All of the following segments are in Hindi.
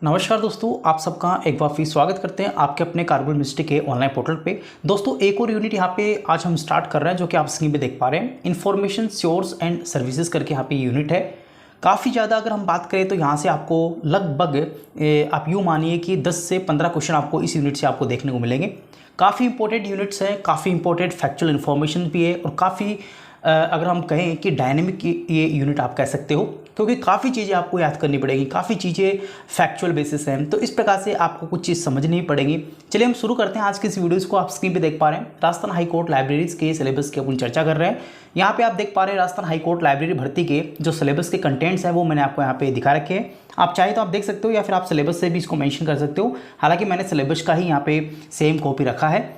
नमस्कार दोस्तों, आप सबका एक बार फिर स्वागत करते हैं आपके अपने कार्बन मिस्ट्री के ऑनलाइन पोर्टल पे। दोस्तों, एक और यूनिट यहाँ पे आज हम स्टार्ट कर रहे हैं जो कि आप स्क्रीन पे देख पा रहे हैं। इन्फॉर्मेशन सोर्स एंड सर्विसेज करके यहाँ पे यूनिट है। काफ़ी ज़्यादा अगर हम बात करें तो यहाँ से आपको लगभग आप यूँ मानिए कि 10 से 15 क्वेश्चन आपको इस यूनिट से आपको देखने को मिलेंगे। काफ़ी इंपॉर्टेंट यूनिट्स हैं, काफ़ी इंपॉर्टेंट फैक्चुअल इन्फॉर्मेशन भी है और काफ़ी अगर हम कहें कि डायनेमिक ये यूनिट आप कह सकते हो, क्योंकि काफ़ी चीज़ें आपको याद करनी पड़ेगी, काफ़ी चीज़ें फैक्चुअल बेसिस हैं, तो इस प्रकार से आपको कुछ चीज़ समझनी पड़ेगी। चलिए हम शुरू करते हैं आज की इस वीडियोज़ को। आप स्क्रीन पे देख पा रहे हैं राजस्थान हाई कोर्ट लाइब्रेरीज के सिलेबस की अपन चर्चा कर रहे हैं। यहाँ पे आप देख पा रहे हैं राजस्थान हाई कोर्ट लाइब्रेरी भर्ती के जो सिलेबस के कंटेंट्स हैं वो मैंने आपको यहाँ पे दिखा रखे हैं। आप चाहे तो आप देख सकते हो या फिर आप सिलेबस से भी इसको मेंशन कर सकते हो। हालांकि मैंने सिलेबस का ही यहाँ पे सेम कॉपी रखा है।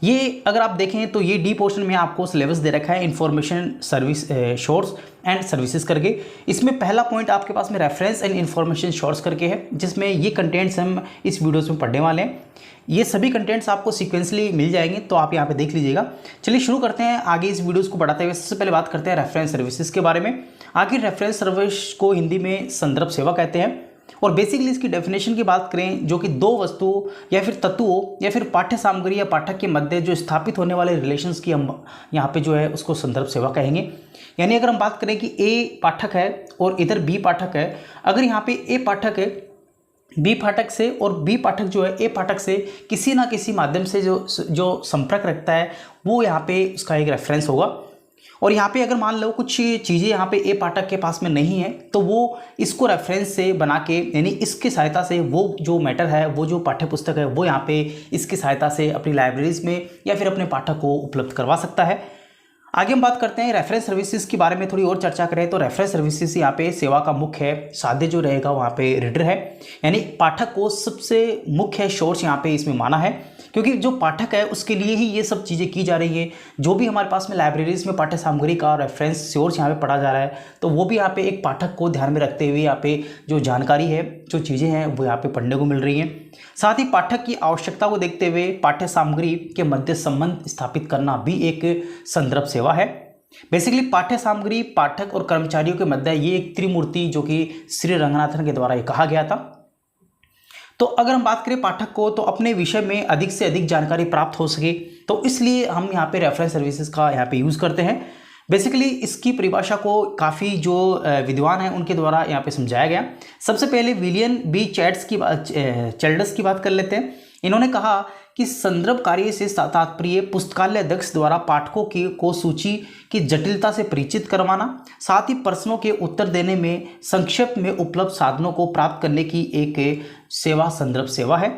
ये अगर आप देखें तो ये डी पोर्शन में आपको सिलेबस दे रखा है, information service source and services करके। इसमें पहला पॉइंट आपके पास में रेफरेंस एंड इंफॉर्मेशन सोर्स करके है, जिसमें ये कंटेंट्स हम इस वीडियोस में पढ़ने वाले हैं। ये सभी कंटेंट्स आपको सीक्वेंसली मिल जाएंगे, तो आप यहाँ पे देख लीजिएगा। चलिए शुरू करते हैं आगे इस वीडियोस को बढ़ाते हुए। सबसे पहले बात करते हैं रेफरेंस सर्विसेज के बारे में। आखिर रेफरेंस सर्विस को हिंदी में संदर्भ सेवा कहते हैं और बेसिकली इसकी डेफिनेशन की बात करें जो कि दो वस्तुओं या फिर तत्वों या फिर पाठ्य सामग्री या पाठक के मध्य जो स्थापित होने वाले रिलेशंस की हम यहाँ पे जो है उसको संदर्भ सेवा कहेंगे। यानी अगर हम बात करें कि ए पाठक है और इधर बी पाठक है, अगर यहाँ पे ए पाठक है बी पाठक से और बी पाठक जो है ए पाठक से किसी ना किसी माध्यम से जो संपर्क रखता है, वो यहाँ पे उसका एक रेफरेंस होगा। और यहाँ पे अगर मान लो कुछ चीज़ें यहाँ पे ए पाठक के पास में नहीं है, तो वो इसको रेफरेंस से बना के, यानी इसकी सहायता से वो जो मैटर है, वो जो पाठ्य पुस्तक है, वो यहाँ पे इसकी सहायता से अपनी लाइब्रेरीज में या फिर अपने पाठक को उपलब्ध करवा सकता है। आगे हम बात करते हैं रेफरेंस सर्विसेज के बारे में थोड़ी और चर्चा करें तो रेफरेंस सर्विसेज यहाँ पे सेवा का मुख्य साध्य जो रहेगा वहाँ पे रीडर है, यानी पाठक को सबसे मुख्य सोर्स यहाँ पे इसमें माना है, क्योंकि जो पाठक है उसके लिए ही ये सब चीज़ें की जा रही है। जो भी हमारे पास में लाइब्रेरीज में पाठ्य सामग्री का रेफरेंस सोर्स यहाँ पे पढ़ा जा रहा है, तो वो भी यहाँ पे एक पाठक को ध्यान में रखते हुए यहाँ पे जो जानकारी है, जो चीज़ें हैं वो यहाँ पे पढ़ने को मिल रही हैं। साथ ही पाठक की आवश्यकता को देखते हुए पाठ्य सामग्री के मध्य संबंध स्थापित करना भी एक संदर्भ सेवा है। बेसिकली पाठ्य सामग्री, पाठक और कर्मचारियों के मध्य ये एक त्रिमूर्ति जो कि श्री रंगनाथन के द्वारा ये कहा गया था। तो अगर हम बात करें पाठक को, तो अपने विषय में अधिक से अधिक जानकारी प्राप्त हो सके, तो इसलिए हम यहाँ पे रेफरेंस सर्विसेज का यहाँ पे यूज़ करते हैं। बेसिकली इसकी परिभाषा को काफ़ी जो विद्वान हैं उनके द्वारा यहाँ पे समझाया गया। सबसे पहले विलियम बी चैल्डर्स की बात कर लेते हैं। इन्होंने कहा कि संदर्भ कार्य से तात्पर्य पुस्तकालय अध्यक्ष द्वारा पाठकों को सूची की जटिलता से परिचित करवाना, साथ ही प्रश्नों के उत्तर देने में संक्षेप में उपलब्ध साधनों को प्राप्त करने की एक सेवा संदर्भ सेवा है।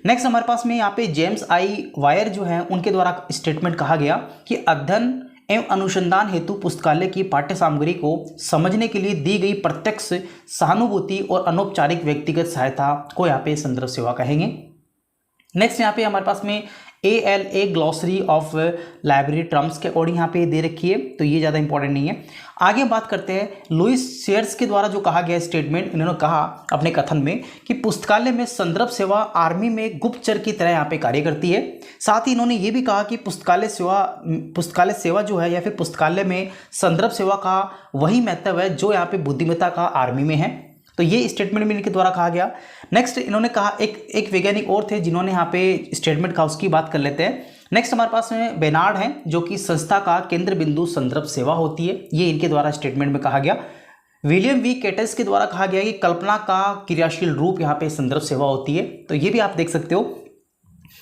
नेक्स्ट हमारे पास में यहाँ पे जेम्स आई वायर जो है उनके द्वारा स्टेटमेंट कहा गया कि अध्ययन एवं अनुसंधान हेतु पुस्तकालय की पाठ्य सामग्री को समझने के लिए दी गई प्रत्यक्ष सहानुभूति और अनौपचारिक व्यक्तिगत सहायता को यहाँ पे संदर्भ सेवा कहेंगे। नेक्स्ट यहाँ पे हमारे पास में ALA glossary of library terms के अकॉर्डिंग यहाँ पे दे रखी है, तो ये ज़्यादा इंपॉर्टेंट नहीं है। आगे बात करते हैं लुइस शेयर्स के द्वारा जो कहा गया स्टेटमेंट, इन्होंने कहा अपने कथन में कि पुस्तकालय में संदर्भ सेवा आर्मी में गुप्तचर की तरह यहाँ पे कार्य करती है। साथ ही इन्होंने ये भी कहा कि पुस्तकालय सेवा जो है या फिर पुस्तकालय में संदर्भ सेवा का वही महत्व है जो यहाँ पे बुद्धिमत्ता का आर्मी में है। तो ये स्टेटमेंट में इनके द्वारा कहा गया। नेक्स्ट इन्होंने कहा, एक वैज्ञानिक और थे जिन्होंने यहाँ पे स्टेटमेंट कहा, उसकी बात कर लेते हैं। नेक्स्ट हमारे पास में बेनार्ड हैं जो कि संस्था का केंद्र बिंदु संदर्भ सेवा होती है, ये इनके द्वारा स्टेटमेंट में कहा गया। विलियम वी केटस के द्वारा कहा गया कि कल्पना का क्रियाशील रूप यहाँ पे संदर्भ सेवा होती है, तो ये भी आप देख सकते हो।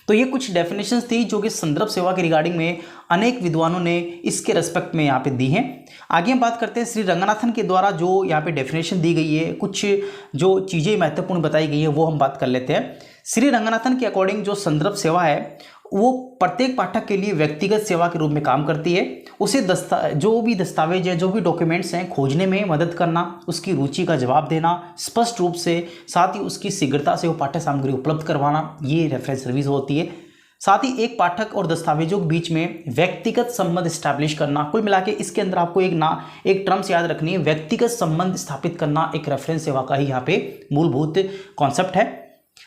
तो ये कुछ डेफिनेशंस थी जो कि संदर्भ सेवा के रिगार्डिंग में अनेक विद्वानों ने इसके रेस्पेक्ट में यहाँ पे दी हैं। आगे हम बात करते हैं श्री रंगनाथन के द्वारा जो यहाँ पे डेफिनेशन दी गई है, कुछ जो चीज़ें महत्वपूर्ण बताई गई है वो हम बात कर लेते हैं। श्री रंगनाथन के अकॉर्डिंग जो संदर्भ सेवा है वो प्रत्येक पाठक के लिए व्यक्तिगत सेवा के रूप में काम करती है। उसे जो भी दस्तावेज है, जो भी डॉक्यूमेंट्स हैं, खोजने में मदद करना, उसकी रुचि का जवाब देना स्पष्ट रूप से, साथ ही उसकी शीघ्रता से वो पाठ्य सामग्री उपलब्ध करवाना, ये रेफरेंस सर्विस होती है। साथ ही एक पाठक और दस्तावेजों के बीच में व्यक्तिगत संबंध स्टैब्लिश करना। कुल मिला के इसके अंदर आपको एक टर्म्स याद रखनी है, व्यक्तिगत संबंध स्थापित करना एक रेफरेंस सेवा का ही यहाँ पे मूलभूत कॉन्सेप्ट है।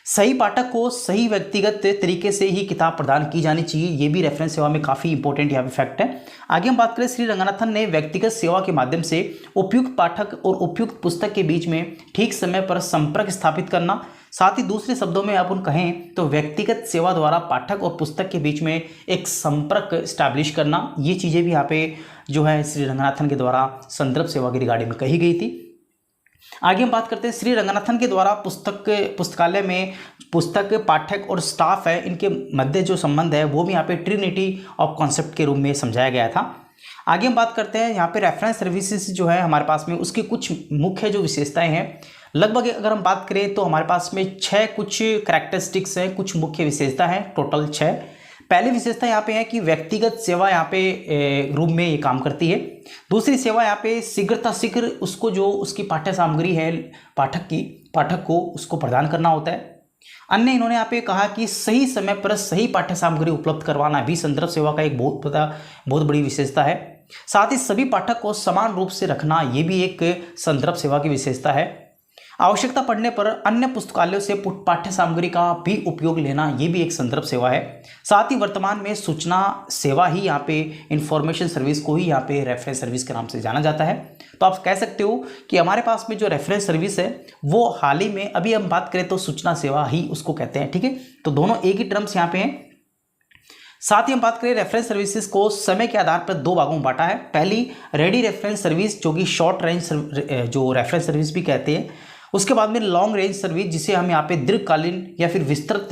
सही पाठक को सही व्यक्तिगत तरीके से ही किताब प्रदान की जानी चाहिए, ये भी रेफरेंस सेवा में काफ़ी इंपॉर्टेंट यहाँ पे फैक्ट है। आगे हम बात करें, श्री रंगनाथन ने व्यक्तिगत सेवा के माध्यम से उपयुक्त पाठक और उपयुक्त पुस्तक के बीच में ठीक समय पर संपर्क स्थापित करना, साथ ही दूसरे शब्दों में अपन कहें तो व्यक्तिगत सेवा द्वारा पाठक और पुस्तक के बीच में एक संपर्क स्टैब्लिश करना, ये चीज़ें भी यहाँ पे जो है श्री रंगनाथन के द्वारा संदर्भ सेवा की रिगार्डिंग में कही गई थी। आगे हम बात करते हैं, श्री रंगनाथन के द्वारा पुस्तकालय में पुस्तक, पाठक और स्टाफ है, इनके मध्य जो संबंध है वो भी यहाँ पे ट्रिनिटी ऑफ कॉन्सेप्ट के रूप में समझाया गया था। आगे हम बात करते हैं, यहाँ पे रेफरेंस सर्विसेज जो है हमारे पास में, उसकी कुछ मुख्य जो विशेषताएं हैं, लगभग अगर हम बात करें तो हमारे पास में 6 कुछ कैरेक्टरिस्टिक्स हैं, कुछ मुख्य विशेषता हैं, टोटल 6। पहली विशेषता यहाँ पे है कि व्यक्तिगत सेवा यहाँ पे रूप में ये काम करती है। दूसरी सेवा यहाँ पे शीघ्र उसको जो उसकी पाठ्य सामग्री है पाठक को उसको प्रदान करना होता है। अन्य इन्होंने यहाँ पे कहा कि सही समय पर सही पाठ्य सामग्री उपलब्ध करवाना भी संदर्भ सेवा का एक बहुत बड़ी विशेषता है। साथ ही सभी पाठक को समान रूप से रखना, ये भी एक संदर्भ सेवा की विशेषता है। आवश्यकता पड़ने पर अन्य पुस्तकालयों से पाठ्य सामग्री का भी उपयोग लेना, ये भी एक संदर्भ सेवा है। साथ ही वर्तमान में सूचना सेवा ही यहाँ पे इंफॉर्मेशन सर्विस को ही यहाँ पे रेफरेंस सर्विस के नाम से जाना जाता है। तो आप कह सकते हो कि हमारे पास में जो रेफरेंस सर्विस है वो हाल ही में, अभी हम बात करें तो सूचना सेवा ही उसको कहते हैं, ठीक है। तो दोनों एक ही टर्म्स यहाँ पे हैं। साथ ही हम बात करें, रेफरेंस सर्विसेज को समय के आधार पर 2 भागों में बांटा है। पहली रेडी रेफरेंस सर्विस, जो कि शॉर्ट रेंज जो रेफरेंस सर्विस भी कहते हैं। उसके बाद में लॉन्ग रेंज सर्विस, जिसे हम यहाँ पे दीर्घकालीन या फिर विस्तृत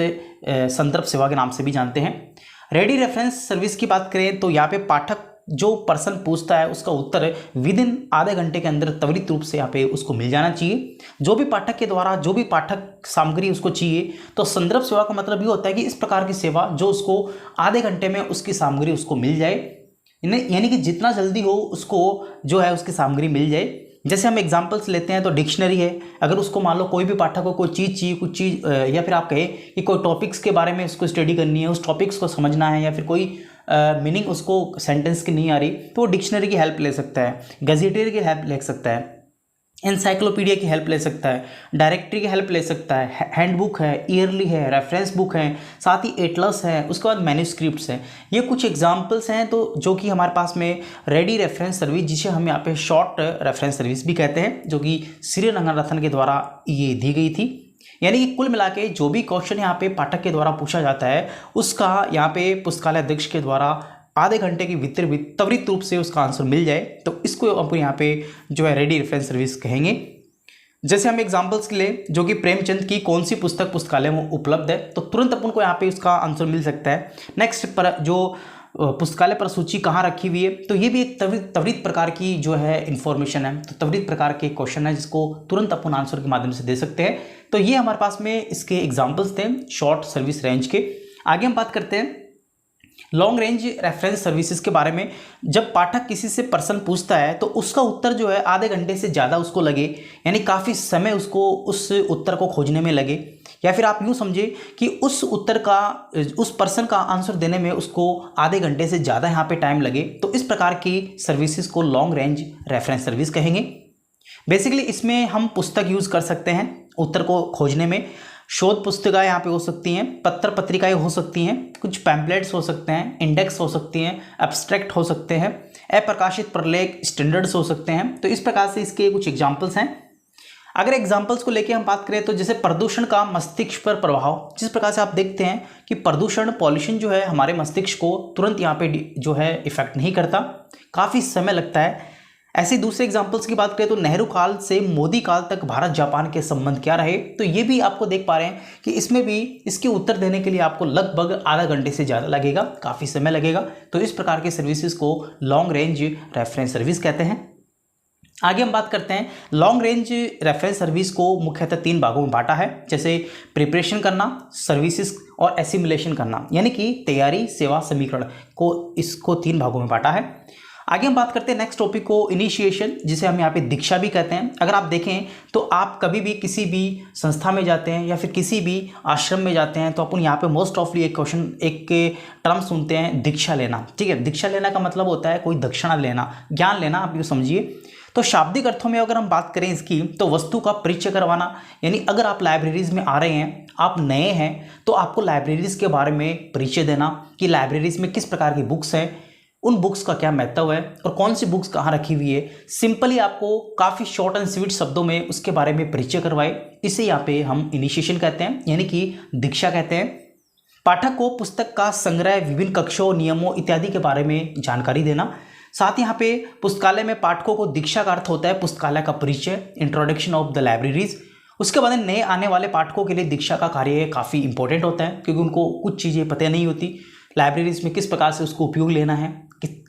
संदर्भ सेवा के नाम से भी जानते हैं। रेडी रेफरेंस सर्विस की बात करें तो यहाँ पे पाठक जो पर्सन पूछता है उसका उत्तर विद इन आधे घंटे के अंदर त्वरित रूप से यहाँ पे उसको मिल जाना चाहिए। जो भी पाठक के द्वारा जो भी पाठक सामग्री उसको चाहिए, तो संदर्भ सेवा का मतलब ये होता है कि इस प्रकार की सेवा जो उसको आधे घंटे में उसकी सामग्री उसको मिल जाए, यानी कि जितना जल्दी हो उसको जो है उसकी सामग्री मिल जाए। जैसे हम एग्जांपल्स लेते हैं तो डिक्शनरी है, अगर उसको मान लो कोई भी पाठक को कोई चीज़ चाहिए, कुछ चीज़ या फिर आप कहें कि कोई टॉपिक्स के बारे में उसको स्टडी करनी है, उस टॉपिक्स को समझना है, या फिर कोई मीनिंग उसको सेंटेंस की नहीं आ रही, तो वो डिक्शनरी की हेल्प ले सकता है, गजेटियर की हेल्प ले सकता है, एनसाइक्लोपीडिया की हेल्प ले सकता है, डायरेक्टरी की हेल्प ले सकता है, हैंडबुक है, ईयरली है, रेफरेंस बुक है, साथ ही एटलस है, उसके बाद मैन्यूस्क्रिप्ट्स हैं। ये कुछ एग्जांपल्स हैं तो जो कि हमारे पास में रेडी रेफरेंस सर्विस, जिसे हम यहाँ पे शॉर्ट रेफरेंस सर्विस भी कहते हैं, जो कि श्री रंगनाथन के द्वारा ये दी गई थी। यानी कि कुल मिला के जो भी क्वेश्चन यहाँ पे पाठक के द्वारा पूछा जाता है उसका यहाँ पे पुस्तकालय अध्यक्ष के द्वारा आधे घंटे की भीतर भी त्वरित रूप से उसका आंसर मिल जाए, तो इसको आपको यहाँ पे जो है रेडी रेफरेंस सर्विस कहेंगे। जैसे हम एग्जांपल्स ले, जो कि प्रेमचंद की कौन सी पुस्तक पुस्तकालय में उपलब्ध है, तो तुरंत अपन को यहाँ पे उसका आंसर मिल सकता है। नेक्स्ट पर जो पुस्तकालय पर सूची कहाँ रखी हुई है, तो ये भी एक त्वरित प्रकार की जो है इन्फॉर्मेशन है, तो त्वरित प्रकार के क्वेश्चन है जिसको तुरंत अपन आंसर के माध्यम से दे सकते हैं। तो ये हमारे पास में इसके एग्जाम्पल्स थे शॉर्ट सर्विस रेंज के। आगे हम बात करते हैं लॉन्ग रेंज रेफरेंस सर्विसेज के बारे में। जब पाठक किसी से प्रश्न पूछता है तो उसका उत्तर जो है आधे घंटे से ज़्यादा उसको लगे, यानी काफ़ी समय उसको उस उत्तर को खोजने में लगे, या फिर आप यूँ समझे कि उस उत्तर का, उस पर्सन का आंसर देने में उसको आधे घंटे से ज़्यादा यहाँ पे टाइम लगे, तो इस प्रकार की सर्विसेज को लॉन्ग रेंज रेफरेंस सर्विस कहेंगे। बेसिकली इसमें हम पुस्तक यूज़ कर सकते हैं उत्तर को खोजने में। शोध पुस्तिकाएँ यहाँ पे हो सकती हैं, पत्र पत्रिकाएँ हो सकती हैं, कुछ पैम्पलेट्स हो सकते हैं, इंडेक्स हो सकती हैं, एब्स्ट्रैक्ट हो सकते हैं, अप्रकाशित प्रलेख, स्टैंडर्ड्स हो सकते हैं। तो इस प्रकार से इसके कुछ एग्जाम्पल्स हैं। अगर एग्जाम्पल्स को लेके हम बात करें तो जैसे प्रदूषण का मस्तिष्क पर प्रभाव, जिस प्रकार से आप देखते हैं कि पॉल्यूशन जो है हमारे मस्तिष्क को तुरंत यहाँ पे जो है इफेक्ट नहीं करता, काफ़ी समय लगता है। ऐसे दूसरे एग्जाम्पल्स की बात करें तो नेहरू काल से मोदी काल तक भारत जापान के संबंध क्या रहे, तो ये भी आपको देख पा रहे हैं कि इसमें भी इसके उत्तर देने के लिए आपको लगभग आधा घंटे से ज़्यादा लगेगा, काफ़ी समय लगेगा। तो इस प्रकार के सर्विसेज को लॉन्ग रेंज रेफरेंस सर्विस कहते हैं। आगे हम बात करते हैं, लॉन्ग रेंज रेफरेंस सर्विस को मुख्यतः 3 भागों में बांटा है। जैसे प्रिपरेशन करना, सर्विसेज और एसिमुलेशन करना, यानी कि तैयारी, सेवा, समीकरण को, इसको 3 भागों में बांटा है। आगे हम बात करते हैं नेक्स्ट टॉपिक को, इनिशिएशन, जिसे हम यहाँ पे दीक्षा भी कहते हैं। अगर आप देखें तो आप कभी भी किसी भी संस्था में जाते हैं या फिर किसी भी आश्रम में जाते हैं तो अपन यहाँ पे मोस्ट ऑफली एक क्वेश्चन, एक टर्म सुनते हैं, दीक्षा लेना। ठीक है, दीक्षा लेना का मतलब होता है कोई दक्षिणा लेना, ज्ञान लेना, आप ये समझिए। तो शाब्दिक अर्थों में अगर हम बात करें इसकी, तो वस्तु का परिचय करवाना। यानी अगर आप लाइब्रेरीज में आ रहे हैं, आप नए हैं, तो आपको लाइब्रेरीज के बारे में परिचय देना कि लाइब्रेरीज में किस प्रकार की बुक्स हैं, उन बुक्स का क्या महत्व है और कौन सी बुक्स कहाँ रखी हुई है। सिंपली आपको काफ़ी शॉर्ट एंड स्वीट शब्दों में उसके बारे में परिचय करवाए, इसे यहाँ पे हम इनिशिएशन कहते हैं, यानी कि दीक्षा कहते हैं। पाठक को पुस्तक का संग्रह, विभिन्न कक्षों, नियमों इत्यादि के बारे में जानकारी देना। साथ ही यहाँ पे पुस्तकालय में पाठकों को दीक्षा का अर्थ होता है पुस्तकालय का परिचय, इंट्रोडक्शन ऑफ द लाइब्रेरीज। उसके बाद नए आने वाले पाठकों के लिए दीक्षा का कार्य काफ़ी इंपॉर्टेंट होता है, क्योंकि उनको कुछ चीज़ें पता नहीं होती लाइब्रेरीज में किस प्रकार से उसको उपयोग लेना है,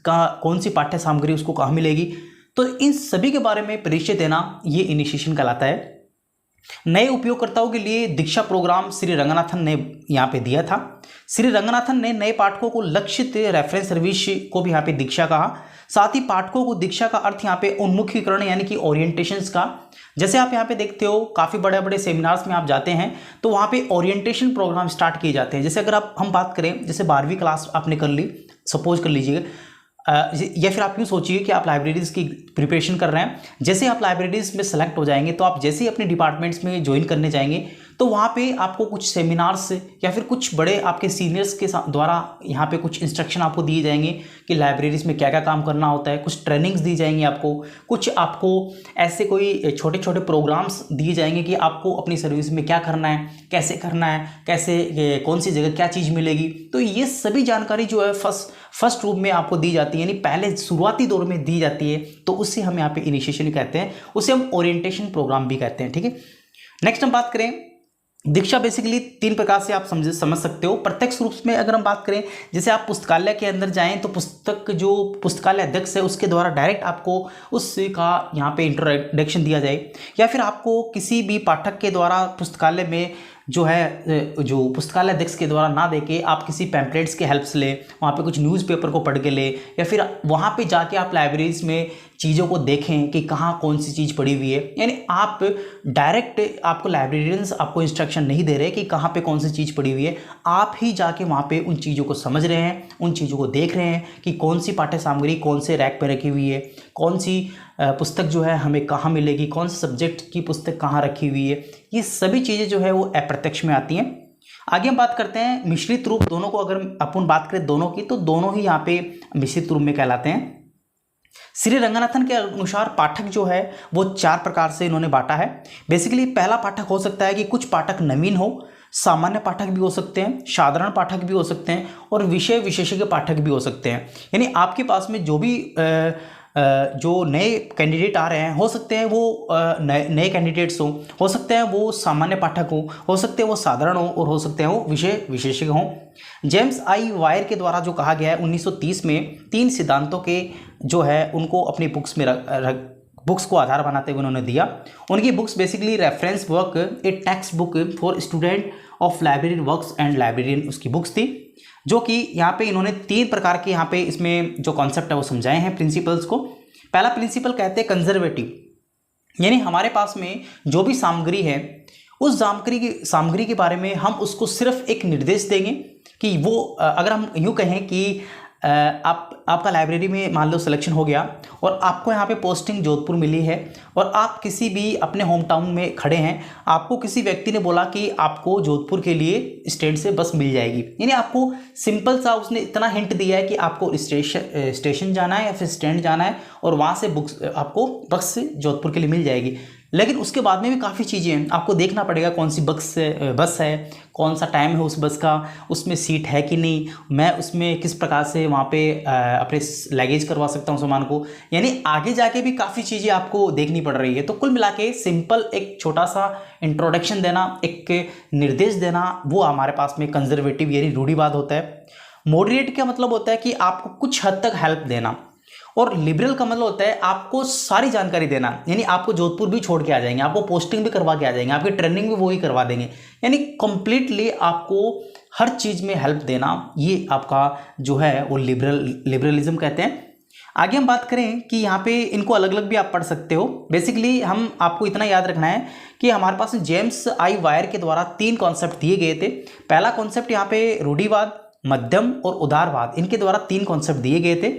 कौन सी पाठ्य सामग्री उसको कहाँ मिलेगी। तो इन सभी के बारे में परिचय देना ये इनिशिएशन कहलाता है। नए उपयोगकर्ताओं के लिए दीक्षा प्रोग्राम श्री रंगनाथन ने यहाँ पे दिया था। श्री रंगनाथन ने नए पाठकों को लक्षित रेफरेंस सर्विस को भी यहाँ पे दीक्षा कहा। साथ ही पाठकों को दीक्षा का अर्थ यहाँ पे उन्मुखीकरण यानी कि ओरिएंटेशंस का, जैसे आप यहाँ पे देखते हो काफ़ी बड़े बड़े सेमिनार्स में आप जाते हैं तो वहाँ पे ओरिएंटेशन प्रोग्राम स्टार्ट किए जाते हैं। जैसे अगर हम बात करें, जैसे 12वीं क्लास आपने कर ली, सपोज कर लीजिए, या फिर आप यूँ सोचिए कि आप लाइब्रेरीज़ की प्रिपरेशन कर रहे हैं। जैसे आप लाइब्रेरीज़ में सेलेक्ट हो जाएंगे तो आप जैसे ही अपने डिपार्टमेंट्स में ज्वाइन करने जाएंगे तो वहाँ पे आपको कुछ सेमिनार्स या फिर कुछ बड़े आपके सीनियर्स के द्वारा यहाँ पे कुछ इंस्ट्रक्शन आपको दिए जाएंगे कि लाइब्रेरीज़ में क्या क्या काम करना होता है। कुछ ट्रेनिंग्स दी जाएंगी आपको, कुछ आपको ऐसे कोई छोटे छोटे प्रोग्राम्स दिए जाएंगे कि आपको अपनी सर्विस में क्या करना है, कैसे करना है, कैसे कौन सी जगह क्या चीज़ मिलेगी। तो ये सभी जानकारी जो है फर्स्ट रूप में आपको दी जाती है, यानी पहले शुरुआती दौर में दी जाती है। तो उससे हम यहाँ पे इनिशिएशन कहते हैं, उसे हम ओरिएंटेशन प्रोग्राम भी कहते हैं। ठीक है, नेक्स्ट हम बात करें, दीक्षा बेसिकली 3 प्रकार से आप समझ सकते हो। प्रत्यक्ष रूप में अगर हम बात करें, जैसे आप पुस्तकालय के अंदर जाएं तो पुस्तक जो पुस्तकालय अध्यक्ष है उसके द्वारा डायरेक्ट आपको उसका यहाँ पे इंट्रोडक्शन दिया जाए, या फिर आपको किसी भी पाठक के द्वारा पुस्तकालय में जो है, जो पुस्तकालय अध्यक्ष के द्वारा ना देके आप किसी पैम्पलेट्स के हेल्प से ले, वहाँ पे कुछ न्यूज़पेपर को पढ़ के ले, या फिर वहाँ पे जाके आप लाइब्रेरीज में चीज़ों को देखें कि कहाँ कौन सी चीज़ पड़ी हुई है। यानी आप डायरेक्ट, आपको लाइब्रेरियंस आपको इंस्ट्रक्शन नहीं दे रहे कि कहाँ पे कौन सी चीज़ पड़ी हुई है, आप ही जाके वहाँ पे उन चीज़ों को समझ रहे हैं, उन चीज़ों को देख रहे हैं कि कौन सी पाठ्य सामग्री कौन से रैक पे रखी हुई है, कौन सी पुस्तक जो है हमें कहाँ मिलेगी, कौन से सब्जेक्ट की पुस्तक कहाँ रखी हुई है। ये सभी चीज़ें जो है वो अप्रत्यक्ष में आती हैं। आगे हम बात करते हैं मिश्रित रूप, दोनों को अगर अपन बात करें दोनों की, तो दोनों ही यहाँ पे मिश्रित रूप में कहलाते हैं। श्री रंगनाथन के अनुसार पाठक जो है वो 4 प्रकार से इन्होंने बांटा है। बेसिकली पहला पाठक हो सकता है कि कुछ पाठक नवीन हो, सामान्य पाठक भी हो सकते हैं, साधारण पाठक भी हो सकते हैं, और विषय विशेषज्ञ पाठक भी हो सकते हैं। यानी आपके पास में जो भी जो नए कैंडिडेट आ रहे हैं, हो सकते हैं वो नए कैंडिडेट्स हो सकते हैं वो सामान्य पाठक हो सकते हैं वो साधारण हो, और हो सकते हैं वो विषय विशेषज्ञ हों। जेम्स आई वायर के द्वारा जो कहा गया है 1930 में 3 सिद्धांतों के जो है उनको अपनी बुक्स में बुक्स को आधार बनाते हुए उन्होंने दिया। उनकी books basically reference work, A text book for student of library works and librarian उसकी बुक्स थी, जो कि यहाँ पे इन्होंने 3 प्रकार के यहाँ पे इसमें जो कॉन्सेप्ट है वो समझाए हैं प्रिंसिपल्स को। पहला प्रिंसिपल कहते हैं कंजर्वेटिव, यानी हमारे पास में जो भी सामग्री है उस सामग्री के बारे में हम उसको सिर्फ एक निर्देश देंगे कि वो, अगर हम यूँ कहें कि आपका लाइब्रेरी में मान लो सिलेक्शन हो गया और आपको यहाँ पे पोस्टिंग जोधपुर मिली है, और आप किसी भी अपने होम टाउन में खड़े हैं, आपको किसी व्यक्ति ने बोला कि आपको जोधपुर के लिए स्टैंड से बस मिल जाएगी, यानी आपको सिंपल सा उसने इतना हिंट दिया है कि आपको स्टेशन जाना है या फिर स्टैंड जाना है, और वहाँ से आपको बस जोधपुर के लिए मिल जाएगी। लेकिन उसके बाद में भी काफ़ी चीज़ें हैं, आपको देखना पड़ेगा कौन सी बस है, कौन सा टाइम है उस बस का, उसमें सीट है कि नहीं, मैं उसमें किस प्रकार से वहाँ पे अपने लगेज करवा सकता हूँ सामान को, यानी आगे जाके भी काफ़ी चीज़ें आपको देखनी पड़ रही है। तो कुल मिला के सिंपल एक छोटा सा इंट्रोडक्शन देना, एक निर्देश देना, वो हमारे पास में कंजर्वेटिव यानी रूढ़िवाद होता है। मॉडरेट का मतलब होता है कि आपको कुछ हद तक हेल्प देना, और लिबरल का मतलब होता है आपको सारी जानकारी देना, यानी आपको जोधपुर भी छोड़ के आ जाएंगे, आपको पोस्टिंग भी करवा के आ जाएंगे, आपकी ट्रेनिंग भी वो ही करवा देंगे, यानी कंप्लीटली आपको हर चीज़ में हेल्प देना। ये आपका जो है वो लिबरलिज्म कहते हैं। आगे हम बात करें कि यहाँ पे इनको अलग अलग भी आप पढ़ सकते हो। बेसिकली हम आपको इतना याद रखना है कि हमारे पास जेम्स आई वायर के द्वारा 3 कॉन्सेप्ट दिए गए थे। पहला कॉन्सेप्ट यहाँ पे रूढ़िवाद, मध्यम और उदारवाद, इनके द्वारा 3 कॉन्सेप्ट दिए गए थे।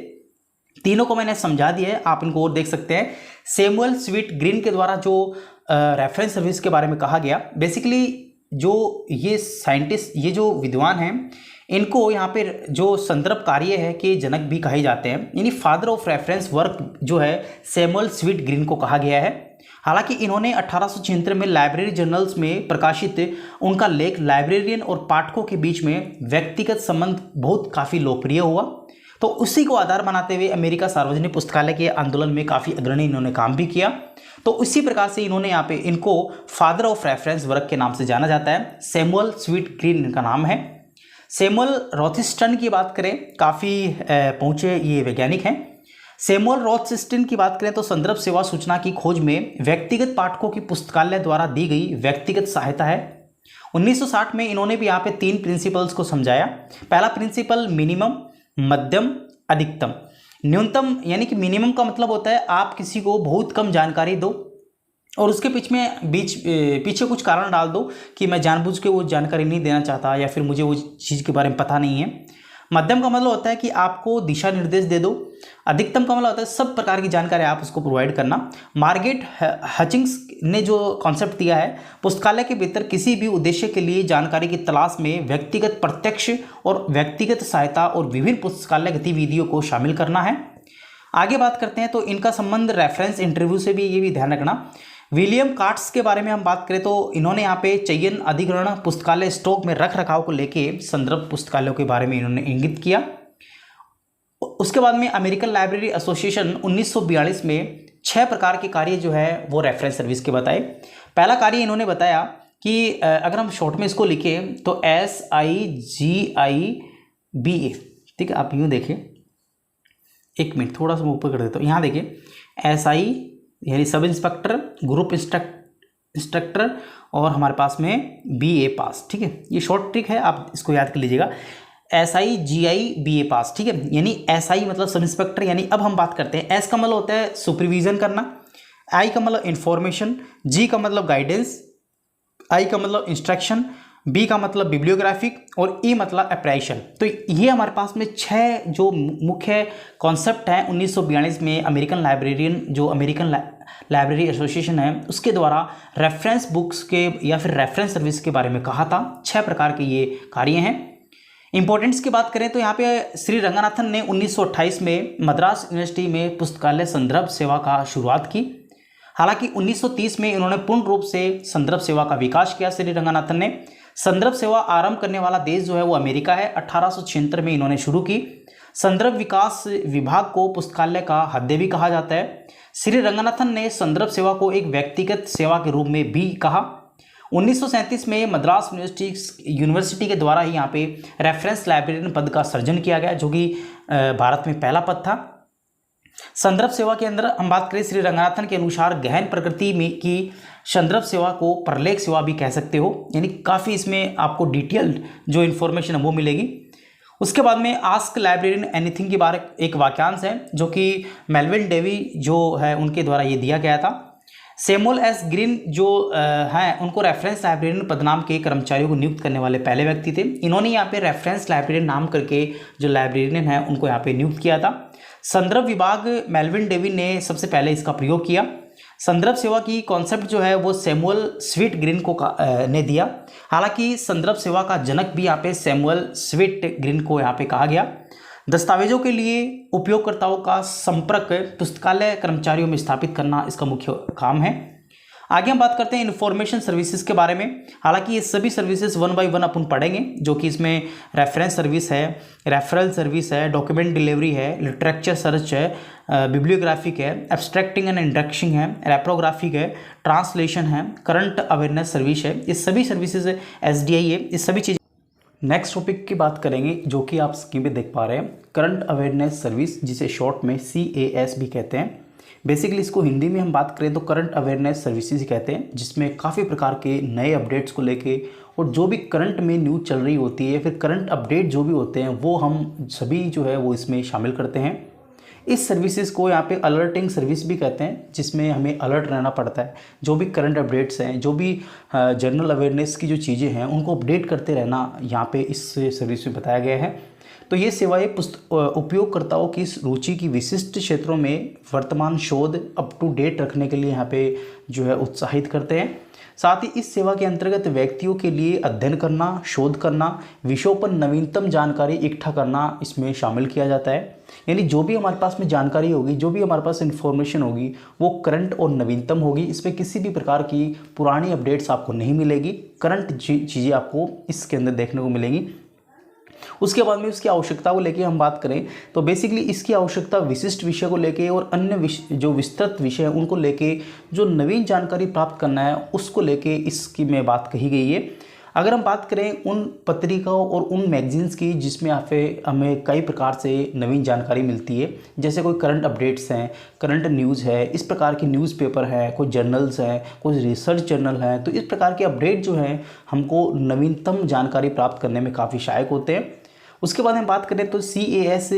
तीनों को मैंने समझा दिया है, आप इनको और देख सकते हैं। सैमुअल स्वीट ग्रीन के द्वारा जो रेफरेंस सर्विस के बारे में कहा गया, बेसिकली जो ये साइंटिस्ट, ये जो विद्वान हैं, इनको यहाँ पे जो संदर्भ कार्य है के जनक भी कहे जाते हैं, यानी फादर ऑफ रेफरेंस वर्क जो है सैमुअल स्वीट ग्रीन को कहा गया है। हालांकि इन्होंने 1876 में लाइब्रेरी जर्नल्स में प्रकाशित उनका लेख लाइब्रेरियन और पाठकों के बीच में व्यक्तिगत संबंध बहुत काफ़ी लोकप्रिय हुआ। तो उसी को आधार बनाते हुए अमेरिका सार्वजनिक पुस्तकालय के आंदोलन में काफ़ी अग्रणी इन्होंने काम भी किया। तो उसी प्रकार से इन्होंने यहाँ पे इनको फादर ऑफ रेफरेंस वर्क के नाम से जाना जाता है। सैमुअल स्वीट ग्रीन इनका नाम है। सैमुअल रॉथिस्टन की बात करें, काफ़ी पहुँचे ये वैज्ञानिक हैं। सैमुअल रॉथिस्टन की बात करें तो संदर्भ सेवा सूचना की खोज में व्यक्तिगत पाठकों की पुस्तकालय द्वारा दी गई व्यक्तिगत सहायता है। 1960 में इन्होंने भी यहाँ पे 3 प्रिंसिपल्स को समझाया। पहला प्रिंसिपल मिनिमम, मध्यम, अधिकतम। न्यूनतम यानी कि मिनिमम का मतलब होता है आप किसी को बहुत कम जानकारी दो और उसके पीछे कुछ कारण डाल दो कि मैं जानबूझ के वो जानकारी नहीं देना चाहता या फिर मुझे वो चीज़ के बारे में पता नहीं है। मध्यम का मतलब होता है कि आपको दिशा निर्देश दे दो। अधिकतम का मतलब होता है सब प्रकार की जानकारी आप उसको प्रोवाइड करना। मार्गरेट हचिंग्स ने जो कॉन्सेप्ट दिया है, पुस्तकालय के भीतर किसी भी उद्देश्य के लिए जानकारी की तलाश में व्यक्तिगत प्रत्यक्ष और व्यक्तिगत सहायता और विभिन्न पुस्तकालय गतिविधियों को शामिल करना है। आगे बात करते हैं तो इनका संबंध रेफरेंस इंटरव्यू से भी, ये भी ध्यान रखना। विलियम कार्ट्स के बारे में हम बात करें तो इन्होंने यहाँ पे चयन अधिग्रहण पुस्तकालय स्टॉक में रख रखाव को लेके संदर्भ पुस्तकालयों के बारे में इन्होंने इंगित किया। उसके बाद में अमेरिकन लाइब्रेरी एसोसिएशन 1942 में 6 प्रकार के कार्य जो है वो रेफरेंस सर्विस के बताए। पहला कार्य इन्होंने बताया कि अगर हम शॉर्ट में इसको लिखें तो SIGIBA, ठीक है। आप यूँ देखें, एक मिनट थोड़ा सा मैं ऊपर कर देता हूँ। यहाँ देखिए SI यानी सब इंस्पेक्टर, ग्रुप इंस्ट्रक्टर और हमारे पास में BA पास, ठीक है। ये शॉर्ट ट्रिक है, आप इसको याद कर लीजिएगा। SIGIBA पास, ठीक है। यानी SI मतलब सब इंस्पेक्टर, यानी अब हम बात करते हैं। S का मतलब होता है सुपरविजन करना, I का मतलब इंफॉर्मेशन, G का मतलब गाइडेंस, I का मतलब इंस्ट्रक्शन, B का मतलब बिब्लियोग्राफिक और E मतलब अप्राइशन। तो ये हमारे पास में 6 जो मुख्य कॉन्सेप्ट हैं 1942 में अमेरिकन लाइब्रेरी एसोसिएशन है उसके द्वारा रेफरेंस बुक्स के या फिर रेफरेंस सर्विस के बारे में कहा था। 6 प्रकार के ये कार्य हैं। इंपॉर्टेंस की बात करें तो यहाँ पे श्री रंगनाथन ने 1928 में मद्रास यूनिवर्सिटी में पुस्तकालय संदर्भ सेवा का शुरुआत की। हालांकि 1930 में इन्होंने पूर्ण रूप से संदर्भ सेवा का विकास किया। श्री रंगनाथन ने संदर्भ सेवा आरंभ करने वाला देश जो है वो अमेरिका है। 1876 में इन्होंने शुरू की। संदर्भ विकास विभाग को पुस्तकालय का हृदय भी कहा जाता है। श्री रंगनाथन ने संदर्भ सेवा को एक व्यक्तिगत सेवा के रूप में भी कहा। 1937 में मद्रास यूनिवर्सिटी के द्वारा ही यहाँ पे रेफरेंस लाइब्रेरियन पद का सृजन किया गया, जो कि भारत में पहला पद था। संदर्भ सेवा के अंदर हम बात करें, श्री रंगनाथन के अनुसार गहन प्रकृति में की संदर्भ सेवा को प्रलेख सेवा भी कह सकते हो, यानी काफ़ी इसमें आपको डिटेल्ड जो इन्फॉर्मेशन है वो मिलेगी। उसके बाद में आस्क लाइब्रेरियन एनीथिंग के बारे एक वाक्यांश है जो कि मेलविन डेवी जो है उनके द्वारा ये दिया गया था। सैमुअल एस ग्रीन जो हैं उनको रेफरेंस लाइब्रेरियन पदनाम के कर्मचारियों को नियुक्त करने वाले पहले व्यक्ति थे। इन्होंने यहाँ पे रेफरेंस लाइब्रेरियन नाम करके जो लाइब्रेरियन है उनको यहाँ पे नियुक्त किया था। संदर्भ विभाग मेलविन डेवी ने सबसे पहले इसका प्रयोग किया। संदर्भ सेवा की कॉन्सेप्ट जो है वो सैमुअल स्वीट ग्रीन को ने दिया। हालांकि संदर्भ सेवा का जनक भी यहाँ पे सैमुअल स्वीट ग्रीन को यहाँ पे कहा गया। दस्तावेजों के लिए उपयोगकर्ताओं का संपर्क पुस्तकालय कर्मचारियों में स्थापित करना इसका मुख्य काम है। आगे हम बात करते हैं इन्फॉर्मेशन सर्विसेज के बारे में। हालांकि ये सभी सर्विसेज 1 बाय 1 अपन पढ़ेंगे, जो कि इसमें रेफरेंस सर्विस है, रेफरल सर्विस है, डॉक्यूमेंट डिलीवरी है, लिटरेचर सर्च है, बिब्लियोग्राफिक है, एब्स्ट्रैक्टिंग एंड इंडेक्सिंग है, रेप्रोग्राफिक है, ट्रांसलेशन है, करंट अवेयरनेस सर्विस है। ये सभी सर्विसेज SDI है। ये सभी चीज़ नेक्स्ट टॉपिक की बात करेंगे जो कि आप स्क्रीन पे देख पा रहे हैं, करंट अवेयरनेस सर्विस, जिसे शॉर्ट में CAS भी कहते हैं। बेसिकली इसको हिंदी में हम बात करें तो करंट अवेयरनेस सर्विसेज कहते हैं, जिसमें काफ़ी प्रकार के नए अपडेट्स को लेके और जो भी करंट में न्यूज़ चल रही होती है, फिर करंट अपडेट जो भी होते हैं वो हम सभी जो है वो इसमें शामिल करते हैं। इस सर्विसेज को यहाँ पे अलर्टिंग सर्विस भी कहते हैं, जिसमें हमें अलर्ट रहना पड़ता है। जो भी करंट अपडेट्स हैं, जो भी जनरल अवेयरनेस की जो चीज़ें हैं, उनको अपडेट करते रहना यहाँ पे इस सर्विस में बताया गया है। तो ये सेवाएं उपयोगकर्ताओं की रुचि की विशिष्ट क्षेत्रों में वर्तमान शोध अप टू डेट रखने के लिए यहाँ पे जो है उत्साहित करते हैं। साथ ही इस सेवा के अंतर्गत व्यक्तियों के लिए अध्ययन करना, शोध करना, विषयों पर नवीनतम जानकारी इकट्ठा करना इसमें शामिल किया जाता है। यानी जो भी हमारे पास में जानकारी होगी, जो भी हमारे पास इन्फॉर्मेशन होगी, वो करंट और नवीनतम होगी। इसमें किसी भी प्रकार की पुरानी अपडेट्स आपको नहीं मिलेगी, करंट चीज़ें आपको इसके अंदर देखने को मिलेंगी। उसके बाद में उसकी आवश्यकता को लेके हम बात करें तो बेसिकली इसकी आवश्यकता विशिष्ट विषय को लेके और अन्य जो विस्तृत विषय हैं उनको लेके जो नवीन जानकारी प्राप्त करना है उसको लेके इसकी में बात कही गई है। अगर हम बात करें उन पत्रिकाओं और उन मैगजीन्स की जिसमें हमें कई प्रकार से नवीन जानकारी मिलती है, जैसे कोई करंट अपडेट्स हैं, करंट न्यूज़ है, इस प्रकार की न्यूज़पेपर है, कोई जर्नल्स हैं, कोई रिसर्च जर्नल है, तो इस प्रकार के अपडेट जो हैं हमको नवीनतम जानकारी प्राप्त करने में काफ़ी सहायक होते हैं। उसके बाद हम बात करें तो CAS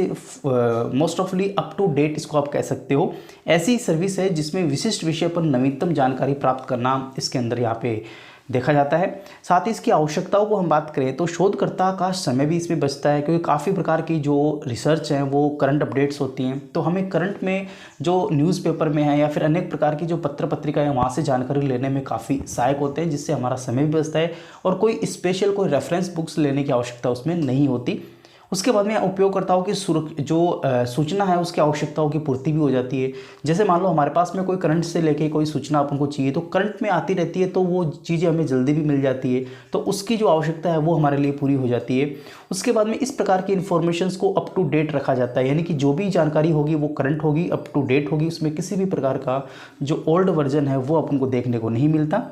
most awfully up to date इसको आप कह सकते हो। ऐसी सर्विस है जिसमें विशिष्ट विषय पर नवीनतम जानकारी प्राप्त करना इसके अंदर यहाँ पे देखा जाता है। साथ ही इसकी आवश्यकताओं को हम बात करें तो शोधकर्ता का समय भी इसमें बचता है, क्योंकि काफ़ी प्रकार की जो रिसर्च हैं वो करंट अपडेट्स होती हैं, तो हमें करंट में जो न्यूज़पेपर में है या फिर अनेक प्रकार की जो पत्र पत्रिका है वहाँ से जानकारी लेने में काफ़ी सहायक होते हैं, जिससे हमारा समय भी बचता है और कोई स्पेशल कोई रेफरेंस बुक्स लेने की आवश्यकता उसमें नहीं होती। उसके बाद में उपयोगकर्ताओं की सूचना है उसकी आवश्यकताओं की पूर्ति भी हो जाती है। जैसे मान लो हमारे पास में कोई करंट से लेके कोई सूचना अपन को चाहिए, तो करंट में आती रहती है, तो वो चीज़ें हमें जल्दी भी मिल जाती है, तो उसकी जो आवश्यकता है वो हमारे लिए पूरी हो जाती है। उसके बाद में इस प्रकार की इन्फॉर्मेशंस को अप टू डेट रखा जाता है, यानी कि जो भी जानकारी होगी वो करंट होगी, अप टू डेट होगी, उसमें किसी भी प्रकार का जो ओल्ड वर्जन है वो अपन को देखने को नहीं मिलता।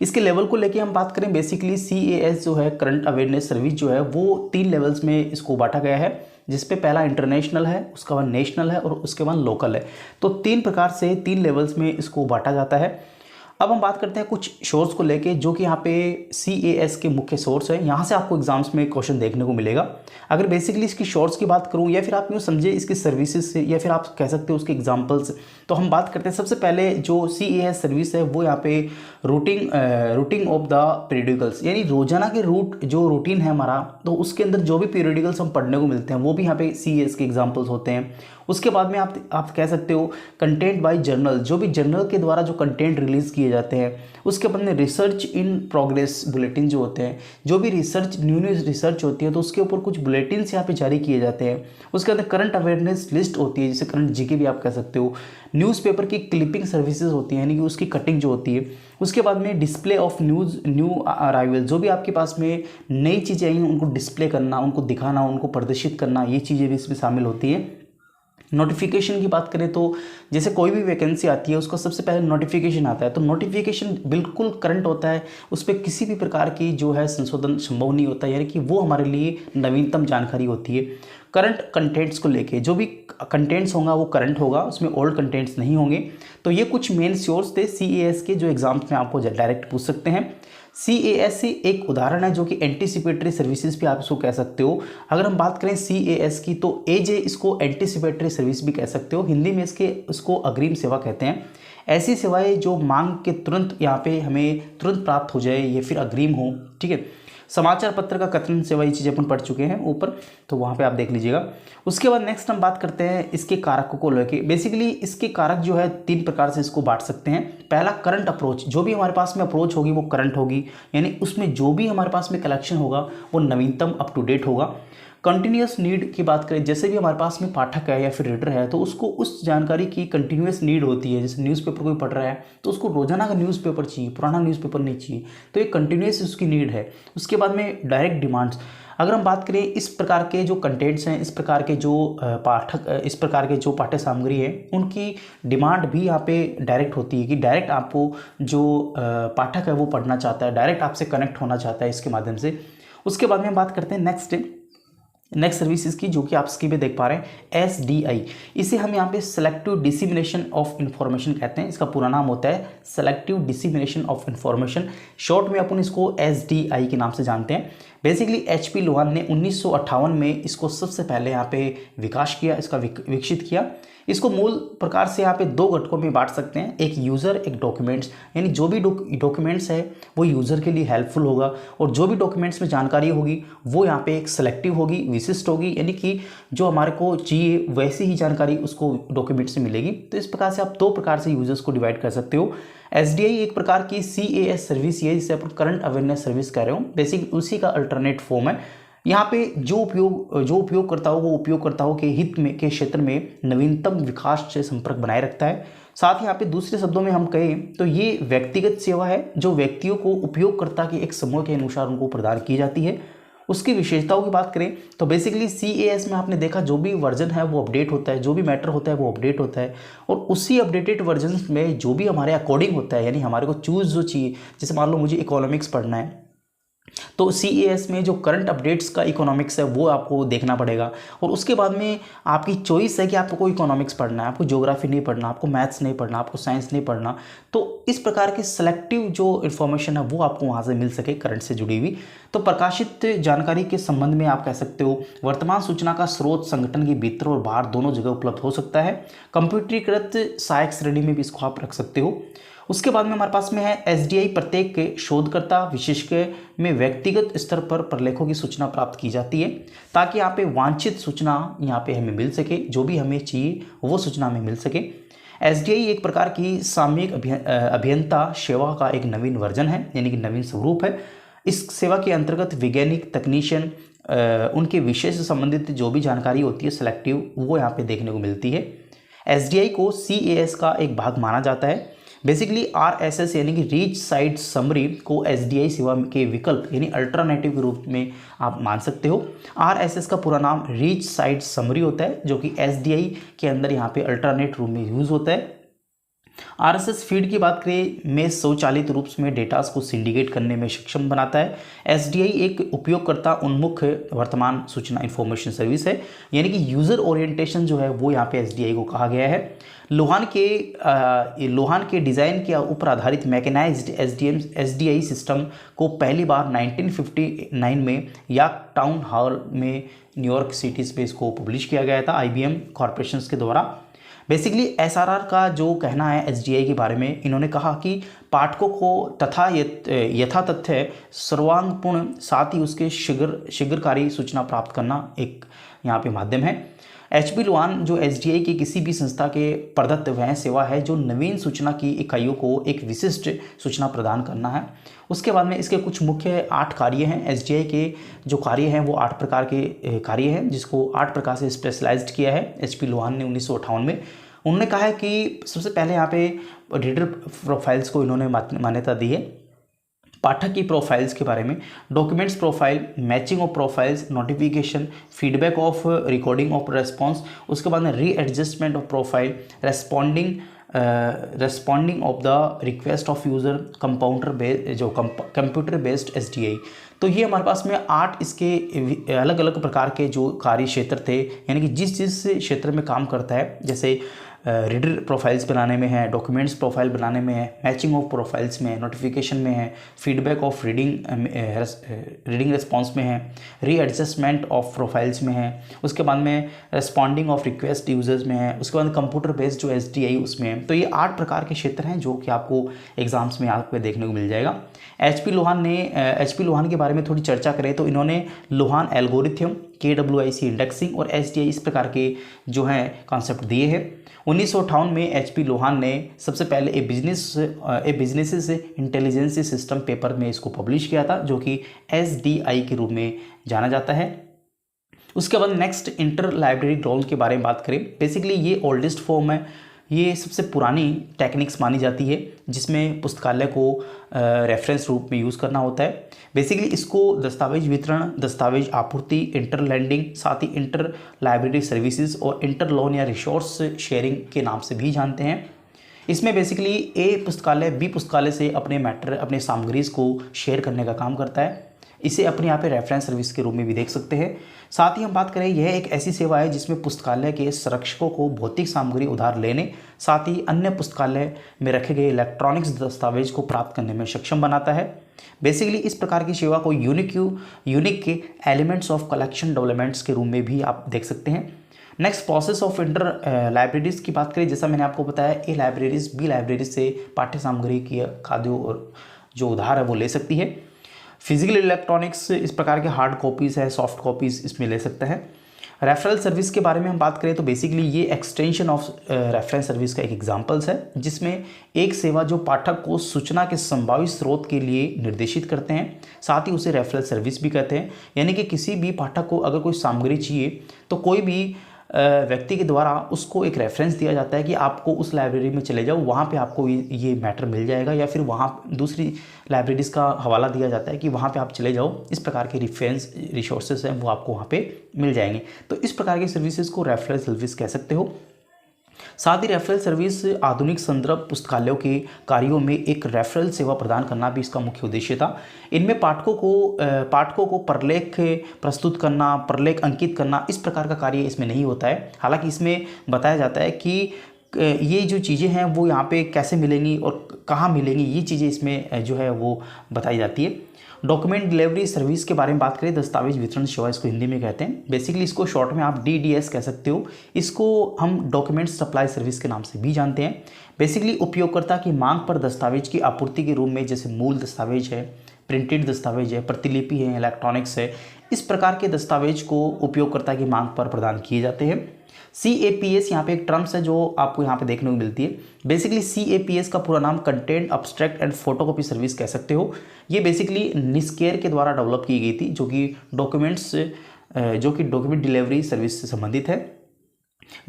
इसके लेवल को लेके हम बात करें, बेसिकली CAS जो है करंट अवेयरनेस सर्विस जो है वो 3 लेवल्स में इसको बांटा गया है, जिसपे पहला इंटरनेशनल है, उसके बाद नेशनल है और उसके बाद लोकल है। तो 3 प्रकार से 3 लेवल्स में इसको बांटा जाता है। अब हम बात करते हैं कुछ सोर्स को लेके, जो कि यहाँ पे CAS के मुख्य सोर्स है। यहाँ से आपको एग्जाम्स में क्वेश्चन देखने को मिलेगा। अगर बेसिकली इसकी सोर्स की बात करूँ या फिर आप यूँ समझे इसकी सर्विसेज से, या फिर आप कह सकते हो उसके एग्जांपल्स, तो हम बात करते हैं सबसे पहले जो CAS सर्विस है वो यहाँ पे रूटिंग ऑफ द पीरियडिकल्स, यानी रोजाना के जो रूटीन है हमारा, तो उसके अंदर जो भी पीरियडिकल्स हम पढ़ने को मिलते हैं वो भी यहाँ पे CAS के एग्जाम्पल्स होते हैं। उसके बाद में आप कह सकते हो कंटेंट बाय जर्नल, जो भी जर्नल के द्वारा जो कंटेंट रिलीज़ किए जाते हैं। उसके बाद में रिसर्च इन प्रोग्रेस बुलेटिन जो होते हैं, जो भी न्यू रिसर्च होती है तो उसके ऊपर कुछ बुलेटिन्स यहाँ पे जारी किए जाते हैं। उसके अंदर करंट अवेयरनेस लिस्ट होती है, जिसे करंट GK भी आप कह सकते हो। न्यूज़पेपर की क्लिपिंग सर्विसेज होती हैं, यानी कि उसकी कटिंग जो होती है। उसके बाद में डिस्प्ले ऑफ न्यू अराइवल, जो भी आपके पास में नई चीज़ें आई हैं उनको डिस्प्ले करना, उनको दिखाना, उनको प्रदर्शित करना, ये चीज़ें भी इसमें शामिल होती हैं। नोटिफिकेशन की बात करें तो जैसे कोई भी वैकेंसी आती है उसका सबसे पहले नोटिफिकेशन आता है, तो नोटिफिकेशन बिल्कुल करंट होता है, उस पर किसी भी प्रकार की जो है संशोधन संभव नहीं होता, यानी कि वो हमारे लिए नवीनतम जानकारी होती है। करंट कंटेंट्स को लेके जो भी कंटेंट्स होगा वो करंट होगा, उसमें ओल्ड कंटेंट्स नहीं होंगे। तो ये कुछ मेन सोर्स थे CAS के, जो एग्जाम्स में आपको डायरेक्ट पूछ सकते हैं। CAS से एक उदाहरण है जो कि एंटीसिपेटरी सर्विसेज भी आप इसको कह सकते हो। अगर हम बात करें CAS की तो AJ इसको एंटीसिपेटरी सर्विस भी कह सकते हो, हिंदी में इसको अग्रिम सेवा कहते हैं। ऐसी सेवाएं जो मांग के तुरंत यहाँ पे हमें तुरंत प्राप्त हो जाए या फिर अग्रिम हो, ठीक है। समाचार पत्र का कथन सेवा, ये चीज़ें अपन पढ़ चुके हैं ऊपर, तो वहाँ पे आप देख लीजिएगा। उसके बाद नेक्स्ट हम बात करते हैं इसके कारकों को लेके। बेसिकली इसके कारक जो है 3 प्रकार से इसको बांट सकते हैं। पहला करंट अप्रोच, जो भी हमारे पास में अप्रोच होगी वो करंट होगी, यानी उसमें जो भी हमारे पास में कलेक्शन होगा वो नवीनतम अप टू डेट होगा। कंटिन्यूस नीड की बात करें, जैसे भी हमारे पास में पाठक है या फिर रीडर है तो उसको उस जानकारी की कंटिन्यूस नीड होती है। जैसे न्यूज़पेपर कोई पढ़ रहा है तो उसको रोजाना का न्यूज़पेपर चाहिए, पुराना न्यूज़पेपर नहीं चाहिए, तो ये कंटिन्यूस उसकी नीड है। उसके बाद में डायरेक्ट डिमांड्स, अगर हम बात करें इस प्रकार के जो कंटेंट्स हैं, इस प्रकार के जो इस प्रकार के जो पाठ्य सामग्री है, उनकी डिमांड भी यहाँ पे डायरेक्ट होती है कि डायरेक्ट आपको जो पाठक है वो पढ़ना चाहता है, डायरेक्ट आपसे कनेक्ट होना चाहता है इसके माध्यम से। उसके बाद में हम बात करते हैं नेक्स्ट सर्विसेज की, जो कि आप स्क्रीन पे देख पा रहे हैं SDI। इसे हम यहाँ पे सेलेक्टिव डिसिमिनेशन ऑफ इन्फॉर्मेशन कहते हैं। इसका पूरा नाम होता है selective dissemination of information, short में अपन इसको SDI के नाम से जानते हैं। बेसिकली एचपी लोहान ने 1958 में इसको सबसे पहले यहाँ पे विकास किया, इसका विकसित किया। इसको मूल प्रकार से यहाँ पे दो घटकों में बांट सकते हैं, एक यूज़र, एक डॉक्यूमेंट्स। यानी जो भी डॉक्यूमेंट्स है वो यूज़र के लिए हेल्पफुल होगा, और जो भी डॉक्यूमेंट्स में जानकारी होगी वो यहाँ पे एक सेलेक्टिव होगी, विशिष्ट होगी, यानी कि जो हमारे को चाहिए वैसी ही जानकारी उसको डॉक्यूमेंट्स में मिलेगी। तो इस प्रकार से आप दो प्रकार से यूजर्स को डिवाइड कर सकते हो। एसडीआई एक प्रकार की CAS सर्विस है, जिसे अपन करंट अवेयरनेस सर्विस कह रहे हो, बेसिकली उसी का अल्टरनेट फॉर्म है। यहाँ पे जो उपयोगकर्ताओं को उपयोगकर्ताओं के हित में के क्षेत्र में नवीनतम विकास से संपर्क बनाए रखता है। साथ ही यहाँ पे दूसरे शब्दों में हम कहें तो ये व्यक्तिगत सेवा है जो व्यक्तियों को उपयोगकर्ता के एक समूह के अनुसार उनको प्रदान की जाती है। उसकी विशेषताओं की बात करें तो बेसिकली CAS में आपने देखा जो भी वर्जन है वो अपडेट होता है, जो भी मैटर होता है वो अपडेट होता है, और उसी अपडेटेड वर्जन में जो भी हमारे अकॉर्डिंग होता है, यानी हमारे को चूज जो चाहिए, जैसे मान लो मुझे इकोनॉमिक्स पढ़ना है तो CAS में जो करंट अपडेट्स का इकोनॉमिक्स है वो आपको देखना पड़ेगा। और उसके बाद में आपकी चॉइस है कि आपको इकोनॉमिक्स पढ़ना है, आपको ज्योग्राफी नहीं पढ़ना, आपको मैथ्स नहीं पढ़ना, आपको साइंस नहीं पढ़ना। तो इस प्रकार के सेलेक्टिव जो इन्फॉर्मेशन है वो आपको वहाँ से मिल सके करंट से जुड़ी हुई। तो प्रकाशित जानकारी के संबंध में आप कह सकते हो वर्तमान सूचना का स्रोत संगठन के भीतर और बाहर दोनों जगह उपलब्ध हो सकता है। कंप्यूटरीकृत सहायक श्रेणी में भी इसको आप रख सकते हो। उसके बाद में हमारे पास में है एसडीआई प्रत्येक के शोधकर्ता विशेषज्ञ में व्यक्तिगत स्तर पर प्रलेखों की सूचना प्राप्त की जाती है, ताकि यहाँ पे वांछित सूचना यहाँ पे हमें मिल सके, जो भी हमें चाहिए वो सूचना हमें मिल सके। एसडीआई एक प्रकार की सामयिक अभियंता सेवा का एक नवीन वर्जन है, यानी कि नवीन स्वरूप है। इस सेवा के अंतर्गत वैज्ञानिक तकनीशियन उनके विषय से संबंधित जो भी जानकारी होती है सेलेक्टिव, वो यहाँ पे देखने को मिलती है। एसडीआई को CAS का एक भाग माना जाता है। बेसिकली RSS यानी कि रीच साइट समरी को एसडीआई सेवा के विकल्प यानी अल्टरनेटिव के रूप में आप मान सकते हो। RSS का पूरा नाम रीच साइट समरी होता है, जो कि एसडीआई के अंदर यहाँ पे अल्टरनेट रूप में यूज होता है। RSS फीड की बात करें में स्वचालित रूप में डेटास को सिंडिकेट करने में सक्षम बनाता है। एसडीआई एक उपयोगकर्ता उन्मुख वर्तमान सूचना इंफॉर्मेशन सर्विस है, यानी कि यूजर ओरिएंटेशन जो है वो यहाँ पे एसडीआई को कहा गया है। लोहान के डिज़ाइन के ऊपर आधारित मैकेनाइज्ड एसडीआई सिस्टम को पहली बार 1959 में यॉर्क टाउन हॉल में न्यूयॉर्क सिटी में इसको पब्लिश किया गया था IBM कॉरपोरेशन के द्वारा। बेसिकली एसआरआर का जो कहना है एसडीआई के बारे में, इन्होंने कहा कि पाठकों को तथा यथातथ्य सर्वांगपूर्ण साथ ही उसके शीघ्रकारी सूचना प्राप्त करना एक यहाँ पे माध्यम है। एचपी लोहान जो एसडीआई की किसी भी संस्था के प्रदत्त वह सेवा है जो नवीन सूचना की इकाइयों को एक विशिष्ट सूचना प्रदान करना है। उसके बाद में इसके कुछ मुख्य 8 कार्य हैं। एसडीआई के जो कार्य हैं वो 8 प्रकार के कार्य हैं, जिसको 8 प्रकार से स्पेशलाइज्ड किया है एचपी लोहान ने 1958 में। उन्होंने कहा है कि सबसे पहले यहाँ पे रीडर प्रोफाइल्स को इन्होंने मान्यता दी है। पाठक की प्रोफाइल्स के बारे में documents profile, matching of profiles, notification, feedback of recording of response, उसके बाद में readjustment of profile, responding of the request of user, computer based SDI. तो ये हमारे पास में 8 इसके अलग अलग प्रकार के जो कार्य क्षेत्र थे, यानी कि जिस क्षेत्र में काम करता है, जैसे रीडर प्रोफाइल्स बनाने में है, डॉक्यूमेंट्स प्रोफाइल बनाने में है, मैचिंग ऑफ प्रोफाइल्स में है, नोटिफिकेशन में है, फीडबैक ऑफ रीडिंग रिस्पॉन्स में है, रीएडजस्टमेंट ऑफ प्रोफाइल्स में है, उसके बाद में रेस्पॉन्डिंग ऑफ रिक्वेस्ट यूजर्स में है, उसके बाद कंप्यूटर बेस्ड जो एसडीआई उसमें है। तो ये 8 प्रकार के क्षेत्र हैं जो कि आपको एग्जाम्स में आपको देखने को मिल जाएगा। एचपी लोहान के बारे में थोड़ी चर्चा करें तो इन्होंने लोहान एल्गोरिथम, KWIC इंडेक्सिंग और एसडीआई इस प्रकार के जो हैं कॉन्सेप्ट दिए हैं। 1958 में एचपी लोहान ने सबसे पहले ए बिजनेस इंटेलिजेंस सिस्टम पेपर में इसको पब्लिश किया था, जो कि एसडीआई के रूप में जाना जाता है। उसके बाद नेक्स्ट इंटर लाइब्रेरी ड्रॉइंग के बारे में बात करें। बेसिकली ये ओल्डेस्ट फॉर्म है, ये सबसे पुरानी टेक्निक्स मानी जाती है जिसमें पुस्तकालय को रेफरेंस रूप में यूज़ करना होता है। बेसिकली इसको दस्तावेज वितरण, दस्तावेज आपूर्ति, इंटर लैंडिंग, साथ ही इंटर लाइब्रेरी सर्विसेज और इंटर लोन या रिसोर्स शेयरिंग के नाम से भी जानते हैं। इसमें बेसिकली A पुस्तकालय B पुस्तकालय से अपने सामग्रीज को शेयर करने का काम करता है। इसे अपने यहाँ पे रेफरेंस सर्विस के रूप में भी देख सकते हैं। साथ ही हम बात करें, यह एक ऐसी सेवा है जिसमें पुस्तकालय के संरक्षकों को भौतिक सामग्री उधार लेने, साथ ही अन्य पुस्तकालय में रखे गए इलेक्ट्रॉनिक्स दस्तावेज को प्राप्त करने में सक्षम बनाता है। बेसिकली इस प्रकार की सेवा को यूनिक के एलिमेंट्स ऑफ कलेक्शन डेवलपमेंट्स के रूप में भी आप देख सकते हैं। Next, process of inter libraries की बात करें, जैसा मैंने आपको बताया, ए लाइब्रेरीज बी लाइब्रेरीज से पाठ्य सामग्री की खाद्यों और जो उधार है वो ले सकती है। फिजिकल इलेक्ट्रॉनिक्स इस प्रकार के हार्ड कॉपीज़ है, सॉफ्ट कॉपीज़ इसमें ले सकता है। रेफरल सर्विस के बारे में हम बात करें तो बेसिकली ये एक्सटेंशन ऑफ रेफरेंस सर्विस का एक एग्जांपल्स है, जिसमें एक सेवा जो पाठक को सूचना के संभावित स्रोत के लिए निर्देशित करते हैं, साथ ही उसे रेफरल सर्विस भी कहते हैं। यानी कि किसी भी पाठक को अगर कोई सामग्री चाहिए तो कोई भी व्यक्ति के द्वारा उसको एक रेफरेंस दिया जाता है कि आपको उस लाइब्रेरी में चले जाओ, वहाँ पे आपको ये मैटर मिल जाएगा, या फिर वहाँ दूसरी लाइब्रेरीज़ का हवाला दिया जाता है कि वहाँ पे आप चले जाओ, इस प्रकार के रेफरेंस रिसोर्सेज हैं वो आपको वहाँ पे मिल जाएंगे। तो इस प्रकार की सर्विसेज को रेफरल सर्विस कह सकते हो। साथ ही रेफरल सर्विस आधुनिक संदर्भ पुस्तकालयों के कार्यों में एक रेफरल सेवा प्रदान करना भी इसका मुख्य उद्देश्य था। इनमें पाठकों को प्रलेख प्रस्तुत करना, प्रलेख अंकित करना, इस प्रकार का कार्य इसमें नहीं होता है। हालांकि इसमें बताया जाता है कि ये जो चीज़ें हैं वो यहाँ पे कैसे मिलेंगी और कहाँ मिलेंगी, ये चीज़ें इसमें जो है वो बताई जाती है। डॉक्यूमेंट डिलीवरी सर्विस के बारे में बात करें, दस्तावेज वितरण सेवा इसको हिंदी में कहते हैं। बेसिकली इसको शॉर्ट में आप DDS कह सकते हो। इसको हम डॉक्यूमेंट सप्लाई सर्विस के नाम से भी जानते हैं। बेसिकली उपयोगकर्ता की मांग पर दस्तावेज की आपूर्ति के रूप में, जैसे मूल दस्तावेज है, प्रिंटेड दस्तावेज है, प्रतिलिपि है, इलेक्ट्रॉनिक्स है, इस प्रकार के दस्तावेज को उपयोगकर्ता की मांग पर प्रदान किए जाते हैं। CAPS यहाँ पे एक टर्म्स है जो आपको यहाँ पे देखने को मिलती है। बेसिकली CAPS का पूरा नाम content abstract and photocopy service कह सकते हो। ये बेसिकली निस्केयर के द्वारा डेवलप की गई थी, जो कि डॉक्यूमेंट डिलीवरी सर्विस से संबंधित है।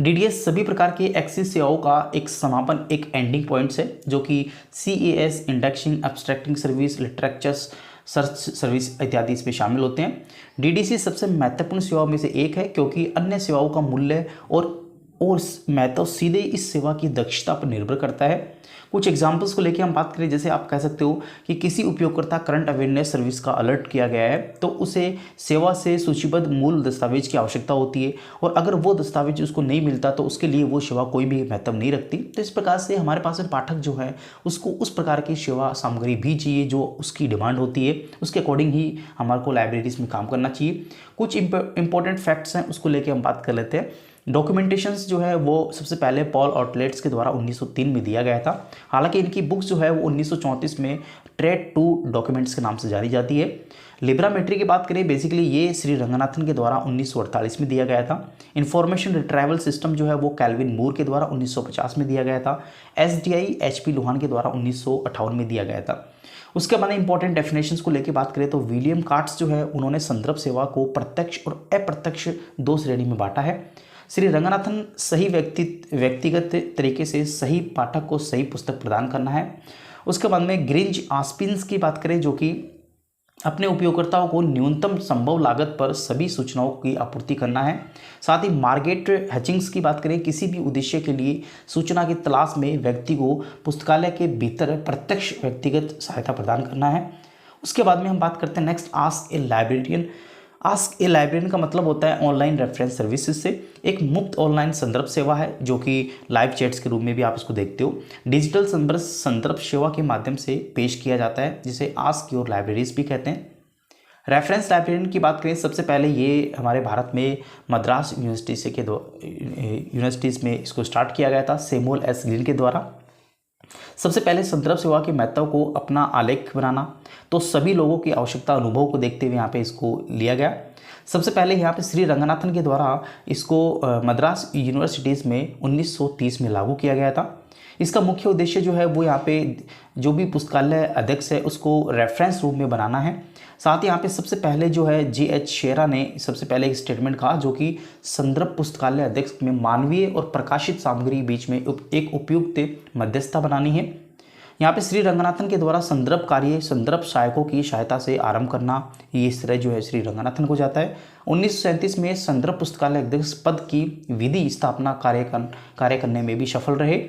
DDS सभी प्रकार के एक्सेस सेवाओं का एक समापन, एक एंडिंग पॉइंट्स है, जो कि CAS indexing, abstracting service, literatures search service इत्यादि इसमें शामिल होते हैं। DDC सबसे महत्वपूर्ण सेवाओं में से एक है, क्योंकि अन्य सेवाओं का मूल्य और महत्व सीधे इस सेवा की दक्षता पर निर्भर करता है। कुछ एग्जांपल्स को लेकर हम बात करें, जैसे आप कह सकते हो कि किसी उपयोगकर्ता करंट अवेयरनेस सर्विस का अलर्ट किया गया है, तो उसे सेवा से सूचीबद्ध मूल दस्तावेज की आवश्यकता होती है, और अगर वो दस्तावेज उसको नहीं मिलता तो उसके लिए वो सेवा कोई भी महत्व नहीं रखती। तो इस प्रकार से हमारे पास में पाठक जो है उसको उस प्रकार की सेवा सामग्री भी चाहिए जो उसकी डिमांड होती है, उसके अकॉर्डिंग ही हमारे को लाइब्रेरीज में काम करना चाहिए। कुछ इंपॉर्टेंट फैक्ट्स हैं, उसको लेकर हम बात कर लेते हैं। डॉक्यूमेंटेशंस जो है वो सबसे पहले पॉल आउटलेट्स के द्वारा 1903 में दिया गया था। हालांकि इनकी बुक्स जो है वो 1934 में ट्रेड टू डॉक्यूमेंट्स के नाम से जानी जाती है। लिब्रामेट्री की बात करें, बेसिकली ये श्री रंगनाथन के द्वारा 1948 में दिया गया था। इंफॉर्मेशन रिट्राइवल सिस्टम जो है वो कैल्विन मूर के द्वारा 1950 में दिया गया था। SDI HP लोहान के द्वारा 1958 में दिया गया था। उसके बाद इंपॉर्टेंट डेफिनेशंस को लेकर बात करें तो विलियम कार्ट्स जो है उन्होंने संदर्भ सेवा को प्रत्यक्ष और अप्रत्यक्ष दो श्रेणी में बांटा है। श्री रंगनाथन सही व्यक्तिगत तरीके से सही पाठक को सही पुस्तक प्रदान करना है। उसके बाद में ग्रिंज आस्पिन्स की बात करें, जो कि अपने उपयोगकर्ताओं को न्यूनतम संभव लागत पर सभी सूचनाओं की आपूर्ति करना है। साथ ही मार्गेट हैचिंग्स की बात करें, किसी भी उद्देश्य के लिए सूचना की तलाश में व्यक्ति को पुस्तकालय के भीतर प्रत्यक्ष व्यक्तिगत सहायता प्रदान करना है। उसके बाद में हम बात करते हैं नेक्स्ट, आस्क ए लाइब्रेरियन। आस्क ए लाइब्रेरियन का मतलब होता है ऑनलाइन रेफरेंस सर्विसेज से एक मुफ्त ऑनलाइन संदर्भ सेवा है, जो कि लाइव चैट्स के रूप में भी आप इसको देखते हो। डिजिटल संदर्भ सेवा के माध्यम से पेश किया जाता है, जिसे आस्क योर लाइब्रेरीज भी कहते हैं। रेफरेंस लाइब्रेरियन की बात करें, सबसे पहले ये हमारे भारत में मद्रास यूनिवर्सिटीज़ में इसको स्टार्ट किया गया था सैमुअल एस ग्रीन के द्वारा। सबसे पहले संदर्भ सेवा के महत्व को अपना आलेख बनाना, तो सभी लोगों की आवश्यकता अनुभव को देखते हुए यहाँ पे इसको लिया गया। सबसे पहले यहाँ पे श्री रंगनाथन के द्वारा इसको मद्रास यूनिवर्सिटीज़ में 1930 में लागू किया गया था। इसका मुख्य उद्देश्य जो है वो यहाँ पे जो भी पुस्तकालय अध्यक्ष है उसको रेफरेंस रूप में बनाना है। साथ ही यहाँ पे सबसे पहले जो है G.H. शेरा ने सबसे पहले एक स्टेटमेंट कहा, जो कि संदर्भ पुस्तकालय अध्यक्ष में मानवीय और प्रकाशित सामग्री बीच में एक उपयुक्त मध्यस्थता बनानी है। यहाँ पे श्री रंगनाथन के द्वारा संदर्भ कार्य संदर्भ सहायकों की सहायता से आरंभ करना, ये इस तरह जो है श्री रंगनाथन को जाता है। 1937 में संदर्भ पुस्तकालय अध्यक्ष पद की विधि स्थापना कार्य करने में भी सफल रहे।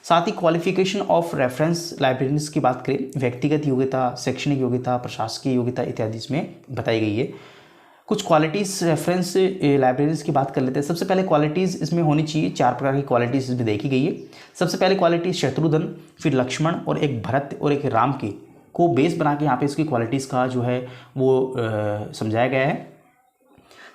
साथ ही क्वालिफिकेशन ऑफ रेफरेंस लाइब्रेरियंस की बात करें, व्यक्तिगत योग्यता, शैक्षणिक योग्यता, प्रशासकीय योग्यता इत्यादि इसमें बताई गई है। कुछ क्वालिटीज़ रेफरेंस लाइब्रेरीज की बात कर लेते हैं। सबसे पहले क्वालिटीज़ इसमें होनी चाहिए, 4 प्रकार की क्वालिटीज़ इसमें देखी गई है। सबसे पहले क्वालिटी शत्रुघ्न, फिर लक्ष्मण और एक भरत और एक राम की को बेस बना के यहाँ पे इसकी क्वालिटीज़ का जो है वो समझाया गया है।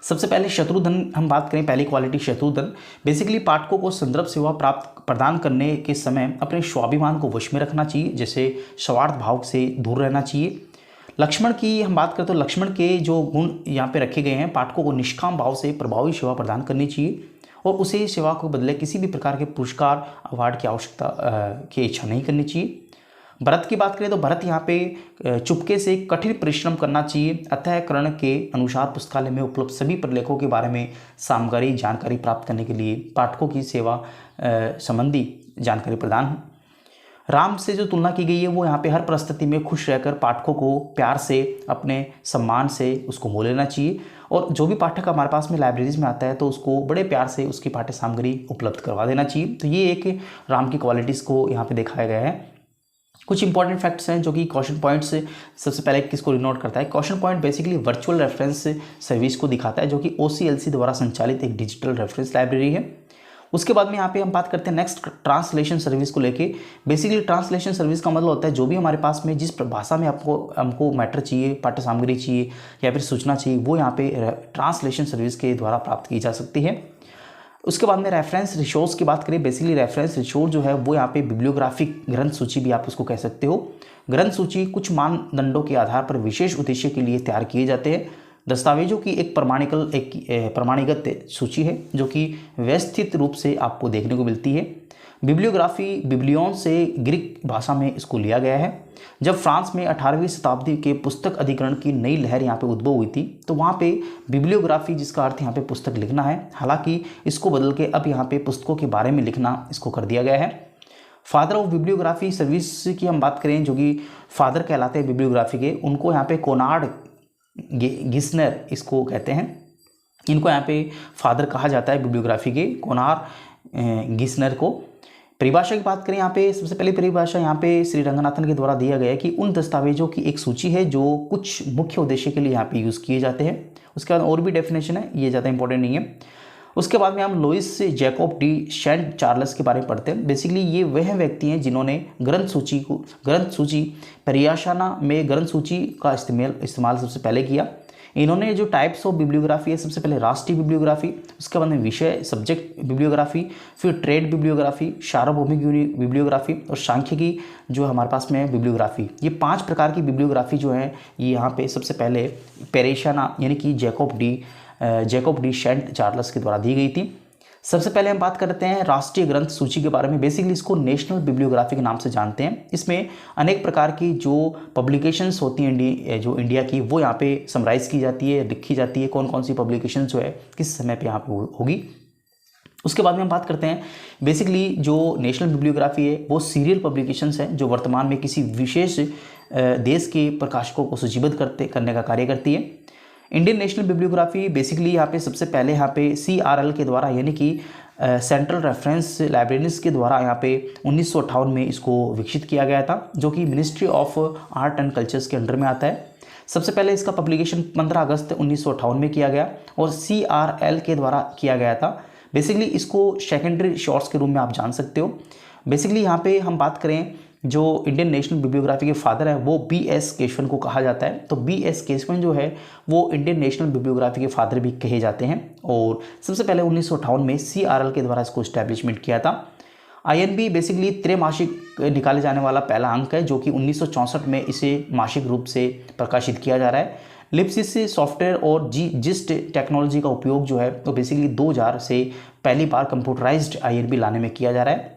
सबसे पहले शत्रुघ्न हम बात करें, पहली क्वालिटी शत्रुघ्न, बेसिकली पाठकों को संदर्भ सेवा प्रदान करने के समय अपने स्वाभिमान को वश में रखना चाहिए, जैसे स्वार्थ भाव से दूर रहना चाहिए। लक्ष्मण की हम बात करें तो लक्ष्मण के जो गुण यहाँ पे रखे गए हैं, पाठकों को निष्काम भाव से प्रभावी सेवा प्रदान करनी चाहिए और उसे सेवा को बदले किसी भी प्रकार के पुरस्कार अवार्ड की आवश्यकता की इच्छा नहीं करनी चाहिए। भरत की बात करें तो भरत यहाँ पे चुपके से कठिन परिश्रम करना चाहिए, अतः कर्ण के अनुसार पुस्तकालय में उपलब्ध सभी प्रलेखों के बारे में सामग्री जानकारी प्राप्त करने के लिए पाठकों की सेवा संबंधी जानकारी प्रदान। राम से जो तुलना की गई है वो यहाँ पे हर परिस्थिति में खुश रहकर पाठकों को प्यार से, अपने सम्मान से उसको मोल लेना चाहिए और जो भी पाठक हमारे पास में लाइब्रेरीज में आता है तो उसको बड़े प्यार से उसकी पाठ्य सामग्री उपलब्ध करवा देना चाहिए। तो ये एक राम की क्वालिटीज़ को यहाँ पे दिखाया गया है। कुछ इंपॉर्टेंट फैक्ट्स हैं जो कि क्वेश्चन पॉइंट्स सबसे पहले किसको डिनोट करता है। Question point basically virtual reference service को दिखाता है, जो कि OCLC द्वारा संचालित एक डिजिटल रेफरेंस लाइब्रेरी है। उसके बाद में यहाँ पे हम बात करते हैं नेक्स्ट ट्रांसलेशन सर्विस को लेके। बेसिकली ट्रांसलेशन सर्विस का मतलब होता है जो भी हमारे पास में जिस भाषा में हमको मैटर चाहिए, पाठ्य सामग्री चाहिए या फिर सूचना चाहिए, वो यहाँ पे ट्रांसलेशन सर्विस के द्वारा प्राप्त की जा सकती है। उसके बाद में रेफरेंस रिसोर्स की बात करें, बेसिकली रेफरेंस रिसोर्स जो है वो यहाँ पे बिब्लियोग्राफिक ग्रंथ सूची भी आप उसको कह सकते हो। ग्रंथ सूची कुछ मानदंडों के आधार पर विशेष उद्देश्य के लिए तैयार किए जाते हैं। दस्तावेजों की एक प्रमाणीगत सूची है जो कि व्यवस्थित रूप से आपको देखने को मिलती है। बिब्लियोग्राफी बिब्लियोन से ग्रीक भाषा में इसको लिया गया है। जब फ्रांस में 18वीं शताब्दी के पुस्तक अधिग्रहण की नई लहर यहाँ पे उद्भव हुई थी तो वहाँ पे बिब्लियोग्राफी, जिसका अर्थ यहाँ पे पुस्तक लिखना है, हालांकि इसको बदल के अब यहाँ पे पुस्तकों के बारे में लिखना इसको कर दिया गया है। फादर ऑफ बिब्लियोग्राफी सर्विस की हम बात करें, जो कि फादर कहलाते हैं बिब्लियोग्राफी के, उनको यहाँ पे कोनार्ड गिस्नर इसको कहते हैं। इनको यहाँ पे फादर कहा जाता है बिब्लियोग्राफी के, कोनार्ड गिस्नर को। परिभाषा की बात करें, यहाँ पे सबसे पहले परिभाषा यहाँ पे श्री रंगनाथन के द्वारा दिया गया है कि उन दस्तावेजों की एक सूची है जो कुछ मुख्य उद्देश्य के लिए यहाँ पे यूज़ किए जाते हैं। उसके बाद और भी डेफिनेशन है, ये ज़्यादा इंपॉर्टेंट नहीं है। उसके बाद में हम Louis Jacob de Saint Charles के बारे में पढ़ते हैं। बेसिकली ये वह व्यक्ति हैं जिन्होंने ग्रंथ सूची परिभाषा में ग्रंथ सूची का इस्तेमाल सबसे पहले किया। इन्होंने जो टाइप्स ऑफ बिब्लियोग्राफी है, सबसे पहले राष्ट्रीय बिब्लियोग्राफी, उसके बाद में विषय सब्जेक्ट बिब्लियोग्राफी, फिर ट्रेड बिब्लियोग्राफी, सार्वभौमिक बिब्लियोग्राफी और सांख्यिकी जो हमारे पास में है बिब्लियोग्राफी। ये 5 प्रकार की बिब्लियोग्राफी जो है ये यहाँ पे सबसे पहले पेरेशाना यानी कि जैकोब डी सेंट चार्ल्स के द्वारा दी गई थी। सबसे पहले हम बात करते हैं राष्ट्रीय ग्रंथ सूची के बारे में। बेसिकली इसको नेशनल बिब्लियोग्राफी के नाम से जानते हैं। इसमें अनेक प्रकार की जो पब्लिकेशंस होती हैं जो इंडिया की, वो यहाँ पे समराइज़ की जाती है, लिखी जाती है कौन कौन सी पब्लिकेशन जो है किस समय पे यहाँ पे होगी। उसके बाद में हम बात करते हैं बेसिकली जो नेशनल बिब्लियोग्राफी है वो सीरियल पब्लिकेशंस हैं जो वर्तमान में किसी विशेष देश के प्रकाशकों को सूचीबद्ध करने का कार्य करती है। इंडियन नेशनल बिब्लियोग्राफी बेसिकली यहाँ पे सबसे पहले यहाँ पे CRL के द्वारा यानी कि सेंट्रल रेफरेंस लाइब्रेरीज के द्वारा यहाँ पे 1958 में इसको विकसित किया गया था, जो कि ministry of art and cultures के अंडर में आता है। सबसे पहले इसका पब्लिकेशन 15 अगस्त 1958 में किया गया और CRL के द्वारा किया गया था। बेसिकली इसको सेकेंडरी सोर्स के रूप में आप जान सकते हो। बेसिकली यहाँ पे हम बात करें जो इंडियन नेशनल बिब्लियोग्राफी के फादर है वो BS केशवन को कहा जाता है। तो BS केशवन जो है वो इंडियन नेशनल बिब्लियोग्राफी के फादर भी कहे जाते हैं और सबसे पहले 1958 में CRL के द्वारा इसको इस्टेब्लिशमेंट किया था। INB बेसिकली त्रैमासिक निकाले जाने वाला पहला अंक है जो कि 1964 में इसे मासिक रूप से प्रकाशित किया जा रहा है। लिप्सिस सॉफ्टवेयर और जिस्ट टेक्नोलॉजी का उपयोग जो है तो बेसिकली 2000 से पहली बार कंप्यूटराइज्ड INB लाने में किया जा रहा है।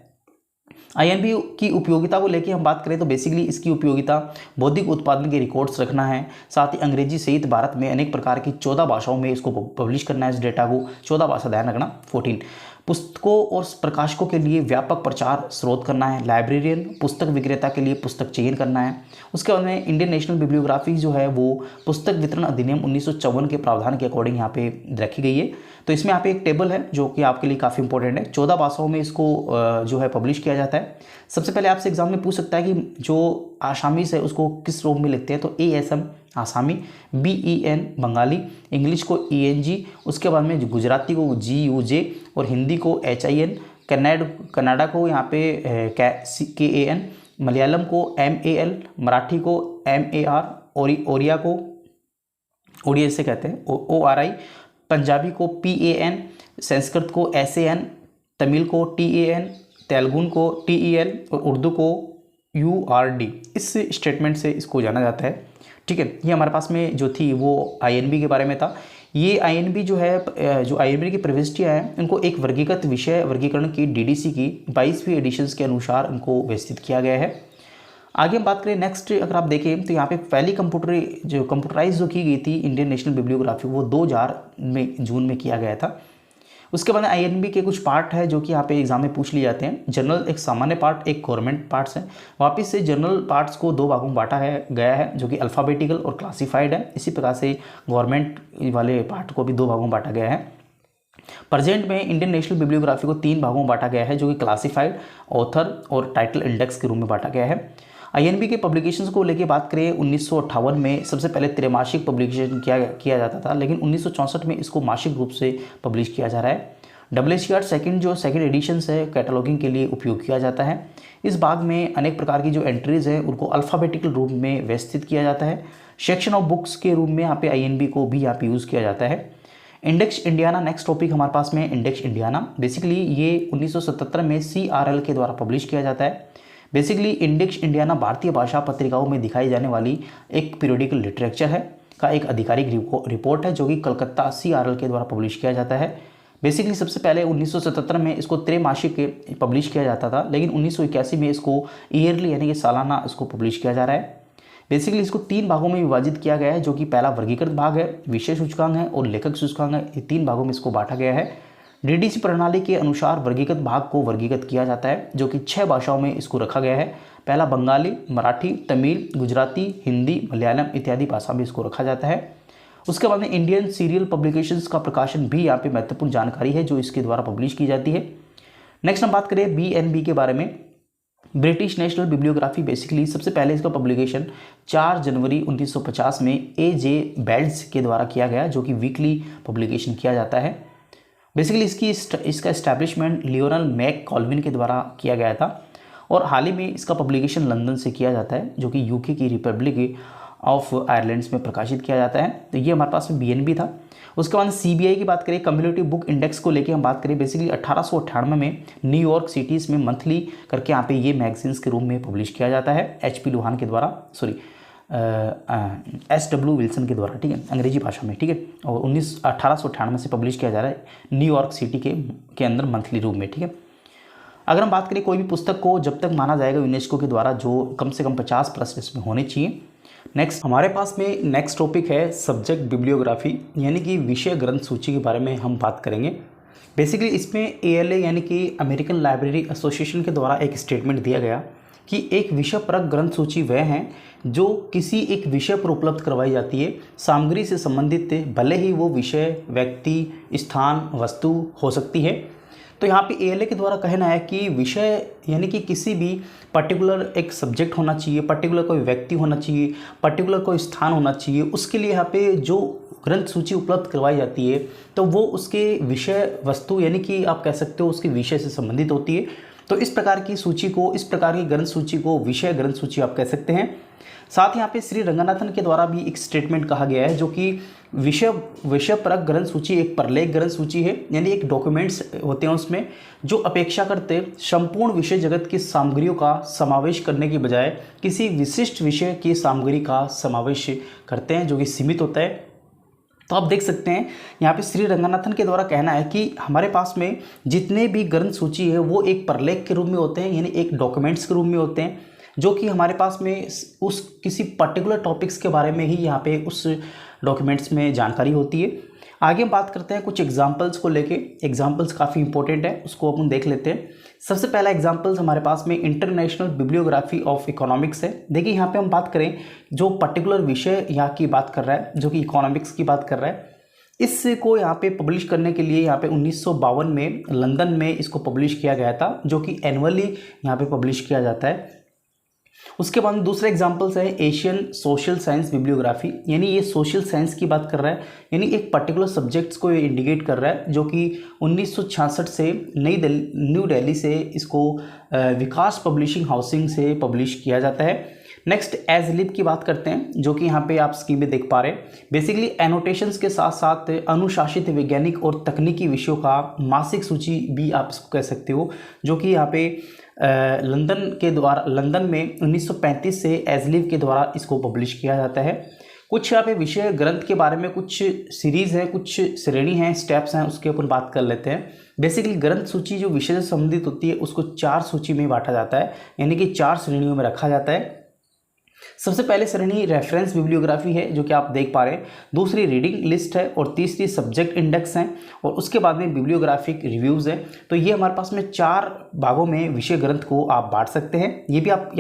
INB की उपयोगिता को लेकर हम बात करें तो बेसिकली इसकी उपयोगिता बौद्धिक उत्पादन के रिकॉर्ड्स रखना है, साथ ही अंग्रेजी सहित भारत में अनेक प्रकार की 14 भाषाओं में इसको पब्लिश करना है। इस डेटा को 14 भाषा ध्यान रखना 14 पुस्तकों और प्रकाशकों के लिए व्यापक प्रचार स्रोत करना है, लाइब्रेरियन पुस्तक विक्रेता के लिए पुस्तक चयन करना है। उसके बाद में इंडियन नेशनल बिब्लियोग्राफी जो है वो पुस्तक वितरण अधिनियम 1954 के प्रावधान के अकॉर्डिंग यहाँ पे रखी गई है। तो इसमें यहाँ पे एक टेबल है जो कि आपके लिए काफ़ी इंपॉर्टेंट है। 14 भाषाओं में इसको जो है पब्लिश किया जाता है। सबसे पहले आपसे एग्जाम में पूछ सकता है कि जो आसामीस है उसको किस रूप में लिखते हैं, तो ASM आसामी, BEN बंगाली, इंग्लिश को ENG, उसके बाद में गुजराती को GUJ और हिंदी को HIN, कन्नाडा को यहाँ पे KAN, मलयालम को MAL, मराठी को MAR, ओरिया को ओडिया से कहते हैं ORI, पंजाबी को PAN, संस्कृत को SAN, तमिल को TAN, तेलुगु को TEL और उर्दू को URD। इस स्टेटमेंट से इसको जाना जाता है। ठीक है, ये हमारे पास में जो थी वो INB के बारे में था। ये INB जो है, जो INB की प्रविष्टियाँ हैं उनको एक वर्गीकृत विषय वर्गीकरण की DDC की 22वीं एडिशंस के अनुसार उनको व्यवस्थित किया गया है। आगे हम बात करें नेक्स्ट, अगर आप देखें तो यहाँ पे पहली कंप्यूटराइज जो की गई थी इंडियन नेशनल बिब्लियोग्राफी वो 2000 में जून में किया गया था। उसके बाद INB के कुछ पार्ट है जो कि यहाँ पे एग्जाम में पूछ लिए जाते हैं। जनरल एक सामान्य पार्ट, एक गवर्नमेंट पार्ट्स है। वापस से जनरल पार्ट्स को 2 भागों में बांटा गया है जो कि अल्फ़ाबेटिकल और क्लासिफाइड है। इसी प्रकार से गवर्नमेंट वाले पार्ट को भी 2 भागों में बांटा गया है। प्रेजेंट में इंडियन नेशनल बिब्लियोग्राफी को 3 भागों में बांटा गया है जो कि क्लासिफाइड, ऑथर और टाइटल इंडेक्स के रूप में बांटा गया है। INB के पब्लिकेशंस को लेके बात करें, 1958 में सबसे पहले त्रैमासिक पब्लिकेशन किया जाता था, लेकिन 1964 में इसको मासिक रूप से पब्लिश किया जा रहा है। WCR सेकंड एडिशंस है कैटलॉगिंग के लिए उपयोग किया जाता है। इस भाग में अनेक प्रकार की जो एंट्रीज हैं उनको अल्फ़ाबेटिकल रूप में व्यवस्थित किया जाता है। सेक्शन ऑफ बुक्स के रूप में यहाँ पे INB को भी यहाँ पे यूज़ किया जाता है। इंडेक्स इंडियाना नेक्स्ट टॉपिक हमारे पास में इंडेक्स इंडियाना। बेसिकली ये 1977 में CRL के द्वारा पब्लिश किया जाता है। बेसिकली इंडेक्स इंडियाना भारतीय भाषा पत्रिकाओं में दिखाई जाने वाली एक पीरियोडिकल लिटरेचर है का एक आधिकारिक रिपोर्ट है जो कि कलकत्ता CRL के द्वारा पब्लिश किया जाता है। बेसिकली सबसे पहले 1977 में इसको त्रैमासिक पब्लिश किया जाता था, लेकिन 1981 में इसको ईयरली यानी कि सालाना इसको पब्लिश किया जा रहा है। बेसिकली इसको 3 भागों में विभाजित किया गया है जो कि पहला वर्गीकृत भाग है, विषय सूचकांक है और लेखक सूचकांक है। ये 3 भागों में इसको बांटा गया है। DDC प्रणाली के अनुसार वर्गीकृत भाग को वर्गीकृत किया जाता है जो कि 6 भाषाओं में इसको रखा गया है। पहला बंगाली, मराठी, तमिल, गुजराती, हिंदी, मलयालम इत्यादि भाषा में इसको रखा जाता है। उसके बाद में इंडियन सीरियल पब्लिकेशंस का प्रकाशन भी यहाँ पे महत्वपूर्ण जानकारी है जो इसके द्वारा पब्लिश की जाती है। नेक्स्ट हम बात करें BNB के बारे में। ब्रिटिश नेशनल बिब्लियोग्राफी बेसिकली सबसे पहले इसका पब्लिकेशन 4 जनवरी 1950 में AJ बेल्ट्स के द्वारा किया गया जो कि वीकली पब्लिकेशन किया जाता है। बेसिकली इसका इस्टेब्लिशमेंट लियोनल मैक कॉल्विन के द्वारा किया गया था और हाल ही में इसका पब्लिकेशन लंदन से किया जाता है जो कि UK की रिपब्लिक ऑफ आयरलैंड में प्रकाशित किया जाता है। तो ये हमारे पास में BNB था। उसके बाद CBI की बात करें, कम्युनिटी बुक इंडेक्स को लेके हम बात करें, बेसिकली 1898 में न्यूयॉर्क सिटीज़ में मंथली करके यहाँ पे ये मैगजीन्स के रूप में पब्लिश किया जाता है HP लोहान के द्वारा, SW विल्सन के द्वारा, ठीक है, अंग्रेजी भाषा में, ठीक है। और 1898 से पब्लिश किया जा रहा है न्यूयॉर्क सिटी के अंदर मंथली रूप में, ठीक है। अगर हम बात करें कोई भी पुस्तक को जब तक माना जाएगा यूनेस्को के द्वारा जो कम से कम 50+ इसमें होने चाहिए। नेक्स्ट हमारे पास में नेक्स्ट टॉपिक है सब्जेक्ट बिब्लियोग्राफी यानी कि विषय ग्रंथ सूची के बारे में हम बात करेंगे। बेसिकली इसमें ALA यानी कि अमेरिकन लाइब्रेरी एसोसिएशन के द्वारा एक स्टेटमेंट दिया गया कि एक विषय परक ग्रंथ सूची वह है जो किसी एक विषय पर उपलब्ध करवाई जाती है, सामग्री से संबंधित भले ही वो विषय, व्यक्ति, स्थान, वस्तु हो सकती है। तो यहाँ पे ALA के द्वारा कहना है कि विषय यानी कि किसी भी पर्टिकुलर एक सब्जेक्ट होना चाहिए, पर्टिकुलर कोई व्यक्ति होना चाहिए, पर्टिकुलर कोई स्थान होना चाहिए। उसके लिए यहाँ पे जो ग्रंथ सूची उपलब्ध करवाई जाती है तो वो उसके विषय वस्तु यानी कि आप कह सकते हो उसके विषय से संबंधित होती है। तो इस प्रकार की सूची को, इस प्रकार की ग्रंथ सूची को विषय ग्रंथ सूची आप कह सकते हैं। साथ ही यहाँ पे श्री रंगनाथन के द्वारा भी एक स्टेटमेंट कहा गया है जो कि विषय परक ग्रंथ सूची एक परलेख ग्रंथ सूची है, यानी एक डॉक्यूमेंट्स होते हैं उसमें जो अपेक्षा करते संपूर्ण विषय जगत की सामग्रियों का समावेश करने की बजाय किसी विशिष्ट विषय की सामग्री का समावेश करते हैं जो कि सीमित होता है। तो आप देख सकते हैं यहाँ पे श्री रंगनाथन के द्वारा कहना है कि हमारे पास में जितने भी ग्रंथ सूची है वो एक परलेख के रूप में होते हैं, यानी एक डॉक्यूमेंट्स के रूप में होते हैं जो कि हमारे पास में उस किसी पर्टिकुलर टॉपिक्स के बारे में ही यहाँ पे उस डॉक्यूमेंट्स में जानकारी होती है। आगे हम बात करते हैं कुछ एग्जाम्पल्स को लेके। एग्जाम्पल्स काफ़ी इंपॉर्टेंट है, उसको अपन देख लेते हैं। सबसे पहला एग्जाम्पल्स हमारे पास में इंटरनेशनल बिब्लियोग्राफी ऑफ इकोनॉमिक्स है। देखिए यहाँ पे हम बात करें, जो पर्टिकुलर विषय यहाँ की बात कर रहा है, जो कि इकोनॉमिक्स की बात कर रहा है, इसको यहाँ पे पब्लिश करने के लिए यहाँ पे 1952 में लंदन में इसको पब्लिश किया गया था, जो कि एनुअली यहाँ पे पब्लिश किया जाता है। उसके बाद दूसरा एग्जाम्पल्स है एशियन सोशल साइंस बिब्लियोग्राफी, यानी ये सोशल साइंस की बात कर रहा है, यानी एक पर्टिकुलर सब्जेक्ट्स को ये इंडिकेट कर रहा है, जो कि 1966 से न्यू दिल्ली से इसको विकास पब्लिशिंग हाउसिंग से पब्लिश किया जाता है। नेक्स्ट एज लिब की बात करते हैं, जो कि यहाँ पे आप स्क्रीन में देख पा रहे हैं। बेसिकली एनोटेशंस के साथ साथ अनुशासित वैज्ञानिक और तकनीकी विषयों का मासिक सूची भी आप इसको कह सकते हो, जो कि यहाँ पे लंदन में 1935 से एजलिव के द्वारा इसको पब्लिश किया जाता है। कुछ यहाँ पे विषय ग्रंथ के बारे में कुछ सीरीज़ है, कुछ श्रेणी हैं, स्टेप्स हैं, उसके ऊपर बात कर लेते हैं। बेसिकली ग्रंथ सूची जो विषय से संबंधित होती है उसको 4 सूची में बांटा जाता है, यानी कि 4 श्रेणियों में रखा जाता है। सबसे पहले श्रेणी रेफरेंस बिब्लियोग्राफी है, जो कि आप देख पा रहे हैं। दूसरी रीडिंग लिस्ट है और तीसरी सब्जेक्ट इंडेक्स है, और उसके बाद में बिब्लियोग्राफिक रिव्यूज़ है। तो ये हमारे पास में 4 भागों में विषय ग्रंथ को आप बांट सकते हैं। ये भी आप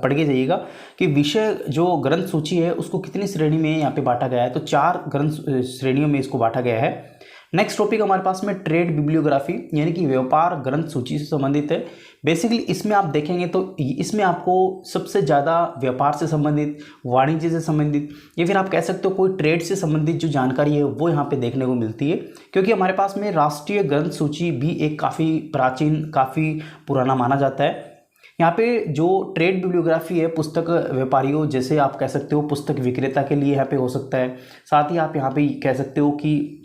पढ़ के जाइएगा कि विषय जो ग्रंथ सूची है उसको कितनी श्रेणी में यहाँ पे बांटा गया है। तो 4 ग्रंथ श्रेणियों में इसको बांटा गया है। नेक्स्ट टॉपिक हमारे पास में ट्रेड बिब्लियोग्राफी, यानी कि व्यापार ग्रंथ सूची से संबंधित है। बेसिकली इसमें आप देखेंगे तो इसमें आपको सबसे ज़्यादा व्यापार से संबंधित, वाणिज्य से संबंधित, या फिर आप कह सकते हो कोई ट्रेड से संबंधित जो जानकारी है वो यहाँ पे देखने को मिलती है। क्योंकि हमारे पास में राष्ट्रीय ग्रंथ सूची भी एक काफ़ी प्राचीन, काफ़ी पुराना माना जाता है। यहाँ पे जो ट्रेड बिब्लियोग्राफी है, पुस्तक व्यापारियों जैसे आप कह सकते हो पुस्तक विक्रेता के लिए यहाँ पे हो सकता है। साथ ही आप यहाँ पे कह सकते हो कि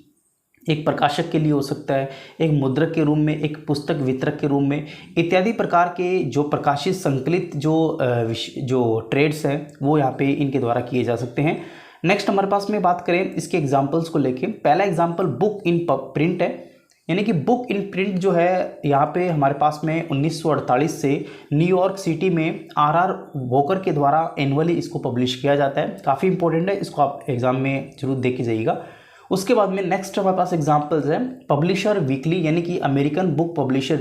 एक प्रकाशक के लिए हो सकता है, एक मुद्रक के रूप में, एक पुस्तक वितरक के रूप में, इत्यादि प्रकार के जो प्रकाशित संकलित जो ट्रेड्स हैं वो यहाँ पे इनके द्वारा किए जा सकते हैं। नेक्स्ट हमारे पास में बात करें इसके एग्जांपल्स को लेके। पहला एग्जांपल बुक इन प्रिंट है, यानी कि बुक इन प्रिंट जो है यहाँ पे हमारे पास में 1948 से न्यूयॉर्क सिटी में आर वॉकर के द्वारा एनुअली इसको पब्लिश किया जाता है। काफ़ी इंपॉर्टेंट है, इसको आप एग्जाम में जरूर देख के जाइएगा। उसके बाद में नेक्स्ट हमारे पास एग्जांपल्स हैं पब्लिशर वीकली, यानी कि अमेरिकन बुक पब्लिशर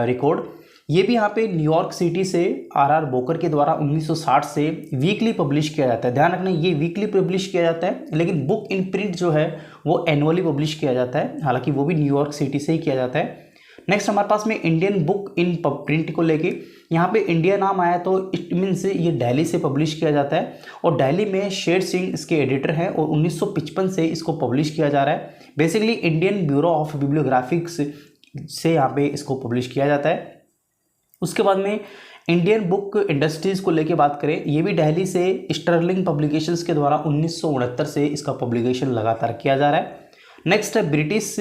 रिकॉर्ड। ये भी यहाँ पे न्यूयॉर्क सिटी से आर वॉकर के द्वारा 1960 से वीकली पब्लिश किया जाता है। ध्यान रखना ये वीकली पब्लिश किया जाता है, लेकिन बुक इन प्रिंट जो है वो एनुअली पब्लिश किया जाता है, हालांकि वो भी न्यूयॉर्क सिटी से ही किया जाता है। नेक्स्ट हमारे पास में इंडियन बुक इन प्रिंट को लेके, यहाँ पे इंडिया नाम आया तो इट मीन्स ये दिल्ली से पब्लिश किया जाता है, और दिल्ली में शेर सिंह इसके एडिटर हैं, और 1955 से इसको पब्लिश किया जा रहा है। बेसिकली इंडियन ब्यूरो ऑफ बिब्लियोग्राफिक्स से यहाँ पे इसको पब्लिश किया जाता है। उसके बाद में इंडियन बुक इंडस्ट्रीज़ को लेके बात करें, ये भी दिल्ली से स्टर्लिंग पब्लिकेशंस के द्वारा 1969 से इसका पब्लिकेशन लगातार किया जा रहा है। नेक्स्ट है ब्रिटिश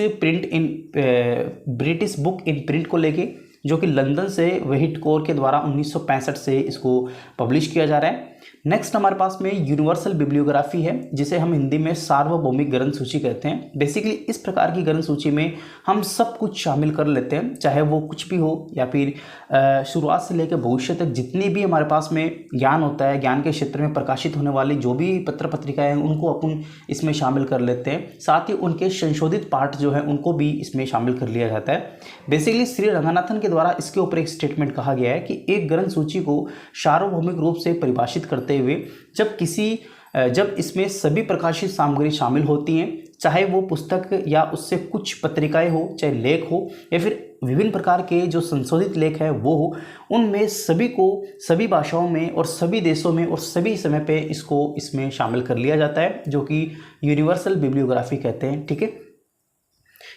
बुक इन प्रिंट को लेके, जो कि लंदन से वेहिट कोर के द्वारा 1965 से इसको पब्लिश किया जा रहा है। नेक्स्ट हमारे पास में यूनिवर्सल बिब्लियोग्राफी है, जिसे हम हिंदी में सार्वभौमिक ग्रंथ सूची कहते हैं। बेसिकली इस प्रकार की ग्रंथ सूची में हम सब कुछ शामिल कर लेते हैं, चाहे वो कुछ भी हो, या फिर शुरुआत से लेकर भविष्य तक जितनी भी हमारे पास में ज्ञान होता है, ज्ञान के क्षेत्र में प्रकाशित होने वाली जो भी पत्र पत्रिकाएँ हैं उनको अपन इसमें शामिल कर लेते हैं। साथ ही उनके संशोधित पार्ट जो है उनको भी इसमें शामिल कर लिया जाता है। बेसिकली श्री रंगनाथन के द्वारा इसके ऊपर एक स्टेटमेंट कहा गया है कि एक ग्रंथ सूची को सार्वभौमिक रूप से परिभाषित करते हुए जब इसमें सभी प्रकाशित सामग्री शामिल होती हैं, चाहे वो पुस्तक या उससे कुछ पत्रिकाएं हो, चाहे लेख हो, या फिर विभिन्न प्रकार के जो संशोधित लेख है वो हो, उनमें सभी को सभी भाषाओं में और सभी देशों में और सभी समय पे इसको इसमें शामिल कर लिया जाता है, जो कि यूनिवर्सल बिब्लियोग्राफी कहते हैं। ठीक है,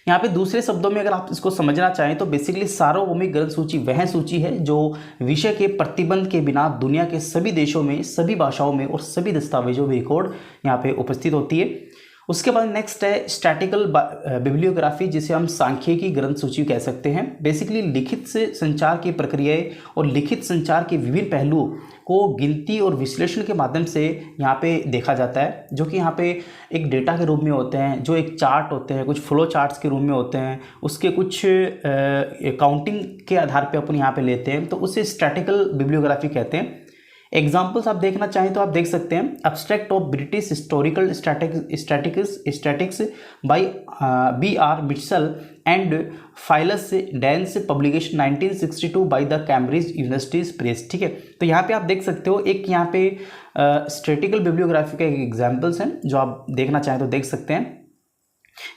यहाँ पे दूसरे शब्दों में अगर आप इसको समझना चाहें तो बेसिकली सार्वभौमिक ग्रंथ सूची वह सूची है जो विषय के प्रतिबंध के बिना दुनिया के सभी देशों में, सभी भाषाओं में और सभी दस्तावेजों में रिकॉर्ड यहाँ पे उपस्थित होती है। उसके बाद नेक्स्ट है स्टैटिकल बिब्लियोग्राफी, जिसे हम सांख्यिकी ग्रंथ सूची कह सकते हैं। बेसिकली लिखित से संचार की प्रक्रियाएं और लिखित संचार के विभिन्न पहलुओं को गिनती और विश्लेषण के माध्यम से यहाँ पे देखा जाता है, जो कि यहाँ पे एक डेटा के रूप में होते हैं, जो एक चार्ट होते हैं, कुछ फ्लो चार्ट्स के रूप में होते हैं, उसके कुछ काउंटिंग के आधार पे अपन यहाँ पे लेते हैं, तो उसे स्टैटिकल बिब्लियोग्राफी कहते हैं। एग्जाम्पल्स आप देखना चाहें तो आप देख सकते हैं, abstract of British historical statistics by B.R. Mitchell and Phyllis Deane, publication 1962 by the Cambridge university press. ठीक है, तो यहाँ पे आप देख सकते हो एक यहाँ पे स्टैटिकल बिब्लियोग्राफी का एक एग्जाम्पल्स हैं जो आप देखना चाहें तो देख सकते हैं।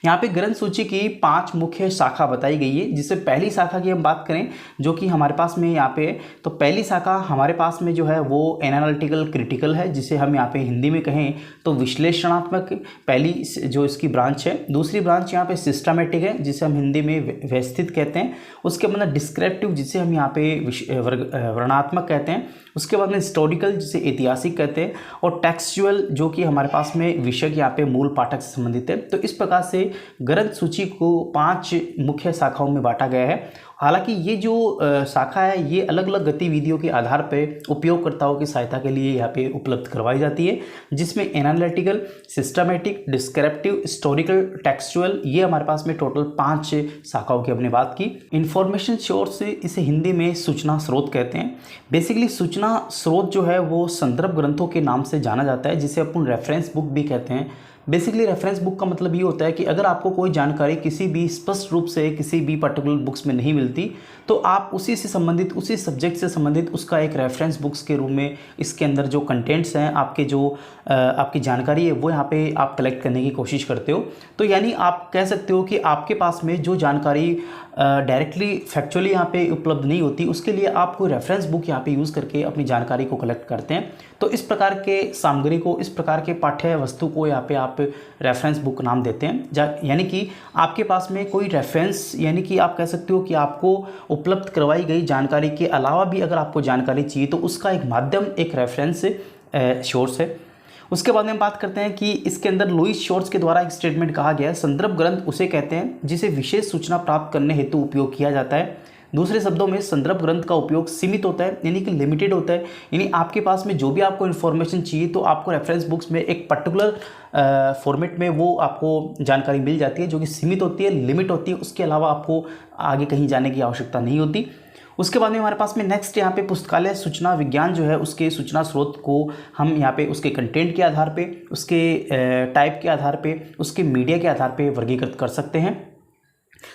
यहाँ पे ग्रंथ सूची की 5 मुख्य शाखा बताई गई है, जिससे पहली शाखा की हम बात करें जो कि हमारे पास में यहाँ पे, तो पहली शाखा हमारे पास में जो है वो एनालिटिकल क्रिटिकल है, जिसे हम यहाँ पे हिंदी में कहें तो विश्लेषणात्मक पहली जो इसकी ब्रांच है। दूसरी ब्रांच यहाँ पे सिस्टमेटिक है, जिसे हम हिंदी में व्यवस्थित कहते हैं। उसके बाद में डिस्क्रिप्टिव, जिसे हम यहाँ पे वर्णनात्मक कहते हैं। उसके बाद में हिस्टोरिकल, जिसे ऐतिहासिक कहते हैं। और टेक्सचुअल, जो कि हमारे पास में विषय यहाँ पे मूल पाठक से संबंधित है। तो इस प्रकार से ग्रंथ सूची को 5 मुख्य शाखाओं में बांटा गया है। हालांकि ये जो शाखा है ये अलग अलग गतिविधियों के आधार पर उपयोगकर्ताओं की सहायता के लिए यहाँ पे उपलब्ध करवाई जाती है, जिसमें analytical, systematic, descriptive, historical, textual, ये हमारे पास में टोटल 5 शाखाओं की हमने बात की। इंफॉर्मेशन सोर्स, इसे हिंदी में सूचना स्रोत कहते हैं। बेसिकली सूचना स्रोत जो है वो संदर्भ ग्रंथों के नाम से जाना जाता है, जिसे अपन रेफरेंस बुक भी कहते हैं। बेसिकली रेफरेंस बुक का मतलब ये होता है कि अगर आपको कोई जानकारी किसी भी स्पष्ट रूप से किसी भी पर्टिकुलर बुक्स में नहीं मिलती, तो आप उसी से संबंधित, उसी सब्जेक्ट से संबंधित उसका एक रेफरेंस बुक्स के रूप में इसके अंदर जो कंटेंट्स हैं, आपके जो आपकी जानकारी है वो यहाँ पे आप कलेक्ट करने की कोशिश करते हो। तो यानी आप कह सकते हो कि आपके पास में जो जानकारी डायरेक्टली फैक्चुअली यहाँ पे उपलब्ध नहीं होती, उसके लिए आप कोई रेफरेंस बुक यहाँ पे यूज़ करके अपनी जानकारी को कलेक्ट करते हैं। तो इस प्रकार के सामग्री को, इस प्रकार के पाठ्य वस्तु को यहाँ पे आप रेफरेंस बुक नाम देते हैं। यानी कि आपके पास में कोई रेफरेंस, यानी कि आप कह सकते हो कि आपको उपलब्ध करवाई गई जानकारी के अलावा भी अगर आपको जानकारी चाहिए तो उसका एक माध्यम, एक रेफरेंस सोर्स है। उसके बाद में हम बात करते हैं कि इसके अंदर लुईस शोर्स के द्वारा एक स्टेटमेंट कहा गया है, संदर्भ ग्रंथ उसे कहते हैं जिसे विशेष सूचना प्राप्त करने हेतु उपयोग किया जाता है। दूसरे शब्दों में संदर्भ ग्रंथ का उपयोग सीमित होता है, यानी कि लिमिटेड होता है। यानी आपके पास में जो भी आपको इन्फॉर्मेशन चाहिए तो आपको रेफरेंस बुक्स में एक पर्टिकुलर फॉर्मेट में वो आपको जानकारी मिल जाती है, जो कि सीमित होती है, लिमिट होती है। उसके अलावा आपको आगे कहीं जाने की आवश्यकता नहीं होती। उसके बाद में हमारे पास में नेक्स्ट यहाँ पे पुस्तकालय सूचना विज्ञान जो है, उसके सूचना स्रोत को हम यहाँ पे उसके कंटेंट के आधार पे, उसके टाइप के आधार पे, उसके मीडिया के आधार पे वर्गीकृत कर सकते हैं।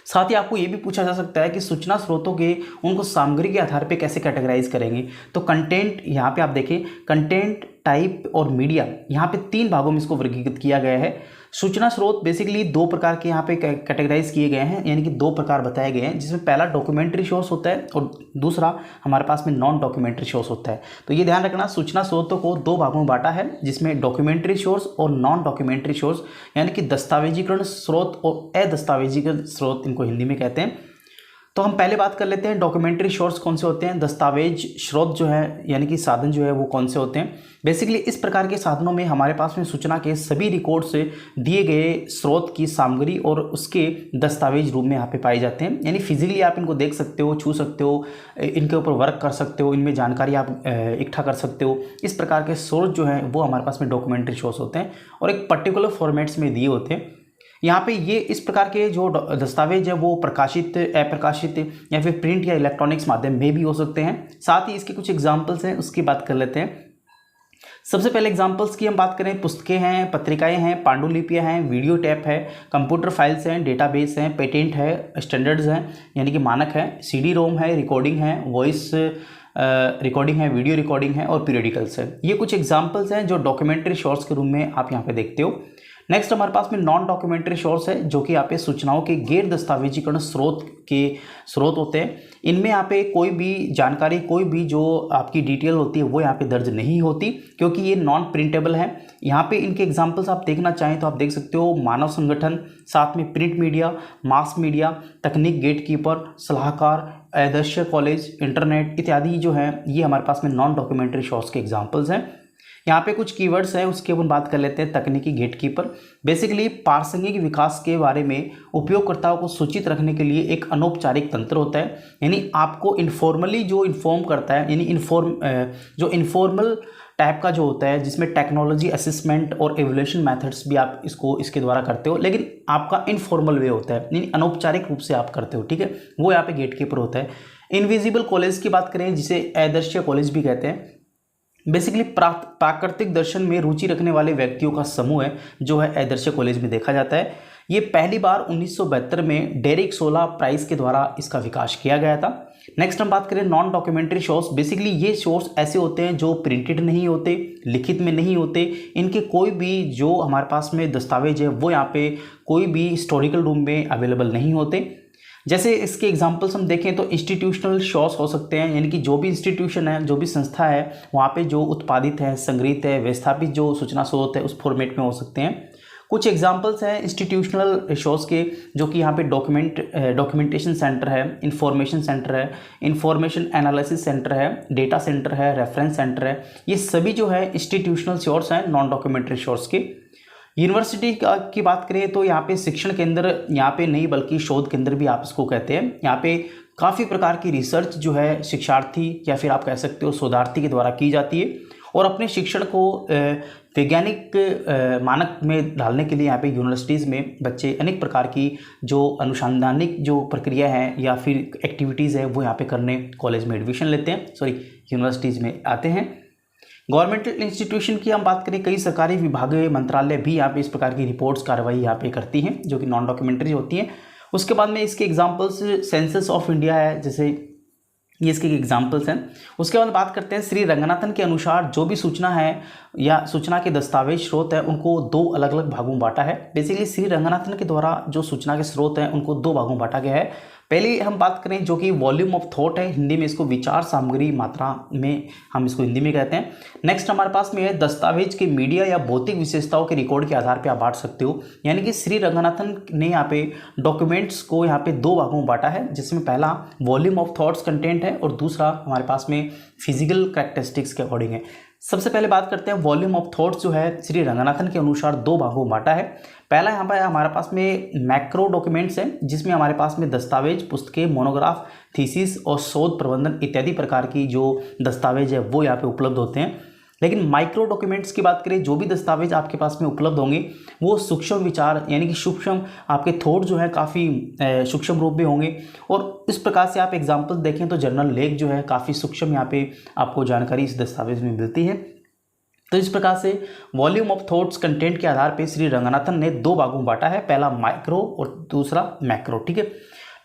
साथ ही आपको ये भी पूछा जा सकता है कि सूचना स्रोतों के उनको सामग्री के आधार पे कैसे कैटेगराइज करेंगे। तो कंटेंट, यहाँ पे आप देखें कंटेंट, टाइप और मीडिया, यहाँ पे 3 भागों में इसको वर्गीकृत किया गया है। सूचना स्रोत बेसिकली 2 प्रकार के यहाँ पे कैटेगराइज किए गए हैं, यानी कि 2 प्रकार बताए गए हैं, जिसमें पहला डॉक्यूमेंट्री सोर्स होता है और दूसरा हमारे पास में नॉन डॉक्यूमेंट्री सोर्स होता है। तो ये ध्यान रखना, सूचना स्रोतों को 2 भागों में बांटा है, जिसमें डॉक्यूमेंट्री सोर्स और नॉन डॉक्यूमेंट्री सोर्स, यानी कि दस्तावेजीकरण स्रोत और अदस्तावेजीकरण स्रोत इनको हिंदी में कहते हैं। तो हम पहले बात कर लेते हैं डॉक्यूमेंट्री सोर्स कौन से होते हैं, दस्तावेज स्रोत जो है यानी कि साधन जो है वो कौन से होते हैं। बेसिकली इस प्रकार के साधनों में हमारे पास में सूचना के सभी रिकॉर्ड से दिए गए स्रोत की सामग्री और उसके दस्तावेज रूप में यहाँ पे पाए जाते हैं। यानी फिजिकली आप इनको देख सकते हो, छू सकते हो, इनके ऊपर वर्क कर सकते हो, इनमें जानकारी आप इकट्ठा कर सकते हो। इस प्रकार के सोर्स जो है वो हमारे पास में डॉक्यूमेंट्री सोर्स होते हैं और एक पर्टिकुलर फॉर्मेट्स में दिए होते हैं। यहाँ पे ये इस प्रकार के जो दस्तावेज है वो प्रकाशित, अप्रकाशित या फिर प्रिंट या इलेक्ट्रॉनिक्स माध्यम में भी हो सकते हैं। साथ ही इसके कुछ एग्जाम्पल्स हैं, उसकी बात कर लेते हैं। सबसे पहले एग्जाम्पल्स की हम बात करें, पुस्तकें हैं, पत्रिकाएं हैं, पांडुलिपियां हैं, वीडियो टेप है, कंप्यूटर फाइल्स हैं, डेटाबेस हैं, पेटेंट है, स्टैंडर्ड्स हैं यानी कि मानक है, CD रोम है, रिकॉर्डिंग है, वॉइस रिकॉर्डिंग है, वीडियो रिकॉर्डिंग है और पीरियडिकल्स है। ये कुछ एग्जाम्पल्स हैं जो डॉक्यूमेंट्री सोर्स के रूप में आप यहाँ पे देखते हो। नेक्स्ट हमारे पास में नॉन डॉक्यूमेंट्री सोर्स है, जो कि यहाँ पे सूचनाओं के गैर दस्तावेजीकरण स्रोत होते हैं। इनमें यहाँ पे कोई भी जानकारी, कोई भी जो आपकी डिटेल होती है वो यहाँ पे दर्ज नहीं होती, क्योंकि ये नॉन प्रिंटेबल है। यहाँ पे इनके एग्जांपल्स आप देखना चाहें तो आप देख सकते हो, मानव संगठन, साथ में प्रिंट मीडिया, मास मीडिया, तकनीक गेटकीपर, सलाहकार, आदर्श कॉलेज, इंटरनेट इत्यादि जो है ये हमारे पास में नॉन डॉक्यूमेंट्री सोर्स के एग्जाम्पल्स हैं। यहाँ पे कुछ कीवर्ड्स हैं, उसके अपन बात कर लेते हैं। तकनीकी गेटकीपर बेसिकली प्रासंगिक विकास के बारे में उपयोगकर्ताओं को सूचित रखने के लिए एक अनौपचारिक तंत्र होता है, यानी आपको इन्फॉर्मली जो इन्फॉर्म करता है, यानी जो इन्फॉर्मल टाइप का जो होता है, जिसमें टेक्नोलॉजी असेसमेंट और एवोल्यूशन मेथड्स भी आप इसके द्वारा करते हो, लेकिन आपका इनफॉर्मल वे होता है, यानी अनौपचारिक रूप से आप करते हो, ठीक है, वो यहाँ पे गेटकीपर होता है। इनविजिबल कॉलेज की बात करें, जिसे अदृश्य कॉलेज भी कहते हैं, बेसिकली प्राकृतिक दर्शन में रुचि रखने वाले व्यक्तियों का समूह है जो है आदर्श कॉलेज में देखा जाता है। ये पहली बार 1972 में डेरिक सोला प्राइस के द्वारा इसका विकास किया गया था। नेक्स्ट हम बात करें नॉन डॉक्यूमेंट्री शोज। बेसिकली ये शोज ऐसे होते हैं जो प्रिंटेड नहीं होते, लिखित में नहीं होते, इनके कोई भी जो हमारे पास में दस्तावेज है वो यहाँ पे कोई भी हिस्टोरिकल रूम में अवेलेबल नहीं होते। जैसे इसके एग्जांपल्स हम देखें तो इंस्टीट्यूशनल शोज हो सकते हैं, यानी कि जो भी इंस्टीट्यूशन है, जो भी संस्था है, वहाँ पे जो उत्पादित है, संग्रहित है, व्यवस्थापित जो सूचना स्रोत है उस फॉर्मेट में हो सकते हैं। कुछ एग्जांपल्स हैं इंस्टीट्यूशनल शोज के, जो कि यहाँ पे डॉक्यूमेंटेशन सेंटर है, इंफॉर्मेशन सेंटर है, इंफॉर्मेशन एनालिसिस सेंटर है, डेटा सेंटर है, रेफरेंस सेंटर है। ये सभी जो है इंस्टीट्यूशनल शोर्स हैं नॉन डॉक्यूमेंट्री शोर्स के। यूनिवर्सिटी की बात करें तो यहाँ पे शिक्षण केंद्र यहाँ पे नहीं बल्कि शोध केंद्र भी आप इसको कहते हैं। यहाँ पे काफ़ी प्रकार की रिसर्च जो है शिक्षार्थी या फिर आप कह सकते हो शोधार्थी के द्वारा की जाती है, और अपने शिक्षण को वैज्ञानिक मानक में डालने के लिए यहाँ पे यूनिवर्सिटीज़ में बच्चे अनेक प्रकार की जो अनुसंधानिक जो प्रक्रिया है या फिर एक्टिविटीज़ है वो यहाँ पे करने कॉलेज में एडमिशन लेते हैं, यूनिवर्सिटीज़ में आते हैं। गवर्नमेंटल इंस्टीट्यूशन की हम बात करें, कई सरकारी विभाग मंत्रालय भी यहाँ पे इस प्रकार की रिपोर्ट्स कार्रवाई यहाँ पे करती हैं जो कि नॉन डॉक्यूमेंट्री होती हैं। उसके बाद में इसके एग्जांपल्स सेंसस ऑफ इंडिया है, जैसे ये इसके एग्जांपल्स हैं। उसके बाद बात करते हैं श्री रंगनाथन के अनुसार जो भी सूचना है या सूचना के दस्तावेज स्रोत है उनको दो अलग अलग भागों में बांटा है। बेसिकली श्री रंगनाथन के द्वारा जो सूचना के स्रोत हैं उनको दो भागों में बांटा गया है। पहले हम बात करें जो कि वॉल्यूम ऑफ थॉट है, हिंदी में इसको विचार सामग्री मात्रा में हम इसको हिंदी में कहते हैं। नेक्स्ट हमारे पास में है दस्तावेज के मीडिया या भौतिक विशेषताओं के रिकॉर्ड के आधार पर आप बांट सकते हो, यानी कि श्री रंगनाथन ने यहाँ पे डॉक्यूमेंट्स को यहाँ पे दो भागों में बांटा है, जिसमें पहला वॉल्यूम ऑफ थॉट्स कंटेंट है और दूसरा हमारे पास में फिजिकल कैरेक्टरिस्टिक्स के अकॉर्डिंग है। सबसे पहले बात करते हैं वॉल्यूम ऑफ थॉट्स जो है श्री रंगनाथन के अनुसार दो भागों में बांटा है। पहला यहाँ पर हमारे पास में मैक्रो डॉक्यूमेंट्स हैं, जिसमें हमारे पास में दस्तावेज, पुस्तकें, मोनोग्राफ, थीसिस और शोध प्रबंधन इत्यादि प्रकार की जो दस्तावेज है वो यहाँ पे उपलब्ध होते हैं। लेकिन माइक्रो डॉक्यूमेंट्स की बात करें, जो भी दस्तावेज आपके पास में उपलब्ध होंगे वो सूक्ष्म विचार यानी कि सूक्ष्म आपके थॉट जो है काफ़ी सूक्ष्म रूप में होंगे, और इस प्रकार से आप एग्जाम्पल देखें तो जर्नल लेख जो है काफ़ी सूक्ष्म यहाँ पे आपको जानकारी इस दस्तावेज में मिलती है। तो इस प्रकार से वॉल्यूम ऑफ थॉट्स कंटेंट के आधार पर श्री रंगनाथन ने दो भागों में बांटा है, पहला माइक्रो और दूसरा मैक्रो। ठीक है।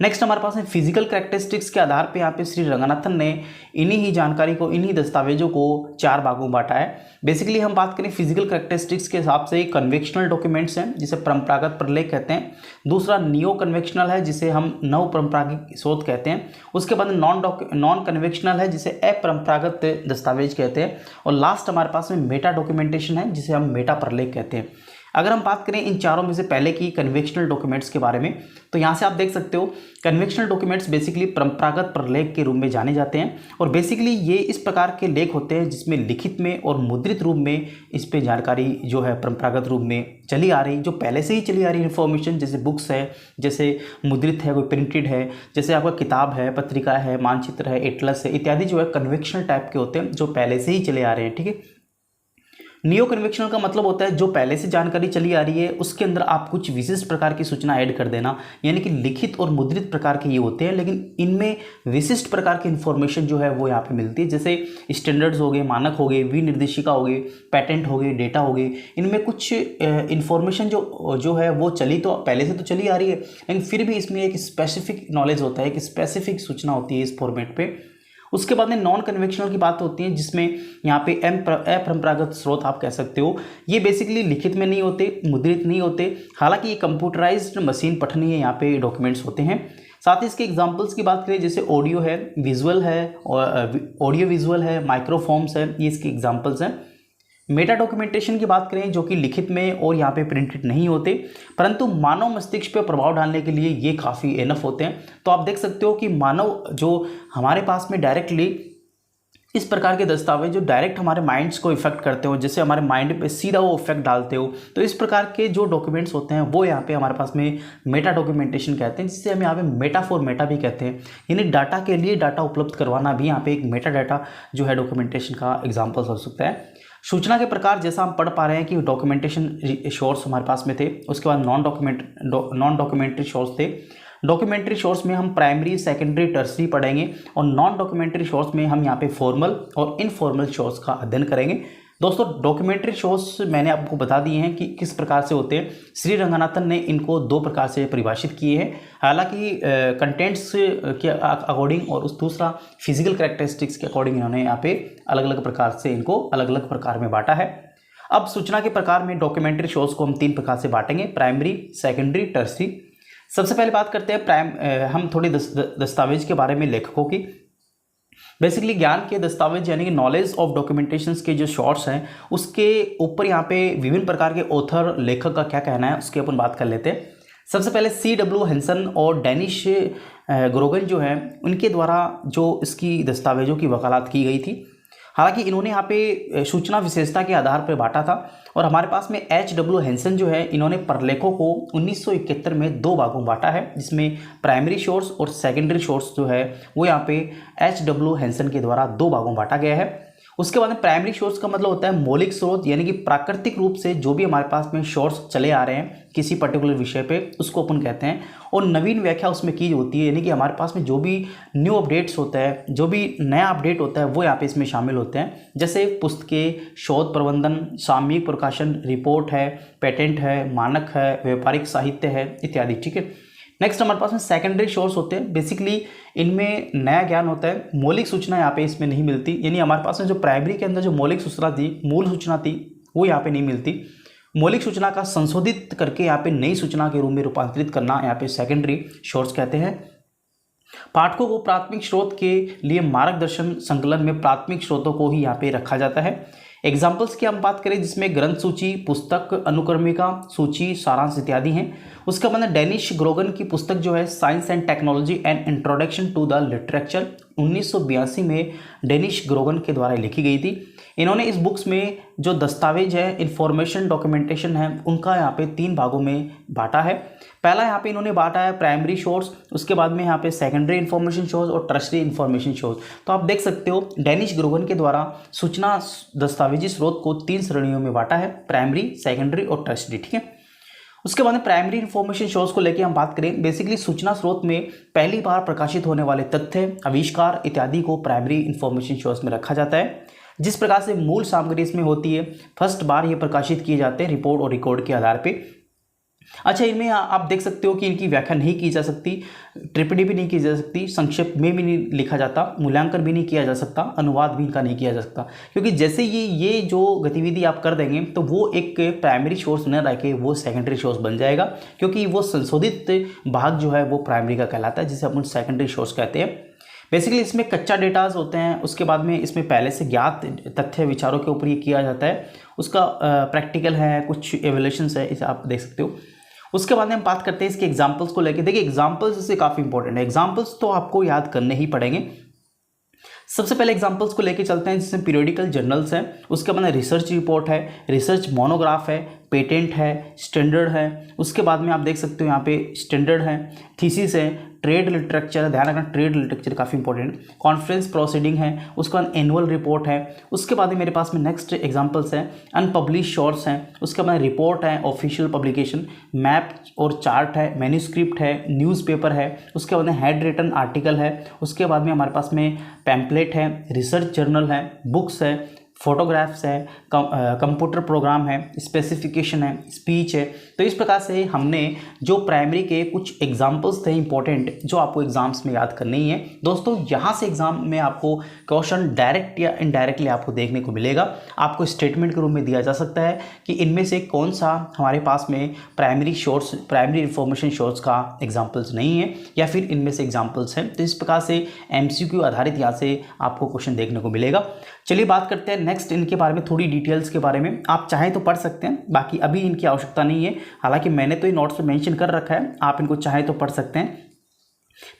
नेक्स्ट हमारे पास है फिजिकल कैरेक्टरिस्टिक्स के आधार पे यहाँ पे श्री रंगनाथन ने इन्हीं ही जानकारी को, इन्हीं दस्तावेजों को चार भागों में बांटा है। बेसिकली हम बात करें फिजिकल कैरेक्टरिस्टिक्स के हिसाब से कन्वेक्शनल डॉक्यूमेंट्स हैं जिसे परंपरागत प्रलेख कहते हैं, दूसरा नियो कन्वेक्शनल है जिसे हम नव परंपरागत स्रोत कहते हैं, उसके बाद नॉन कन्वेक्शनल है जिसे अपरंपरागत दस्तावेज कहते हैं, और लास्ट हमारे पास में मेटा डॉक्यूमेंटेशन है जिसे हम मेटा प्रलेख कहते हैं। अगर हम बात करें इन चारों में से पहले की कन्वेक्शनल डॉक्यूमेंट्स के बारे में, तो यहाँ से आप देख सकते हो कन्वेक्शनल डॉक्यूमेंट्स बेसिकली परंपरागत प्रलेख के रूप में जाने जाते हैं, और बेसिकली ये इस प्रकार के लेख होते हैं जिसमें लिखित में और मुद्रित रूप में इस पे जानकारी जो है परंपरागत रूप में चली आ रही, जो पहले से ही चली आ रही इन्फॉर्मेशन, जैसे बुक्स है, जैसे मुद्रित है, कोई प्रिंटेड है, जैसे आपका किताब है, पत्रिका है, मानचित्र है, एटलस है, इत्यादि जो है कन्वेक्शनल टाइप के होते हैं जो पहले से ही चले आ रहे हैं। ठीक है। नियो कन्वेक्शनल का मतलब होता है जो पहले से जानकारी चली आ रही है उसके अंदर आप कुछ विशिष्ट प्रकार की सूचना ऐड कर देना, यानी कि लिखित और मुद्रित प्रकार के ये होते हैं, लेकिन इनमें विशिष्ट प्रकार की इन्फॉर्मेशन जो है वो यहाँ पे मिलती है, जैसे स्टैंडर्ड्स हो गए, मानक हो गए, विनिर्देशिका हो गए, पैटेंट हो गए, डेटा हो गए, इनमें कुछ इन्फॉर्मेशन जो है वो चली तो पहले से तो चली आ रही है, लेकिन फिर भी इसमें एक स्पेसिफिक नॉलेज होता है, एक स्पेसिफिक सूचना होती है इस फॉर्मेट पे। उसके बाद में नॉन कन्वेक्शनल की बात होती है जिसमें यहाँ पे अपरंपरागत स्रोत आप कह सकते हो, ये बेसिकली लिखित में नहीं होते, मुद्रित नहीं होते, हालांकि ये कंप्यूटराइज्ड मशीन पठनीय यहाँ पे डॉक्यूमेंट्स होते हैं। साथ ही इसके एग्जांपल्स की बात करें जैसे ऑडियो है, विजुअल है, ऑडियो विजुअल है, माइक्रोफॉर्म्स है, ये इसके एग्जांपल्स हैं। मेटा डॉक्यूमेंटेशन की बात करें जो कि लिखित में और यहाँ पे प्रिंटेड नहीं होते, परंतु मानव मस्तिष्क पे प्रभाव डालने के लिए ये काफ़ी इनफ होते हैं। तो आप देख सकते हो कि मानव जो हमारे पास में डायरेक्टली इस प्रकार के दस्तावेज जो डायरेक्ट हमारे माइंड्स को इफेक्ट करते हो, जैसे हमारे माइंड पे सीधा वो इफेक्ट डालते हो, तो इस प्रकार के जो डॉक्यूमेंट्स होते हैं वो यहाँ पे हमारे पास में मेटा डॉक्यूमेंटेशन कहते हैं, जिससे हम यहाँ पे मेटा फॉर मेटा भी कहते हैं, यानी डाटा के लिए डाटा उपलब्ध करवाना भी यहाँ पे एक मेटा डाटा जो है डॉक्यूमेंटेशन का एग्जाम्पल हो सकता है। सूचना के प्रकार जैसा हम पढ़ पा रहे हैं कि डॉक्यूमेंटेशन सोर्स हमारे पास में थे, उसके बाद नॉन डॉक्यूमेंट्री सोर्स थे। डॉक्यूमेंट्री सोर्स में हम प्राइमरी, सेकेंडरी, टर्सरी पढ़ेंगे और नॉन डॉक्यूमेंट्री सोर्स में हम यहाँ पे फॉर्मल और इनफॉर्मल सोर्स का अध्ययन करेंगे। दोस्तों डॉक्यूमेंट्री सोर्स मैंने आपको बता दिए हैं कि किस प्रकार से होते हैं। श्री रंगनाथन ने इनको 2 प्रकार से परिभाषित किए हैं, हालांकि कंटेंट्स के अकॉर्डिंग और उस दूसरा फिजिकल कैरेक्टरिस्टिक्स के अकॉर्डिंग इन्होंने यहाँ पे अलग अलग प्रकार से इनको अलग अलग प्रकार में बांटा है। अब सूचना के प्रकार में डॉक्यूमेंट्री सोर्स को हम 3 प्रकार से बांटेंगे, प्राइमरी, सेकेंडरी, टर्सरी। सबसे पहले बात करते हैं हम थोड़ी दस्तावेज के बारे में, लेखकों की। बेसिकली ज्ञान के दस्तावेज यानी कि नॉलेज ऑफ डॉक्यूमेंटेशंस के जो शॉर्ट्स हैं उसके ऊपर यहाँ पे विभिन्न प्रकार के ऑथर, लेखक का क्या कहना है उसके अपन बात कर लेते हैं। सबसे पहले C.W. हेंसन और डेनिश ग्रोगन जो है उनके द्वारा जो इसकी दस्तावेजों की वकालत की गई थी। हालांकि इन्होंने यहाँ पे सूचना विशेषता के आधार पर बांटा था और हमारे पास में H.W. हेंसन जो है इन्होंने प्रलेखों को 1971 में 2 भागों में बांटा है, जिसमें प्राइमरी सोर्स और सेकेंडरी सोर्स जो है वो यहाँ पे H.W. हेंसन के द्वारा 2 भागों में बांटा गया है। उसके बाद में प्राइमरी सोर्स का मतलब होता है मौलिक स्रोत, यानी कि प्राकृतिक रूप से जो भी हमारे पास में सोर्स चले आ रहे हैं किसी पर्टिकुलर विषय पे उसको अपन कहते हैं। और नवीन व्याख्या उसमें की होती है, यानी कि हमारे पास में जो भी न्यू अपडेट्स होता है, जो भी नया अपडेट होता है वो यहाँ पे इसमें शामिल होते हैं, जैसे पुस्तकें, शोध प्रबंधन, सामयिक प्रकाशन, रिपोर्ट है, पेटेंट है, मानक है, व्यापारिक साहित्य है इत्यादि। ठीक है। नेक्स्ट हमारे पास में सेकेंडरी सोर्स होते हैं। बेसिकली इनमें नया ज्ञान होता है, मौलिक सूचना यहाँ पे इसमें नहीं मिलती, यानी हमारे पास में जो प्राइमरी के अंदर जो मौलिक सूचना थी, मूल सूचना थी, वो यहाँ पे नहीं मिलती। मौलिक सूचना का संशोधित करके यहाँ पे नई सूचना के रूप में रूपांतरित करना यहाँ पे सेकेंडरी सोर्स कहते हैं। पाठकों को प्राथमिक स्रोत के लिए मार्गदर्शन संकलन में प्राथमिक स्रोतों को ही यहाँ पे रखा जाता है। एग्जाम्पल्स की हम बात करें जिसमें ग्रंथ सूची, पुस्तक, अनुक्रमिका सूची, सारांश इत्यादि हैं। उसका मतलब डेनिश ग्रोगन की पुस्तक जो है science and technology and introduction to the literature 1982 में डेनिश ग्रोगन के द्वारा लिखी गई थी। इन्होंने इस बुक्स में जो दस्तावेज है, इंफॉर्मेशन, डॉक्यूमेंटेशन है, उनका यहाँ पे 3 भागों में बांटा है। पहला यहाँ पे इन्होंने बांटा है प्राइमरी सोर्स, उसके बाद में यहाँ पे सेकेंडरी इन्फॉर्मेशन सोर्स और टर्सरी इन्फॉर्मेशन सोर्स। तो आप देख सकते हो डेनिश ग्रोगन के द्वारा सूचना दस्तावेजी स्रोत को 3 श्रेणियों में बांटा है, प्राइमरी, सेकेंडरी और टर्सरी। ठीक है। उसके बाद में प्राइमरी इन्फॉर्मेशन सोर्स को लेकर हम बात करें, बेसिकली सूचना स्रोत में पहली बार प्रकाशित होने वाले तथ्य, आविष्कार इत्यादि को प्राइमरी इन्फॉर्मेशन सोर्स में रखा जाता है। जिस प्रकार से मूल सामग्री इसमें होती है, फर्स्ट बार ये प्रकाशित किए जाते हैं रिपोर्ट और रिकॉर्ड के आधार पे। अच्छा, इनमें आप देख सकते हो कि इनकी व्याख्या नहीं की जा सकती, टिप्पणी भी नहीं की जा सकती, संक्षेप में भी नहीं लिखा जाता, मूल्यांकन भी नहीं किया जा सकता, अनुवाद भी इनका नहीं किया जा सकता, क्योंकि जैसे ये जो गतिविधि आप कर देंगे तो वो एक प्राइमरी सोर्स न रह के वो सेकेंडरी सोर्स बन जाएगा, क्योंकि वो संशोधित भाग जो है वो प्राइमरी का कहलाता है, जिसे अपन सेकेंडरी सोर्स कहते हैं। बेसिकली इसमें कच्चा डेटाज होते हैं, उसके बाद में इसमें पहले से ज्ञात तथ्य विचारों के ऊपर ये किया जाता है, उसका प्रैक्टिकल है, कुछ एवल्यूशंस है, इसे आप देख सकते हो। उसके बाद में हम बात करते हैं इसके एग्जाम्पल्स को लेकर। देखिए एग्जाम्पल्स इससे काफ़ी इंपॉर्टेंट है, एग्जाम्पल्स तो आपको याद करने ही पड़ेंगे। सबसे पहले एग्जाम्पल्स को लेकर चलते हैं, जिसमें पीरियोडिकल जर्नल्स हैं, उसके बाद में रिसर्च रिपोर्ट है, रिसर्च मोनोग्राफ है, पेटेंट है, स्टैंडर्ड है। उसके बाद में आप देख सकते हो यहाँ पे स्टैंडर्ड है, थीसिस है, ट्रेड लिटरेचर, ध्यान रखना ट्रेड लिटरेचर काफ़ी इंपॉर्टेंट, कॉन्फ्रेंस प्रोसीडिंग है, उसके बाद एनुअल रिपोर्ट है। उसके बाद मेरे पास में नेक्स्ट एग्जांपल्स हैं, अनपब्लिश शॉर्ट्स हैं, उसके बाद रिपोर्ट है, ऑफिशियल पब्लिकेशन, मैप और चार्ट है, मैन्यूस्क्रिप्ट है, न्यूज़पेपर है, उसके बाद में हैंड रिटन आर्टिकल है, उसके बाद में हमारे पास में पैम्पलेट है, रिसर्च जर्नल है, बुक्स है, फोटोग्राफ्स है, कंप्यूटर प्रोग्राम है, स्पेसिफिकेशन है, स्पीच है। तो इस प्रकार से हमने जो प्राइमरी के कुछ एग्जाम्पल्स थे इंपॉर्टेंट, जो आपको एग्जाम्स में याद करने ही है। दोस्तों यहाँ से एग्जाम में आपको क्वेश्चन डायरेक्ट या इनडायरेक्टली आपको देखने को मिलेगा। आपको स्टेटमेंट के रूप में दिया जा सकता है कि इनमें से कौन सा हमारे पास में प्राइमरी इंफॉर्मेशन सोर्स का एग्जाम्पल्स नहीं है, या फिर इनमें से एग्जाम्पल्स हैं। तो इस प्रकार से MCQ आधारित यहाँ से आपको क्वेश्चन देखने को मिलेगा। चलिए बात करते हैं नेक्स्ट इनके बारे में, थोड़ी डिटेल्स के बारे में। आप चाहें तो पढ़ सकते हैं, बाकी अभी इनकी आवश्यकता नहीं है, हालांकि मैंने तो ये नोट्स में मेंशन कर रखा है, आप इनको चाहें तो पढ़ सकते हैं।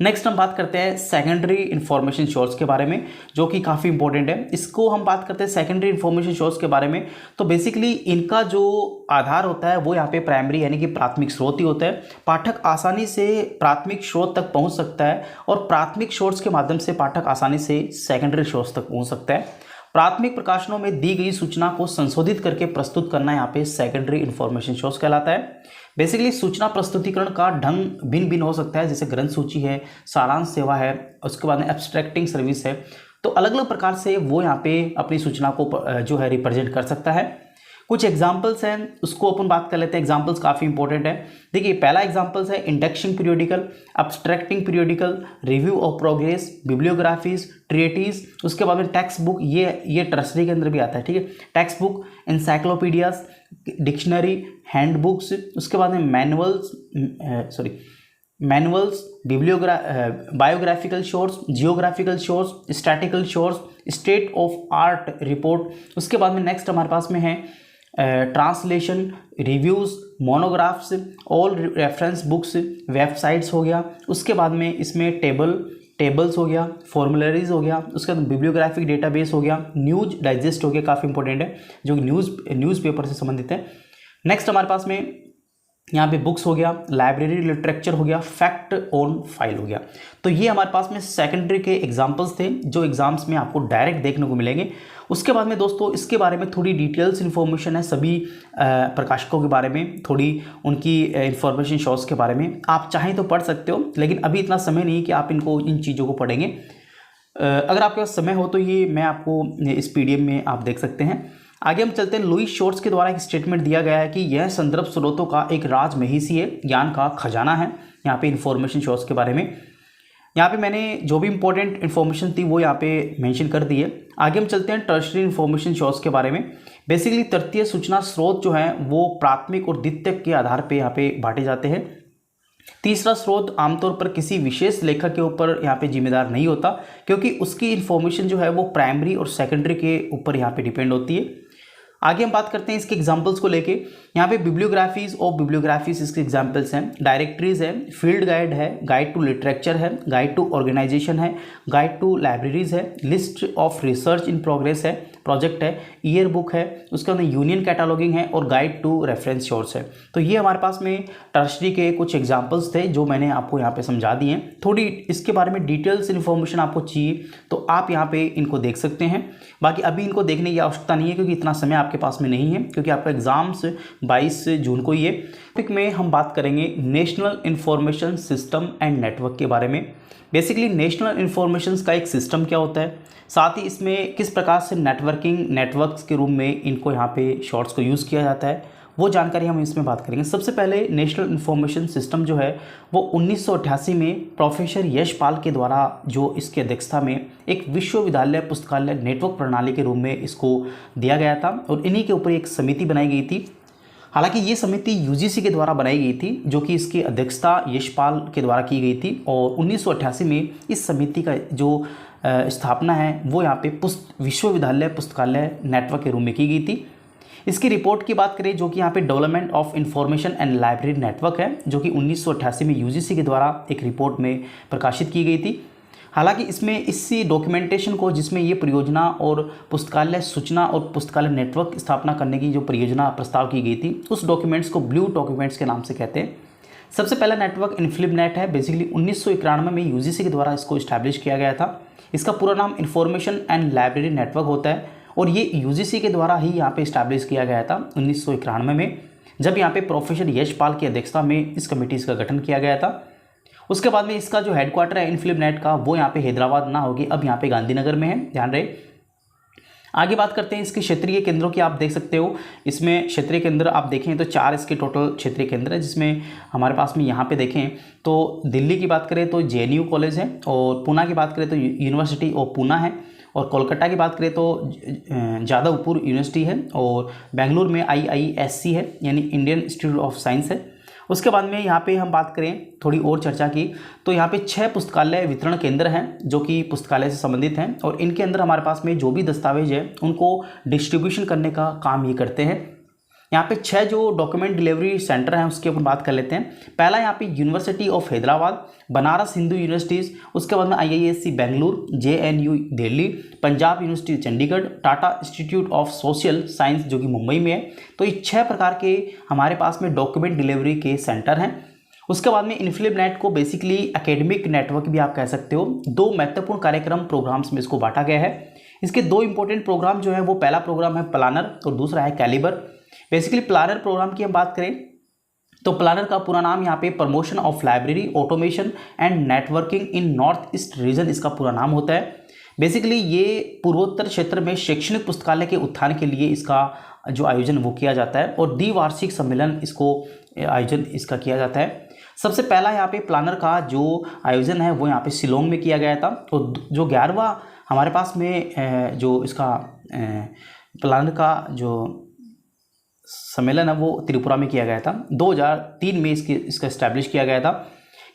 नेक्स्ट हम बात करते हैं सेकेंडरी इंफॉर्मेशन सोर्स के बारे में, जो कि काफ़ी इंपॉर्टेंट है। इसको हम बात करते हैं सेकेंडरी इंफॉर्मेशन सोर्स के बारे में, तो बेसिकली इनका जो आधार होता है वो यहाँ पे प्राइमरी यानी कि प्राथमिक स्रोत ही होता है। पाठक आसानी से प्राथमिक स्रोत तक पहुँच सकता है और प्राथमिक सोर्स के माध्यम से पाठक आसानी से सेकेंडरी सोर्स तक पहुँच सकता है। प्राथमिक प्रकाशनों में दी गई सूचना को संशोधित करके प्रस्तुत करना यहाँ पे सेकेंडरी इंफॉर्मेशन सोर्स कहलाता है। बेसिकली सूचना प्रस्तुतिकरण का ढंग भिन्न भिन्न हो सकता है, जैसे ग्रंथ सूची है, सारांश सेवा है, उसके बाद में एब्स्ट्रैक्टिंग सर्विस है। तो अलग अलग प्रकार से वो यहाँ पे अपनी सूचना को जो है रिप्रेजेंट कर सकता है। कुछ एग्जाम्पल्स हैं, उसको अपन बात कर लेते हैं। एग्जाम्पल्स काफ़ी इंपॉर्टेंट है। देखिए पहला एग्जाम्पल्स है indexing periodical, abstracting periodical, review of progress, bibliographies, treatises, उसके बाद में टेक्स्ट बुक, ये टर्सरी के अंदर भी आता है, ठीक है। Text book, encyclopaedias, dictionary, hand books, उसके बाद में manuals, biographical source, geographical source, statistical source, state of art report. उसके बाद में नेक्स्ट हमारे पास में है translation, reviews, monographs, all reference books, websites हो गया। उसके बाद में इसमें टेबल्स हो गया, फॉर्मुलरीज हो गया, उसके बाद बिब्लियोग्राफिक डेटाबेस हो गया, न्यूज डाइजेस्ट हो गया, काफ़ी इंपॉर्टेंट है जो न्यूज़पेपर से संबंधित है। नेक्स्ट हमारे पास में यहाँ पे बुक्स हो गया, लाइब्रेरी लिटरेचर हो गया, फैक्ट ऑन फाइल हो गया। तो ये हमारे पास में सेकेंडरी के एग्जाम्पल्स थे जो एग्जाम्स में आपको डायरेक्ट देखने को मिलेंगे। उसके बाद में दोस्तों इसके बारे में थोड़ी डिटेल्स इन्फॉर्मेशन है सभी प्रकाशकों के बारे में, थोड़ी उनकी इन्फॉर्मेशन शोज के बारे में। आप चाहें तो पढ़ सकते हो, लेकिन अभी इतना समय नहीं कि आप इन चीज़ों को पढ़ेंगे। अगर आपके पास समय हो तो ये मैं आपको इस PDF में आप देख सकते हैं। आगे हम चलते हैं। लुईस शॉर्ट्स के द्वारा एक स्टेटमेंट दिया गया है कि यह संदर्भ स्रोतों का एक राजमहिषीय ज्ञान का खजाना है। यहाँ पे इन्फॉर्मेशन शॉर्ट्स के बारे में यहाँ पे मैंने जो भी इंपॉर्टेंट इन्फॉर्मेशन थी वो यहाँ पे मेंशन कर दी है। आगे हम चलते हैं टर्शरी इन्फॉर्मेशन सोर्स के बारे में। बेसिकली तृतीय सूचना स्रोत जो है वो प्राथमिक और द्वितीयक के आधार पे यहाँ पे बांटे जाते हैं। तीसरा स्रोत आमतौर पर किसी विशेष लेखक के ऊपर यहाँ पे जिम्मेदार नहीं होता, क्योंकि उसकी इन्फॉर्मेशन जो है वो प्राइमरी और सेकेंडरी के ऊपर यहाँ पे डिपेंड होती है। आगे हम बात करते हैं इसके एग्जाम्पल्स को लेके। यहाँ पे बिब्लियोग्राफीज और बिब्लियोग्राफीज इसके एग्जाम्पल्स हैं। डायरेक्टरीज है, फील्ड गाइड है, गाइड टू लिटरेचर है, गाइड टू ऑर्गेनाइजेशन है, गाइड टू लाइब्रेरीज है, list of research in progress है, प्रोजेक्ट है, ईयर बुक है, उसके अंदर यूनियन कैटालॉगिंग है और गाइड टू रेफरेंस सोर्स है। तो ये हमारे पास में टर्शरी के कुछ एग्जाम्पल्स थे जो मैंने आपको यहाँ पे समझा दिए हैं। थोड़ी इसके बारे में डिटेल्स इन्फॉर्मेशन आपको चाहिए तो आप यहाँ पे इनको देख सकते हैं। बाकी अभी इनको देखने की आवश्यकता नहीं है क्योंकि इतना समय आपके पास में नहीं है, क्योंकि आपका एग्जाम्स 22 जून को ही है। टॉपिक में हम बात करेंगे national information system and network के बारे में। बेसिकली नेशनल इंफॉर्मेशन का एक सिस्टम क्या होता है, साथ ही इसमें किस प्रकार से नेटवर्क्स के रूप में इनको यहाँ पे शॉर्ट्स को यूज़ किया जाता है, वो जानकारी हम इसमें बात करेंगे। सबसे पहले नेशनल इंफॉर्मेशन सिस्टम जो है वो 1988 में प्रोफेसर यशपाल के द्वारा जो इसकी अध्यक्षता में एक विश्वविद्यालय पुस्तकालय नेटवर्क प्रणाली के रूप में इसको दिया गया था और इन्हीं के ऊपर एक समिति बनाई गई थी। हालांकि ये समिति UGC के द्वारा बनाई गई थी, जो कि इसकी अध्यक्षता यशपाल के द्वारा की गई थी और 1988 में इस समिति का जो स्थापना है वो यहाँ पे विश्वविद्यालय पुस्तकालय नेटवर्क के रूप में की गई थी। इसकी रिपोर्ट की बात करें जो कि यहाँ पे development of information and library network है, जो कि 1988 में UGC के द्वारा एक रिपोर्ट में प्रकाशित की गई थी। हालांकि इसमें इसी डॉक्यूमेंटेशन को, जिसमें ये परियोजना और पुस्तकालय सूचना और पुस्तकालय नेटवर्क स्थापना करने की जो परियोजना प्रस्ताव की गई थी, उस डॉक्यूमेंट्स को ब्लू डॉक्यूमेंट्स के नाम से कहते हैं। सबसे पहला नेटवर्क इन्फिलिपनेट है। बेसिकली 1991 में UGC के द्वारा इसको इस्टेब्लिश किया गया था। इसका पूरा नाम इन्फॉर्मेशन एंड लाइब्रेरी नेटवर्क होता है और ये UGC के द्वारा ही यहाँ पे इस्टेब्लिश किया गया था 1991 में, जब यहाँ पे प्रोफेसर यशपाल की अध्यक्षता में इस कमेटीज़ का गठन किया गया था। उसके बाद में इसका जो हेडक्वार्टर है इन्फिलिपनेट का, वो यहाँ पे हैदराबाद ना होगी, अब यहाँ पे गांधीनगर में है, ध्यान रहे। आगे बात करते हैं इसके क्षेत्रीय केंद्रों की। आप देख सकते हो इसमें क्षेत्रीय केंद्र आप देखें तो 4 इसके टोटल क्षेत्रीय केंद्र है, जिसमें हमारे पास में यहाँ पे देखें तो दिल्ली की बात करें तो JNU कॉलेज है, और पूना की बात करें तो यूनिवर्सिटी ऑफ पूना है, और कोलकाता की बात करें तो जादवपुर यूनिवर्सिटी है, और बेंगलुरु में IISc है यानी इंडियन इंस्टीट्यूट ऑफ साइंस है। उसके बाद में यहाँ पे हम बात करें थोड़ी और चर्चा की तो यहाँ पे 6 पुस्तकालय वितरण केंद्र हैं जो कि पुस्तकालय से संबंधित हैं, और इनके अंदर हमारे पास में जो भी दस्तावेज है उनको डिस्ट्रीब्यूशन करने का काम ये करते हैं। यहाँ पे 6 जो डॉक्यूमेंट डिलीवरी सेंटर हैं उसकी अपन बात कर लेते हैं। पहला यहाँ पे university of Hyderabad, Banaras Hindu universities, उसके बाद में IISc Bengaluru, JNU Delhi, Punjab university Chandigarh, Tata institute of social science जो कि मुंबई में है। तो ये 6 प्रकार के हमारे पास में डॉक्यूमेंट डिलीवरी के सेंटर हैं। उसके बाद में इन्फिलिपनेट को बेसिकली एकेडमिक नेटवर्क भी आप कह सकते हो। 2 महत्वपूर्ण कार्यक्रम प्रोग्राम्स में इसको बांटा गया है। इसके दो इंपॉर्टेंट प्रोग्राम जो है वो पहला प्रोग्राम है प्लानर और दूसरा है कैलिबर। बेसिकली प्लानर प्रोग्राम की हम बात करें तो प्लानर का पूरा नाम यहाँ पे promotion of library automation and networking in north east region इसका पूरा नाम होता है। बेसिकली ये पूर्वोत्तर क्षेत्र में शैक्षणिक पुस्तकालय के उत्थान के लिए इसका जो आयोजन वो किया जाता है और द्विवार्षिक सम्मेलन इसको आयोजन इसका किया जाता है। सबसे पहला यहाँ पे प्लानर का जो आयोजन है वो यहाँ पे शिलोंग में किया गया था और जो 11वां हमारे पास में जो इसका प्लानर का जो सम्मेलन है वो त्रिपुरा में किया गया था। 2003 में इसका इस्टेब्लिश किया गया था।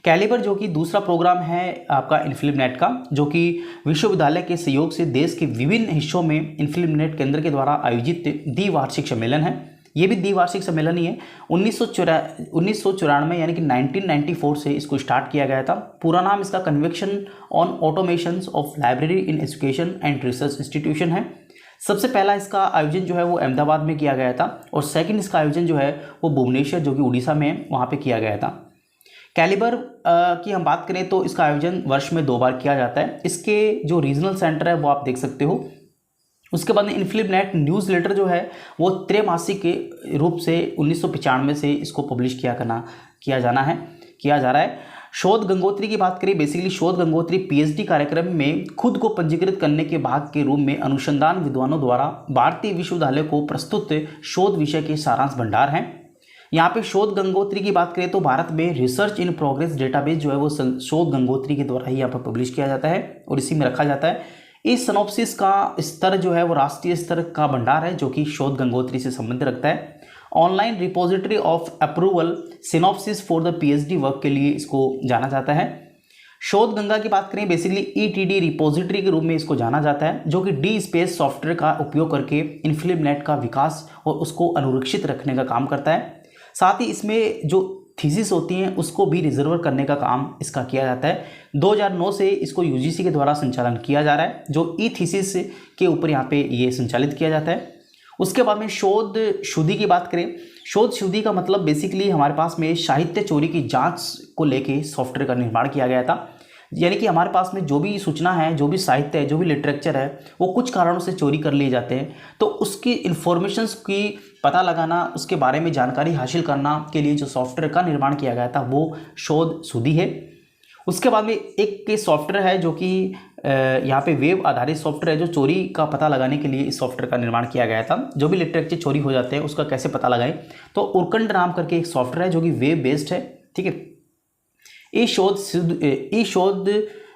कैलिबर जो कि दूसरा प्रोग्राम है आपका इनफिल्मनेट का, जो कि विश्वविद्यालय के सहयोग से देश के विभिन्न हिस्सों में इनफिल्मनेट केंद्र के द्वारा आयोजित द्विवार्षिक सम्मेलन है। ये भी द्विवार्षिक सम्मेलन ही है। 1994 यानी कि 1994 से इसको स्टार्ट किया गया था। पूरा नाम इसका convection on automation of library in education and research institution है। सबसे पहला इसका आयोजन जो है वो अहमदाबाद में किया गया था और सेकंड इसका आयोजन जो है वो भुवनेश्वर जो कि उड़ीसा में है वहाँ पे किया गया था। कैलिबर की हम बात करें तो इसका आयोजन वर्ष में 2 बार किया जाता है। इसके जो रीजनल सेंटर है वो आप देख सकते हो। उसके बाद में इनफिल्मनेट न्यूज़ लेटर जो है वो त्रैमासिक के रूप से 1995 से इसको पब्लिश किया जा रहा है। शोध गंगोत्री की बात करें, बेसिकली शोध गंगोत्री पीएचडी कार्यक्रम में खुद को पंजीकृत करने के भाग के रूप में अनुसंधान विद्वानों द्वारा भारतीय विश्वविद्यालय को प्रस्तुत शोध विषय के सारांश भंडार हैं। यहाँ पे शोध गंगोत्री की बात करें तो भारत में रिसर्च इन प्रोग्रेस डेटाबेस जो है वो शोध गंगोत्री के द्वारा ही यहाँ पर पब्लिश किया जाता है और इसी में रखा जाता है। इस सिनॉप्सिस का स्तर जो है वो राष्ट्रीय स्तर का भंडार है जो कि शोध गंगोत्री से संबंध रखता है। Online repository of approval synopsis for the PhD work के लिए इसको जाना जाता है। शोध गंगा की बात करें, बेसिकली ईटीडी रिपोजिटरी के रूप में इसको जाना जाता है, जो कि डी स्पेस सॉफ्टवेयर का उपयोग करके इनफिल्मनेट का विकास और उसको अनुरक्षित रखने का काम करता है। साथ ही इसमें जो थीसिस होती हैं उसको भी रिजर्व करने का काम इसका किया जाता है। 2009 से इसको यूजीसी के द्वारा संचालन किया जा रहा है, जो ई थीसिस के ऊपर यहाँ पे ये संचालित किया जाता है। उसके बाद में शोध शुद्धि की बात करें, शोध शुद्धि का मतलब बेसिकली हमारे पास में साहित्य चोरी की जांच को लेके सॉफ्टवेयर का निर्माण किया गया था। यानी कि हमारे पास में जो भी सूचना है, जो भी साहित्य है, जो भी लिटरेचर है, वो कुछ कारणों से चोरी कर लिए जाते हैं, तो उसकी इन्फॉर्मेशंस की पता लगाना, उसके बारे में जानकारी हासिल करना के लिए जो सॉफ्टवेयर का निर्माण किया गया था वो शोध शुद्धि है। उसके बाद में एक सॉफ्टवेयर है जो कि यहाँ पे वेब आधारित सॉफ्टवेयर है, जो चोरी का पता लगाने के लिए इस सॉफ्टवेयर का निर्माण किया गया था। जो भी लिटरेचर चोरी हो जाते हैं उसका कैसे पता लगाएं, तो उर्कंड नाम करके एक सॉफ्टवेयर है जो कि वेब बेस्ड है। ठीक है। ई शोध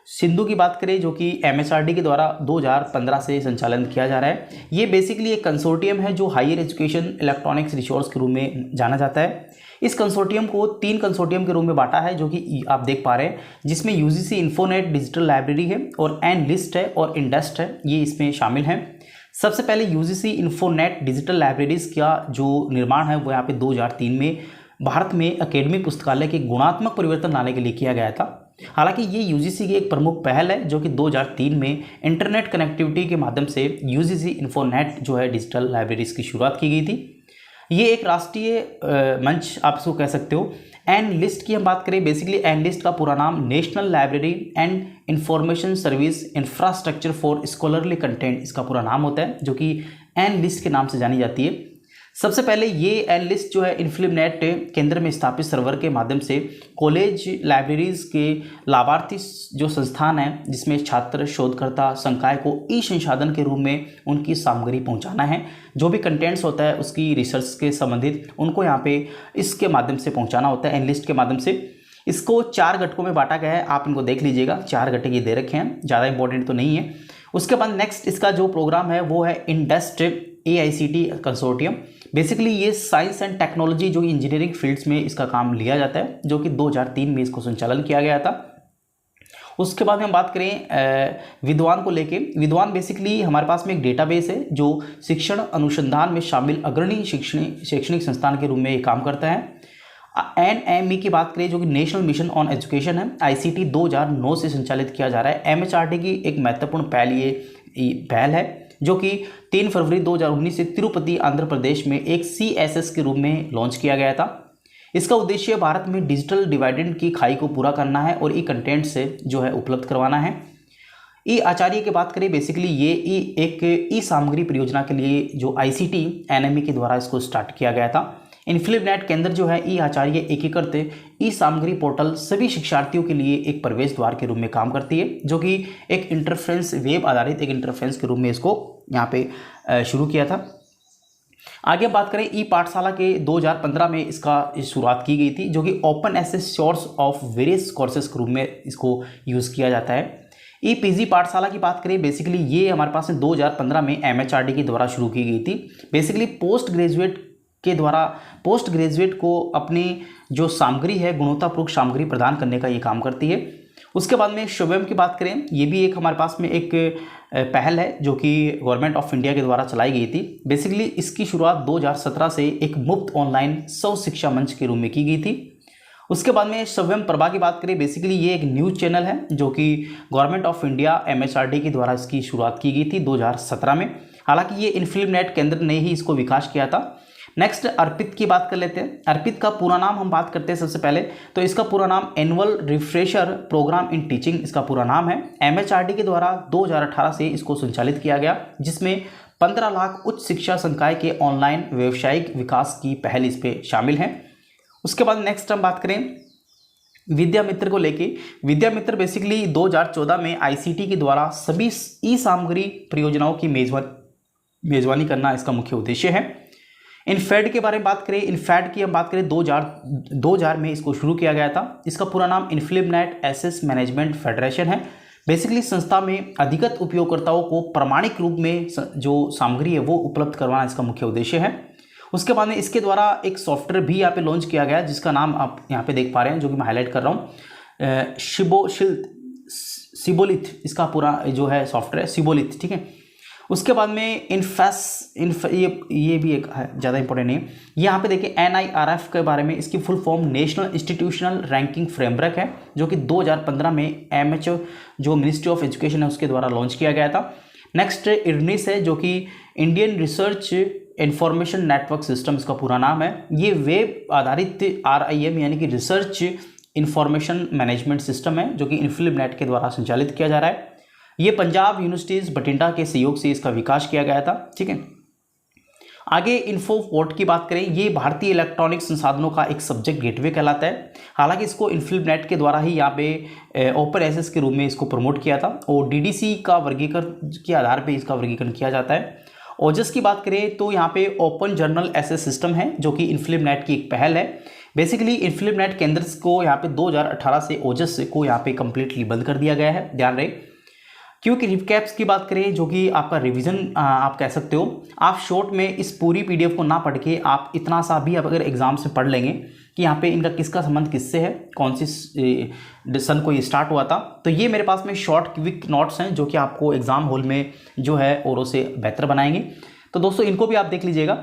सिंधु की बात करें, जो कि एमएचआरडी के द्वारा 2015 से संचालन किया जा रहा है। ये बेसिकली एक कंसोर्टियम है जो हायर एजुकेशन इलेक्ट्रॉनिक्स रिसोर्स के रूप में जाना जाता है। इस कंसोर्टियम को 3 कंसोर्टियम के रूप में बांटा है, जो कि आप देख पा रहे हैं, जिसमें यूजीसी इन्फोनेट डिजिटल लाइब्रेरी है और एनलिस्ट है और इंडस्ट है, ये इसमें शामिल हैं। सबसे पहले यूजीसी इन्फोनेट डिजिटल लाइब्रेरीज का जो निर्माण है वो यहाँ पे 2003 में भारत में एकेडमिक पुस्तकालय के गुणात्मक परिवर्तन लाने के लिए किया गया था। हालांकि ये यूजीसी की एक प्रमुख पहल है, जो कि 2003 में इंटरनेट कनेक्टिविटी के माध्यम से यूजीसी इन्फोनेट जो है डिजिटल लाइब्रेरीज की शुरुआत की गई थी। ये एक राष्ट्रीय मंच आप इसको कह सकते हो। एनलिस्ट की हम बात करें, बेसिकली एनलिस्ट का पूरा नाम national library and information service infrastructure for scholarly content इसका पूरा नाम होता है, जो कि एनलिस्ट के नाम से जानी जाती है। सबसे पहले ये एनलिस्ट जो है इन्फिल्मनेट केंद्र में स्थापित सर्वर के माध्यम से कॉलेज लाइब्रेरीज के लाभार्थी जो संस्थान है, जिसमें छात्र शोधकर्ता संकाय को ई संसाधन के रूप में उनकी सामग्री पहुंचाना है। जो भी कंटेंट्स होता है उसकी रिसर्च के संबंधित उनको यहाँ पे इसके माध्यम से पहुँचाना होता है, एनलिस्ट के माध्यम से। इसको 4 घटकों में बांटा गया है, आप इनको देख लीजिएगा। 4 घटक ये दे रखे हैं, ज़्यादा इंपॉर्टेंट तो नहीं है। उसके बाद नेक्स्ट इसका जो प्रोग्राम है वो है इंडस्ट AICT कंसोर्टियम। बेसिकली ये साइंस एंड टेक्नोलॉजी जो इंजीनियरिंग फील्ड्स में इसका काम लिया जाता है, जो कि 2003 में इसको संचालन किया गया था। उसके बाद हम बात करें विद्वान को लेके। विद्वान बेसिकली हमारे पास में एक डेटाबेस है जो शिक्षण अनुसंधान में शामिल अग्रणी शैक्षणिक संस्थान के रूप में काम करता है। NME की बात करें, जो कि नेशनल मिशन ऑन एजुकेशन है, ICT 2009 से संचालित किया जा रहा है। MHRD की एक महत्वपूर्ण पहल है, जो कि 3 फरवरी 2019 से तिरुपति आंध्र प्रदेश में एक CSS के रूप में लॉन्च किया गया था। इसका उद्देश्य भारत में डिजिटल डिवाइडेंड की खाई को पूरा करना है और ई कंटेंट से जो है उपलब्ध करवाना है। ई आचार्य की बात करें, बेसिकली ये एक ई सामग्री परियोजना के लिए जो ICT NME के द्वारा इसको स्टार्ट किया गया था। इन्फिलिपनेट के अंदर जो है ई आचार्य एकीकृत ई सामग्री पोर्टल सभी शिक्षार्थियों के लिए एक प्रवेश द्वार के रूप में काम करती है, जो कि एक इंटरफेरेंस, वेब आधारित एक इंटरफेरेंस के रूप में इसको यहाँ पे शुरू किया था। आगे बात करें ई पाठशाला के 2015 में इसका शुरुआत की गई थी, जो कि open access source of various courses के रूप में इसको यूज़ किया जाता है। ई PG पाठशाला की बात करें, बेसिकली ये हमारे पास 2015 में MHRD के द्वारा शुरू की गई थी। बेसिकली पोस्ट ग्रेजुएट को अपनी जो सामग्री है, गुणवत्तापूर्ण सामग्री प्रदान करने का ये काम करती है। उसके बाद में शुभम की बात करें, ये भी एक हमारे पास में एक पहल है जो कि गवर्नमेंट ऑफ इंडिया के द्वारा चलाई गई थी। बेसिकली इसकी शुरुआत 2017 से एक मुफ्त ऑनलाइन स्व शिक्षा मंच के रूप में की गई थी। उसके बाद में स्वयं प्रभा की बात करें, बेसिकली ये एक न्यूज़ चैनल है जो कि गवर्नमेंट ऑफ इंडिया MHRD के द्वारा इसकी शुरुआत की गई थी 2017 में। हालांकि ये इन्फिलिपनेट केंद्र ने ही इसको विकास किया था। नेक्स्ट अर्पित की बात कर लेते हैं। अर्पित का पूरा नाम हम बात करते हैं सबसे पहले, तो इसका पूरा नाम annual refresher programme in teaching इसका पूरा नाम है। MHRD के द्वारा 2018 से इसको संचालित किया गया, जिसमें 15 लाख उच्च शिक्षा संकाय के ऑनलाइन व्यावसायिक विकास की पहल इस पे शामिल है। उसके बाद नेक्स्ट हम बात करें विद्या मित्र को लेके। विद्या मित्र बेसिकली 2014 में ICT के द्वारा सभी ई सामग्री परियोजनाओं की मेजबानी करना इसका मुख्य उद्देश्य है। इनफेड के बारे में बात करें, इनफेड की हम बात करें 2000 में इसको शुरू किया गया था। इसका पूरा नाम इन्फिलिपनेट एसेस मैनेजमेंट फेडरेशन है। बेसिकली संस्था में अधिगत उपयोगकर्ताओं को प्रमाणिक रूप में जो सामग्री है वो उपलब्ध करवाना इसका मुख्य उद्देश्य है। उसके बाद में इसके द्वारा एक सॉफ्टवेयर भी यहाँ पे लॉन्च किया गया, जिसका नाम आप यहाँ पे देख पा रहे हैं, जो कि मैं हाईलाइट कर रहा हूँ, सिबोलिथ इसका पूरा जो है सॉफ्टवेयर सिबोलिथ, ठीक है। उसके बाद में ये भी एक ज़्यादा इंपॉर्टेंट नहीं है। यहाँ पे देखिए NIRF के बारे में, इसकी full form national institutional ranking framework है, जो कि 2015 में MHO जो मिनिस्ट्री ऑफ एजुकेशन है उसके द्वारा लॉन्च किया गया था। नेक्स्ट IRNIS है, जो कि Indian research information network system इसका पूरा नाम है। ये वेब आधारित RIM यानी कि रिसर्च इंफॉर्मेशन मैनेजमेंट सिस्टम है, जो कि इन्फिलिपनेट के द्वारा संचालित किया जा रहा है। ये पंजाब यूनिवर्सिटीज़ बठिंडा के सहयोग से इसका विकास किया गया था, ठीक है। आगे इन्फोपोर्ट की बात करें, ये भारतीय इलेक्ट्रॉनिक संसाधनों का एक सब्जेक्ट गेटवे कहलाता है। हालांकि इसको इन्फिलिपनेट के द्वारा ही यहाँ पे ओपन एक्सेस के रूप में इसको प्रमोट किया था, और DDC का वर्गीकरण के आधार पे इसका वर्गीकरण किया जाता है। ओजस की बात करें तो यहाँ पे ओपन जर्नल एक्सेस सिस्टम है, जो कि इन्फिलिपनेट की एक पहल है। बेसिकली इन्फिलिपनेट केंद्र को यहाँ पे 2018 से ओजस को यहाँ पे कम्प्लीटली बंद कर दिया गया है, ध्यान रहे। क्योंकि रिकैप्स की बात करें, जो कि आपका रिवीजन आप कह सकते हो, आप शॉर्ट में इस पूरी PDF को ना पढ़ के आप इतना सा भी आप अगर एग्जाम से पढ़ लेंगे कि यहाँ पे इनका किसका संबंध किससे है, कौन सी सन को ये स्टार्ट हुआ था, तो ये मेरे पास में शॉर्ट क्विक नोट्स हैं जो कि आपको एग्जाम हॉल में जो है औरों से बेहतर बनाएंगे। तो दोस्तों इनको भी आप देख लीजिएगा।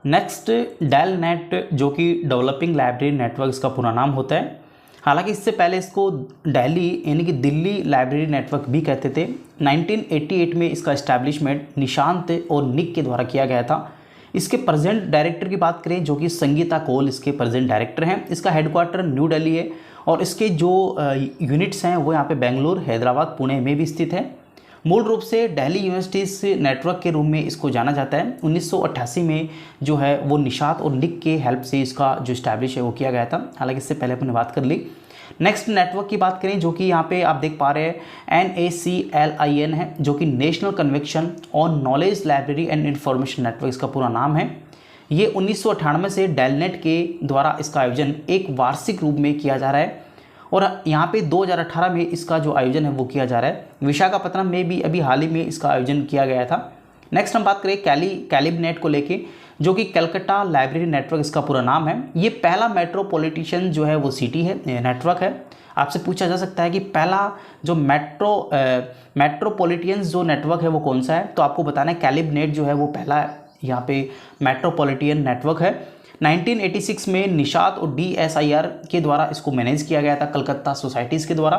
नेक्स्ट डेल नेट, जो कि डेवलपिंग लाइब्रेरी नेटवर्क इसका पूरा नाम होता है। हालांकि इससे पहले इसको दिल्ली यानी कि दिल्ली लाइब्रेरी नेटवर्क भी कहते थे। 1988 में इसका इस्टेब्लिशमेंट निशांत और निक के द्वारा किया गया था। इसके प्रेजेंट डायरेक्टर की बात करें, जो कि संगीता कौल इसके प्रेजेंट डायरेक्टर हैं। इसका हेडक्वार्टर न्यू दिल्ली है, और इसके जो यूनिट्स हैं वो यहाँ पे बेंगलुरु, हैदराबाद, पुणे में भी स्थित है। मूल रूप से दिल्ली यूनिवर्सिटीज़ नेटवर्क के रूप में इसको जाना जाता है। 1988 में जो है वो निशात और निक के हेल्प से इसका जो इस्टेब्लिश है वो किया गया था। हालांकि इससे पहले अपने बात कर ली। नेक्स्ट नेटवर्क की बात करें, जो कि यहाँ पे आप देख पा रहे हैं NACLIN है, जो कि national convection on knowledge library and information network इसका पूरा नाम है। ये 1998 से डेलनेट के द्वारा इसका आयोजन एक वार्षिक रूप में किया जा रहा है, और यहाँ पे 2018 में इसका जो आयोजन है वो किया जा रहा है। विशाखापत्तनम में भी अभी हाल ही में इसका आयोजन किया गया था। नेक्स्ट हम बात करें कैलिबनेट को लेके, जो कि कलकत्ता लाइब्रेरी नेटवर्क इसका पूरा नाम है। ये पहला मेट्रोपॉलिटिशियन जो है वो सिटी है, नेटवर्क है। आपसे पूछा जा सकता है कि पहला जो मेट्रोपॉलिटियन जो नेटवर्क है वो कौन सा है, तो आपको बताना है कैलिबनेट जो है वो पहला यहाँ पे मेट्रोपॉलिटियन नेटवर्क है। 1986 में निशात और DSIR के द्वारा इसको मैनेज किया गया था, कलकत्ता सोसाइटीज़ के द्वारा।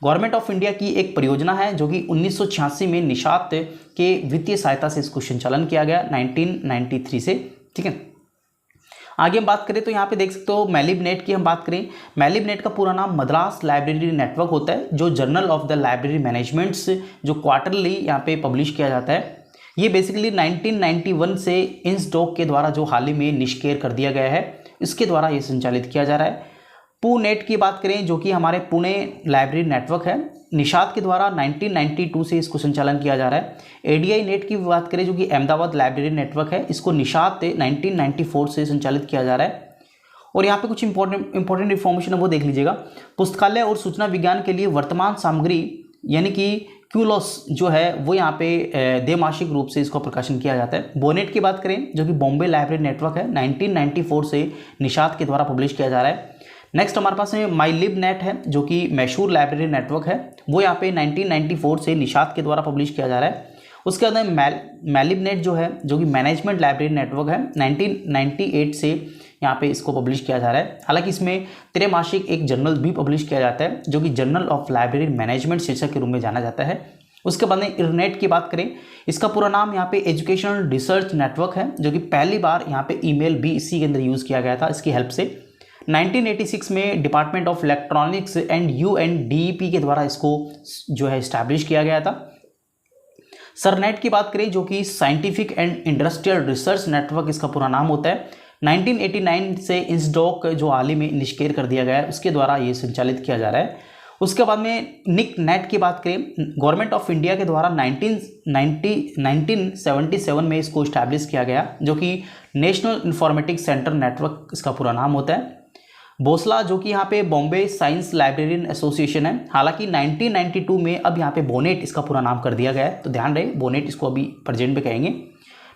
गवर्नमेंट ऑफ इंडिया की एक परियोजना है, जो कि 1986 में निशात के वित्तीय सहायता से इसको संचालन किया गया 1993 से, ठीक है। आगे हम बात करें तो यहाँ पे देख सकते हो मैलिबनेट की हम बात करें, मैलिबनेट का पूरा नाम मद्रास लाइब्रेरी नेटवर्क होता है, जो journal of the library managements जो क्वार्टरली यहाँ पे पब्लिश किया जाता है। ये बेसिकली 1991 से इंसडॉक के द्वारा जो हाल ही में निष्क्रिय कर दिया गया है, इसके द्वारा ये संचालित किया जा रहा है। पूनेट की बात करें जो कि हमारे पुणे लाइब्रेरी नेटवर्क है, निषाद के द्वारा 1992 से इसको संचालन किया जा रहा है। एडीआई नेट की बात करें जो कि अहमदाबाद लाइब्रेरी नेटवर्क है, इसको निषाद से 1994 से संचालित किया जा रहा है। और यहाँ पे कुछ इंपॉर्टेंट इन्फॉर्मेशन है वो देख लीजिएगा। पुस्तकालय और सूचना विज्ञान के लिए वर्तमान सामग्री यानी कि क्यूलोस जो है वो यहाँ पे द्वैमासिक रूप से इसको प्रकाशन किया जाता है। बोनेट की बात करें जो कि बॉम्बे लाइब्रेरी नेटवर्क है, 1994 से निषाद के द्वारा पब्लिश किया जा रहा है। नेक्स्ट हमारे पास में माईलिबनेट है जो कि मैसूर लाइब्रेरी नेटवर्क है, वो यहाँ पे 1994 से निषाद के द्वारा पब्लिश किया जा रहा है। उसके बाद मैलिबनेट जो है जो कि मैनेजमेंट लाइब्रेरी नेटवर्क है, 1998 से यहाँ पे इसको पब्लिश किया जा रहा है। हालांकि इसमें त्रैमासिक एक जर्नल भी पब्लिश किया जाता है जो कि जर्नल ऑफ लाइब्रेरी मैनेजमेंट शीर्षक के रूप में जाना जाता है। उसके बाद में इरनेट की बात करें, इसका पूरा नाम यहाँ पे एजुकेशनल रिसर्च नेटवर्क है, जो कि पहली बार यहाँ पे ईमेल भी इसी के अंदर यूज़ किया गया था इसकी हेल्प से। 1986 में डिपार्टमेंट ऑफ इलेक्ट्रॉनिक्स एंड यूएनडीईपी के द्वारा इसको जो है इस्टेब्लिश किया गया था। सरनेट की बात करें जो कि scientific and industrial research network इसका पूरा नाम होता है, 1989 से इंसडॉक जो हाल ही में निष्क्रिय कर दिया गया है उसके द्वारा ये संचालित किया जा रहा है। उसके बाद में निक नेट की बात करें, गवर्नमेंट ऑफ इंडिया के द्वारा 1977 में इसको इस्टेब्लिश किया गया, जो कि नेशनल इंफॉर्मेटिक्स सेंटर नेटवर्क इसका पूरा नाम होता है। बोसला जो कि यहाँ पे बॉम्बे साइंस लाइब्रेरियन एसोसिएशन है, हालांकि 1992 में अब यहाँ पे बोनेट इसका पूरा नाम कर दिया गया है, तो ध्यान रहे बोनेट इसको अभी प्रेजेंट में कहेंगे।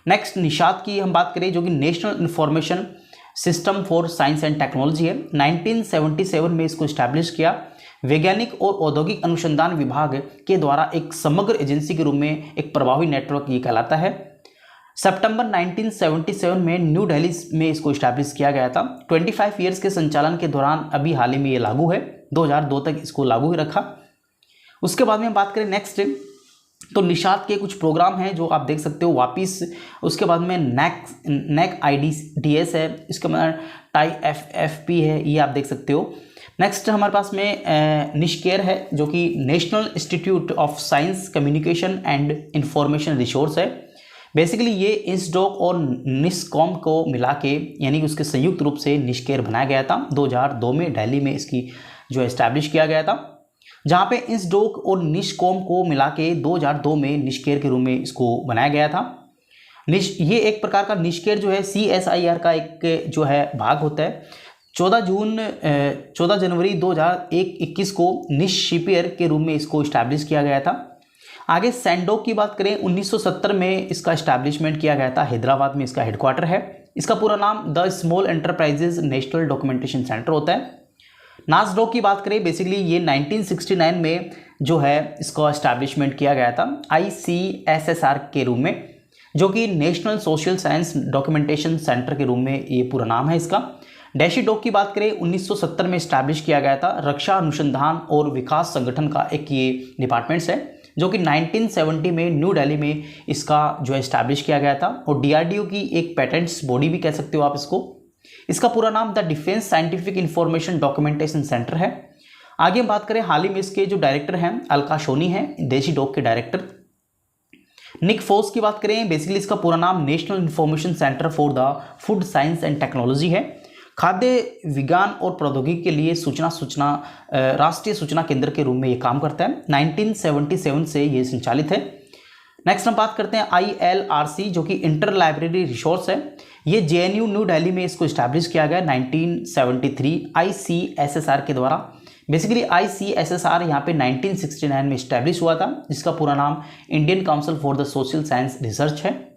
नेक्स्ट निषाद की हम बात करें जो कि national information system for science and technology है, 1977 में इसको इस्टेब्लिश किया। वैज्ञानिक और औद्योगिक अनुसंधान विभाग के द्वारा एक समग्र एजेंसी के रूप में एक प्रभावी नेटवर्क ये कहलाता है। सितंबर 1977 में न्यू दिल्ली में इसको इस्टेब्लिश किया गया था। 25 ईयर्स के संचालन के दौरान अभी हाल ही में ये लागू है, 2002 तक इसको लागू ही रखा। उसके बाद में हम बात करें नेक्स्ट, तो निषाद के कुछ प्रोग्राम हैं जो आप देख सकते हो वापिस। उसके बाद में नेक IDS है, इसके बाद टाई FFP है, ये आप देख सकते हो। नेक्स्ट हमारे पास में निष्केर है जो कि national institute of science communication and information resource है। बेसिकली ये इंसडॉक और निस्कॉम को मिला के यानी कि उसके संयुक्त रूप से निष्केर बनाया गया था। 2002 में दिल्ली में इसकी जो एस्टैब्लिश किया गया था, जहाँ पे इंसडॉक और निस्कॉम को मिला के 2002 में निष्केर के रूप में इसको बनाया गया था। ये एक प्रकार का निष्केर जो है CSIR का एक जो है भाग होता है। 14 जनवरी 2021 को निशिपियर के रूप में इसको इस्टेब्लिश किया गया था। आगे सैंडोक की बात करें, 1970 में इसका इस्टेब्लिशमेंट किया गया था, हैदराबाद में इसका हेडक्वार्टर है। इसका पूरा नाम the small enterprises national documentation centre होता है। नासडॉक की बात करें, बेसिकली ये 1969 में जो है इसका इस्टेब्लिशमेंट किया गया था ICSSR के रूप में, जो कि national social science documentation centre के रूप में ये पूरा नाम है इसका। डैशीडॉक की बात करें, 1970 में इस्टेब्लिश किया गया था, रक्षा अनुसंधान और विकास संगठन का एक ये डिपार्टमेंट्स है, जो कि 1970 में न्यू दिल्ली में इसका जो है इस्टेब्लिश किया गया था। और DRDO की एक पेटेंट्स बॉडी भी कह सकते हो आप इसको। इसका पूरा नाम the defence scientific information documentation centre है। आगे हम बात करें, हाल ही में इसके जो डायरेक्टर हैं अलका सोनी हैं, डैशीडॉक के डायरेक्टर। निक फोर्स की बात करें, बेसिकली इसका पूरा नाम national information centre for the food science and technology है। खाद्य विज्ञान और प्रौद्योगिकी के लिए राष्ट्रीय सूचना केंद्र के रूप में ये काम करता है। 1977 से ये संचालित है। नेक्स्ट हम बात करते हैं ILRC जो कि इंटर लाइब्रेरी रिसोर्स है। ये JNU न्यू दिल्ली में इसको इस्टेब्लिश किया गया 1973 ICSSR के द्वारा। बेसिकली ICSSR यहाँ पे 1969 में इस्टेब्लिश हुआ था, जिसका पूरा नाम Indian council for the social science research है।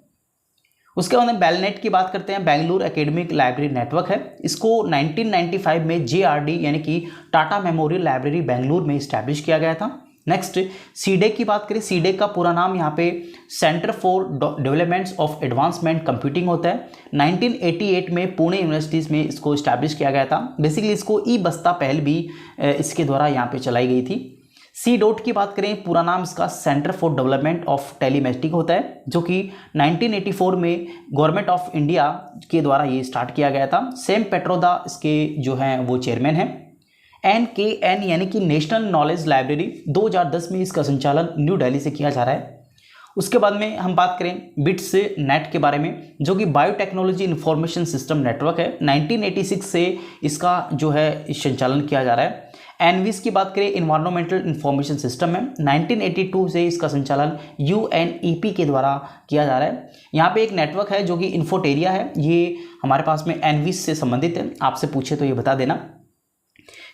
उसके बाद हम बेलनेट की बात करते हैं, बेंगलुरु एकेडमिक लाइब्रेरी नेटवर्क है। इसको 1995 में JRD यानी कि टाटा मेमोरियल लाइब्रेरी बेंगलुरु में इस्टेब्लिश किया गया था। नेक्स्ट सीडेक की बात करें, सीडेक का पूरा नाम यहाँ पे centre for developments of advancement computing होता है। 1988 में पुणे यूनिवर्सिटीज़ में इसको इस्टेब्लिश किया गया था। बेसिकली इसको ई बस्ता पहल भी इसके द्वारा यहाँ पे चलाई गई थी। सी डॉट की बात करें, पूरा नाम इसका centre for development of telematic होता है, जो कि 1984 में गवर्नमेंट ऑफ इंडिया के द्वारा ये स्टार्ट किया गया था। सैम पेट्रोदा इसके जो हैं वो चेयरमैन हैं। NKN यानी कि नेशनल नॉलेज लाइब्रेरी 2010 में इसका संचालन न्यू दिल्ली से किया जा रहा है। उसके बाद में हम बात करें बिट्स नेट के बारे में, जो कि बायोटेक्नोलॉजी इंफॉर्मेशन सिस्टम नेटवर्क है। 1986 से इसका जो है संचालन किया जा रहा है। एनविस की बात करें, इन्वायरमेंटल इंफॉर्मेशन सिस्टम है। 1982 से इसका संचालन UNEP के द्वारा किया जा रहा है। यहाँ पे एक नेटवर्क है जो कि इन्फोटेरिया है, ये हमारे पास में एनविस से संबंधित है। आपसे पूछे तो ये बता देना।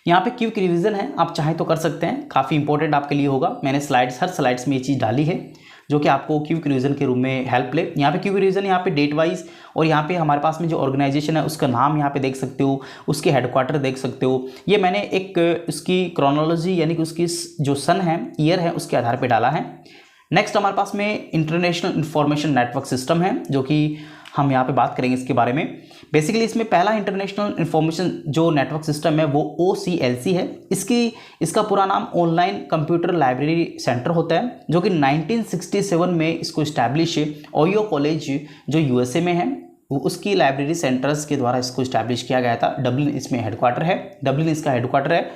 यहाँ पे क्विक रिवीजन है, आप चाहें तो कर सकते हैं, काफ़ी इंपॉर्टेंट आपके लिए होगा। मैंने हर स्लाइड्स में ये चीज़ डाली है जो कि आपको क्विक रिवीजन के रूप में हेल्प ले। यहाँ पे क्विक रिवीजन, यहाँ पे डेट वाइज, और यहाँ पे हमारे पास में जो ऑर्गेनाइजेशन है उसका नाम यहाँ पे देख सकते हो, उसके हेडक्वार्टर देख सकते हो। ये मैंने एक उसकी क्रोनोलॉजी यानी कि उसकी जो सन है, ईयर है, उसके आधार पर डाला है। नेक्स्ट हमारे पास में इंटरनेशनल इंफॉर्मेशन नेटवर्क सिस्टम है, जो कि हम यहाँ पे बात करेंगे इसके बारे में। बेसिकली इसमें पहला इंटरनेशनल इंफॉर्मेशन जो नेटवर्क सिस्टम है वो OCLC है। इसका पूरा नाम ऑनलाइन कंप्यूटर लाइब्रेरी सेंटर होता है, जो कि 1967 में इसको इस्टेब्लिश ओयो कॉलेज जो USA में है उसकी लाइब्रेरी सेंटर्स के द्वारा इसको इस्टेब्लिश किया गया था। डब्लिन इसमें हेडक्वार्टर है, डब्लिन इसका हेडक्वार्टर है।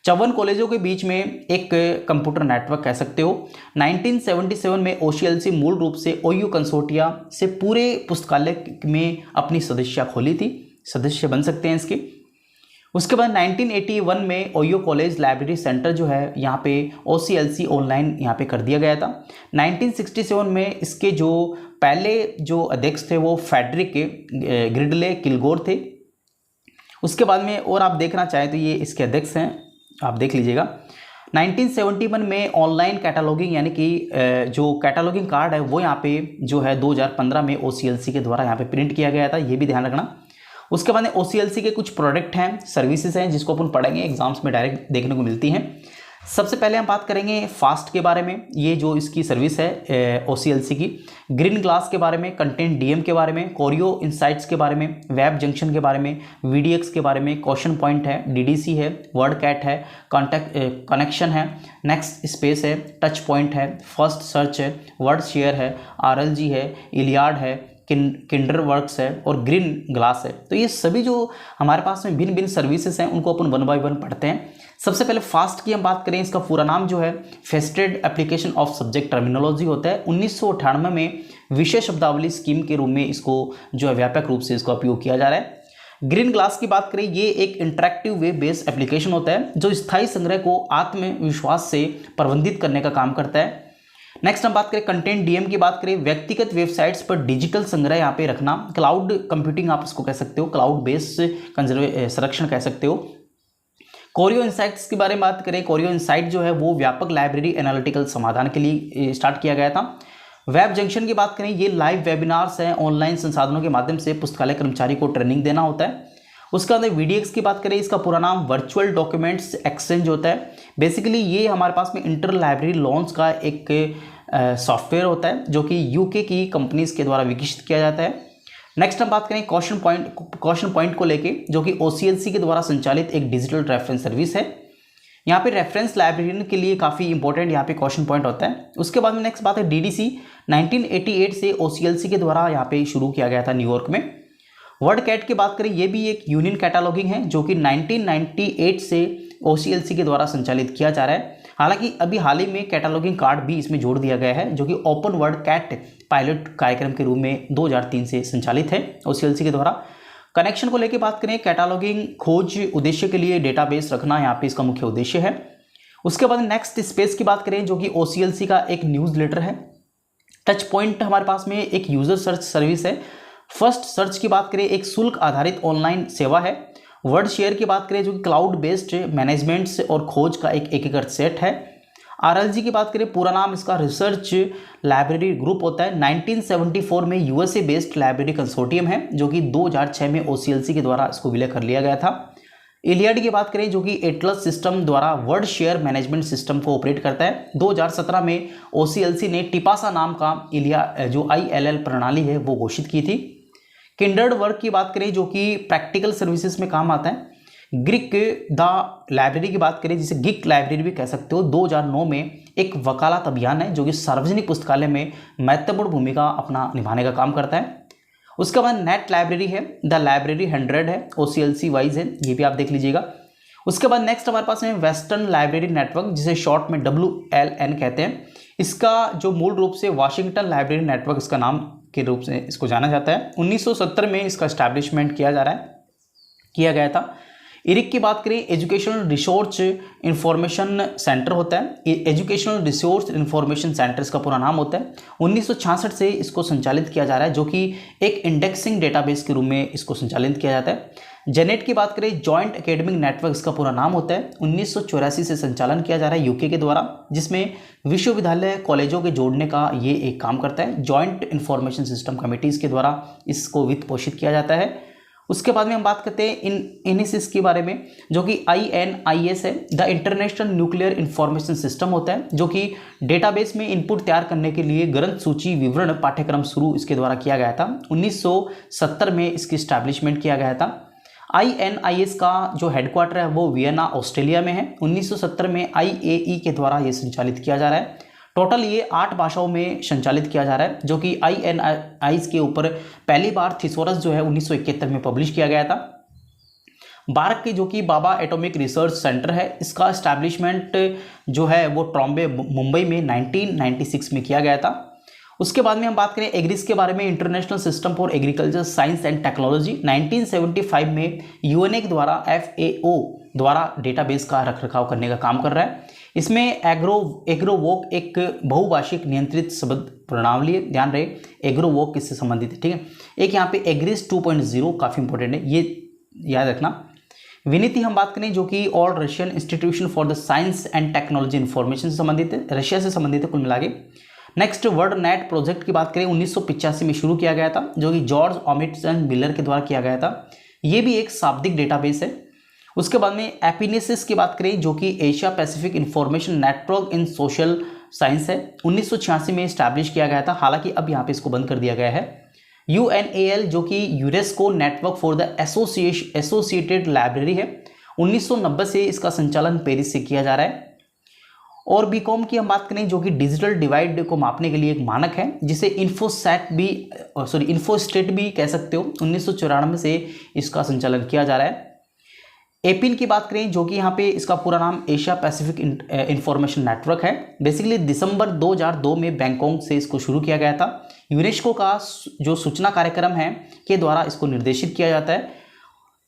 54 कॉलेजों के बीच में एक कंप्यूटर नेटवर्क कह सकते हो। 1977 में OCLC मूल रूप से OU कंसोर्टिया से पूरे पुस्तकालय में अपनी सदस्यता खोली थी, सदस्य बन सकते हैं इसके। उसके बाद 1981 में OU कॉलेज लाइब्रेरी सेंटर जो है यहाँ पे OCLC ऑनलाइन यहाँ पे कर दिया गया था। 1967 में इसके जो पहले जो अध्यक्ष थे वो फेडरिक ग्रिडले किलगोर थे। उसके बाद में और आप देखना चाहें तो ये इसके अध्यक्ष हैं, आप देख लीजिएगा। 1971 में ऑनलाइन कैटलॉगिंग यानी कि जो कैटलॉगिंग कार्ड है वो यहाँ पे जो है 2015 में OCLC के द्वारा यहाँ पे प्रिंट किया गया था, ये भी ध्यान रखना। उसके बाद OCLC के कुछ प्रोडक्ट हैं, सर्विसेज हैं, जिसको अपन पढ़ेंगे, एग्जाम्स में डायरेक्ट देखने को मिलती हैं। सबसे पहले हम बात करेंगे फास्ट के बारे में, ये जो इसकी सर्विस है OCLC की। ग्रीन ग्लास के बारे में, कंटेंट DM के बारे में, कोरियो इनसाइट्स के बारे में, वेब जंक्शन के बारे में, VDX के बारे में, क्वेश्चन पॉइंट है, DDC है, वर्ड कैट है, कॉन्टैक्ट कनेक्शन है, नेक्स्ट स्पेस है, टच पॉइंट है, फर्स्ट सर्च है, वर्ड शेयर है, RLG है, इलियाड है, किंडर वर्क्स है और ग्रीन ग्लास है। तो ये सभी जो हमारे पास में भिन्न भिन्न सर्विसेज हैं उनको अपन 1 बाय 1 पढ़ते हैं। सबसे पहले फास्ट की हम बात करें, इसका पूरा नाम जो है फेस्टेड एप्लीकेशन ऑफ सब्जेक्ट टर्मिनोलॉजी होता है। 1998 में विषय शब्दावली स्कीम के रूप में इसको जो है व्यापक रूप से इसका उपयोग किया जा रहा है। ग्रीन ग्लास की बात करें, ये एक इंटरेक्टिव वेब बेस्ड एप्लीकेशन होता है जो स्थायी संग्रह को आत्मविश्वास से प्रबंधित करने का काम करता है। नेक्स्ट हम बात करें कंटेंट DM की बात करें, व्यक्तिगत वेबसाइट्स पर डिजिटल संग्रह यहाँ पे रखना, क्लाउड कंप्यूटिंग आप इसको कह सकते हो, क्लाउड बेस्ड संरक्षण कह सकते हो। कोरियो इनसाइट्स के बारे में बात करें, कोरियो इनसाइट जो है वो व्यापक लाइब्रेरी एनालिटिकल समाधान के लिए स्टार्ट किया गया था। वेब जंक्शन की बात करें, ये लाइव वेबिनार्स हैं, ऑनलाइन संसाधनों के माध्यम से पुस्तकालय कर्मचारी को ट्रेनिंग देना होता है। उसके अंदर VDX की बात करें, इसका पूरा नाम वर्चुअल डॉक्यूमेंट्स एक्सचेंज होता है। बेसिकली ये हमारे पास में इंटर लाइब्रेरी लॉन्च का एक सॉफ्टवेयर होता है जो कि UK की कंपनीज के द्वारा विकसित किया जाता है। नेक्स्ट हम बात करें क्वेश्चन पॉइंट को लेके, जो कि OCLC के द्वारा संचालित एक डिजिटल रेफरेंस सर्विस है। यहाँ पे रेफरेंस लाइब्रेरियन के लिए काफ़ी इंपॉर्टेंट यहाँ पे क्वेश्चन पॉइंट होता है। उसके बाद में नेक्स्ट बात है DDC, 1988 से OCLC के द्वारा यहाँ पे शुरू किया गया था न्यूयॉर्क में। वर्ड कैट की बात करें, ये भी एक यूनियन कैटालॉगिंग है जो कि 1998 से OCLC के द्वारा संचालित किया जा रहा है। हालांकि अभी हाल ही में कैटालॉगिंग कार्ड भी इसमें जोड़ दिया गया है, जो कि ओपन वर्ड कैट पायलट कार्यक्रम के रूप में 2003 से संचालित है OCLC के द्वारा। कनेक्शन को लेकर बात करें, कैटालॉगिंग खोज उद्देश्य के लिए डेटाबेस रखना यहाँ पे इसका मुख्य उद्देश्य है। उसके बाद नेक्स्ट स्पेस की बात करें, जो कि OCLC का एक न्यूज़लेटर है। टच पॉइंट हमारे पास में एक यूजर सर्च सर्विस है। फर्स्ट सर्च की बात करें, एक शुल्क आधारित ऑनलाइन सेवा है। वर्ड शेयर की बात करें, जो कि क्लाउड बेस्ड मैनेजमेंट और खोज का एक एकीकृत सेट है। RLG की बात करें, पूरा नाम इसका रिसर्च लाइब्रेरी ग्रुप होता है। 1974 में USA बेस्ड लाइब्रेरी कंसोर्टियम है, जो कि 2006 में OCLC के द्वारा इसको विलय कर लिया गया था। इलियाड की बात करें, जो कि एटलस सिस्टम द्वारा वर्ड शेयर मैनेजमेंट सिस्टम को ऑपरेट करता है। 2017 में OCLC ने टिपासा नाम का जो ILL प्रणाली है वो घोषित की थी। किंडर्ड वर्क की बात करें, जो कि प्रैक्टिकल सर्विसेज में काम आता है। ग्रिक द लाइब्रेरी की बात करें, जिसे गिक लाइब्रेरी भी कह सकते हो, 2009 में एक वकालत अभियान है जो कि सार्वजनिक पुस्तकालय में महत्वपूर्ण भूमिका अपना निभाने का काम करता है। उसके बाद नेट लाइब्रेरी है, द लाइब्रेरी 100 है, OCLC वाइज है, ये भी आप देख लीजिएगा। उसके बाद नेक्स्ट हमारे पास है वेस्टर्न लाइब्रेरी नेटवर्क, जिसे शॉर्ट में WLN कहते हैं। इसका जो मूल रूप से वाशिंगटन लाइब्रेरी नेटवर्क इसका नाम के रूप से इसको जाना जाता है। 1970 में इसका एस्टैब्लिशमेंट किया गया था। इरिक की बात करें, एजुकेशनल रिसोर्स इंफॉर्मेशन सेंटर होता है, एजुकेशनल रिसोर्स इंफॉर्मेशन सेंटर इसका पूरा नाम होता है। 1966 से इसको संचालित किया जा रहा है, जो कि एक इंडेक्सिंग डेटाबेस के रूप में इसको संचालित किया जाता है। जेनेट की बात करें, जॉइंट एकेडमिक नेटवर्क इसका पूरा नाम होता है। 1984 से संचालन किया जा रहा है यूके के द्वारा, जिसमें विश्वविद्यालय कॉलेजों के जोड़ने का ये एक काम करता है। जॉइंट इंफॉर्मेशन सिस्टम कमिटीज़ के द्वारा इसको वित्त पोषित किया जाता है। उसके बाद में हम बात करते हैं इनिसिस के बारे में, जो कि INIS है, the international nuclear information system होता है, जो कि डेटाबेस में इनपुट तैयार करने के लिए ग्रंथ सूची विवरण पाठ्यक्रम शुरू इसके द्वारा किया गया था। 1970 में इसकी स्टैब्लिशमेंट किया गया था। INIS का जो हेडक्वार्टर है वो वियना ऑस्ट्रेलिया में है। 1970 में IAE के द्वारा ये संचालित किया जा रहा है। टोटल ये 8 भाषाओं में संचालित किया जा रहा है, जो कि INIS के ऊपर पहली बार थिसोरस जो है 1971 में पब्लिश किया गया था। बार्क की जो कि बाबा एटॉमिक रिसर्च सेंटर है, इसका एस्टैब्लिशमेंट जो है वो ट्रॉम्बे मुंबई में 1996 में किया गया था। उसके बाद में हम बात करें एग्रिस के बारे में, international system for agriculture science and technology 1975 में UNA के द्वारा FAO द्वारा डेटाबेस का रखरखाव करने का काम कर रहा है। इसमें एग्रोवोक एक बहुभाषिक नियंत्रित शब्द प्रणाली है, ध्यान रहे एग्रोवोक किससे संबंधित है, ठीक है। एक यहाँ पे एग्रिस 2.0 काफ़ी इंपॉर्टेंट है, ये याद रखना। विनीति हम बात करें, जो कि all Russian institution for the science and technology information से संबंधित है, रशिया से संबंधित है कुल मिला के। नेक्स्ट वर्ल्ड नेट प्रोजेक्ट की बात करें, 1985 में शुरू किया गया था, जो कि जॉर्ज ऑमिटसन मिलर के द्वारा किया गया था। ये भी एक शाब्दिक डेटाबेस है। उसके बाद में एपिनेसिस की बात करें, जो कि एशिया पैसिफिक इंफॉर्मेशन नेटवर्क इन सोशल साइंस है, 1986 में इस्टेब्लिश किया गया था, हालांकि अब यहाँ पे इसको बंद कर दिया गया है। UNAL जो कि UNESCO network for the associated library है, 1990 से इसका संचालन पेरिस से किया जा रहा है। और बीकॉम की हम बात करें, जो कि डिजिटल डिवाइड को मापने के लिए एक मानक है, जिसे इन्फोस्टेट भी कह सकते हो, 1994 से इसका संचालन किया जा रहा है। एपिन की बात करें, जो कि यहाँ पे इसका पूरा नाम एशिया पैसिफिक इंफॉर्मेशन नेटवर्क है, बेसिकली दिसंबर 2002 में बैंकॉक से इसको शुरू किया गया था। यूनेस्को का जो सूचना कार्यक्रम है के द्वारा इसको निर्देशित किया जाता है।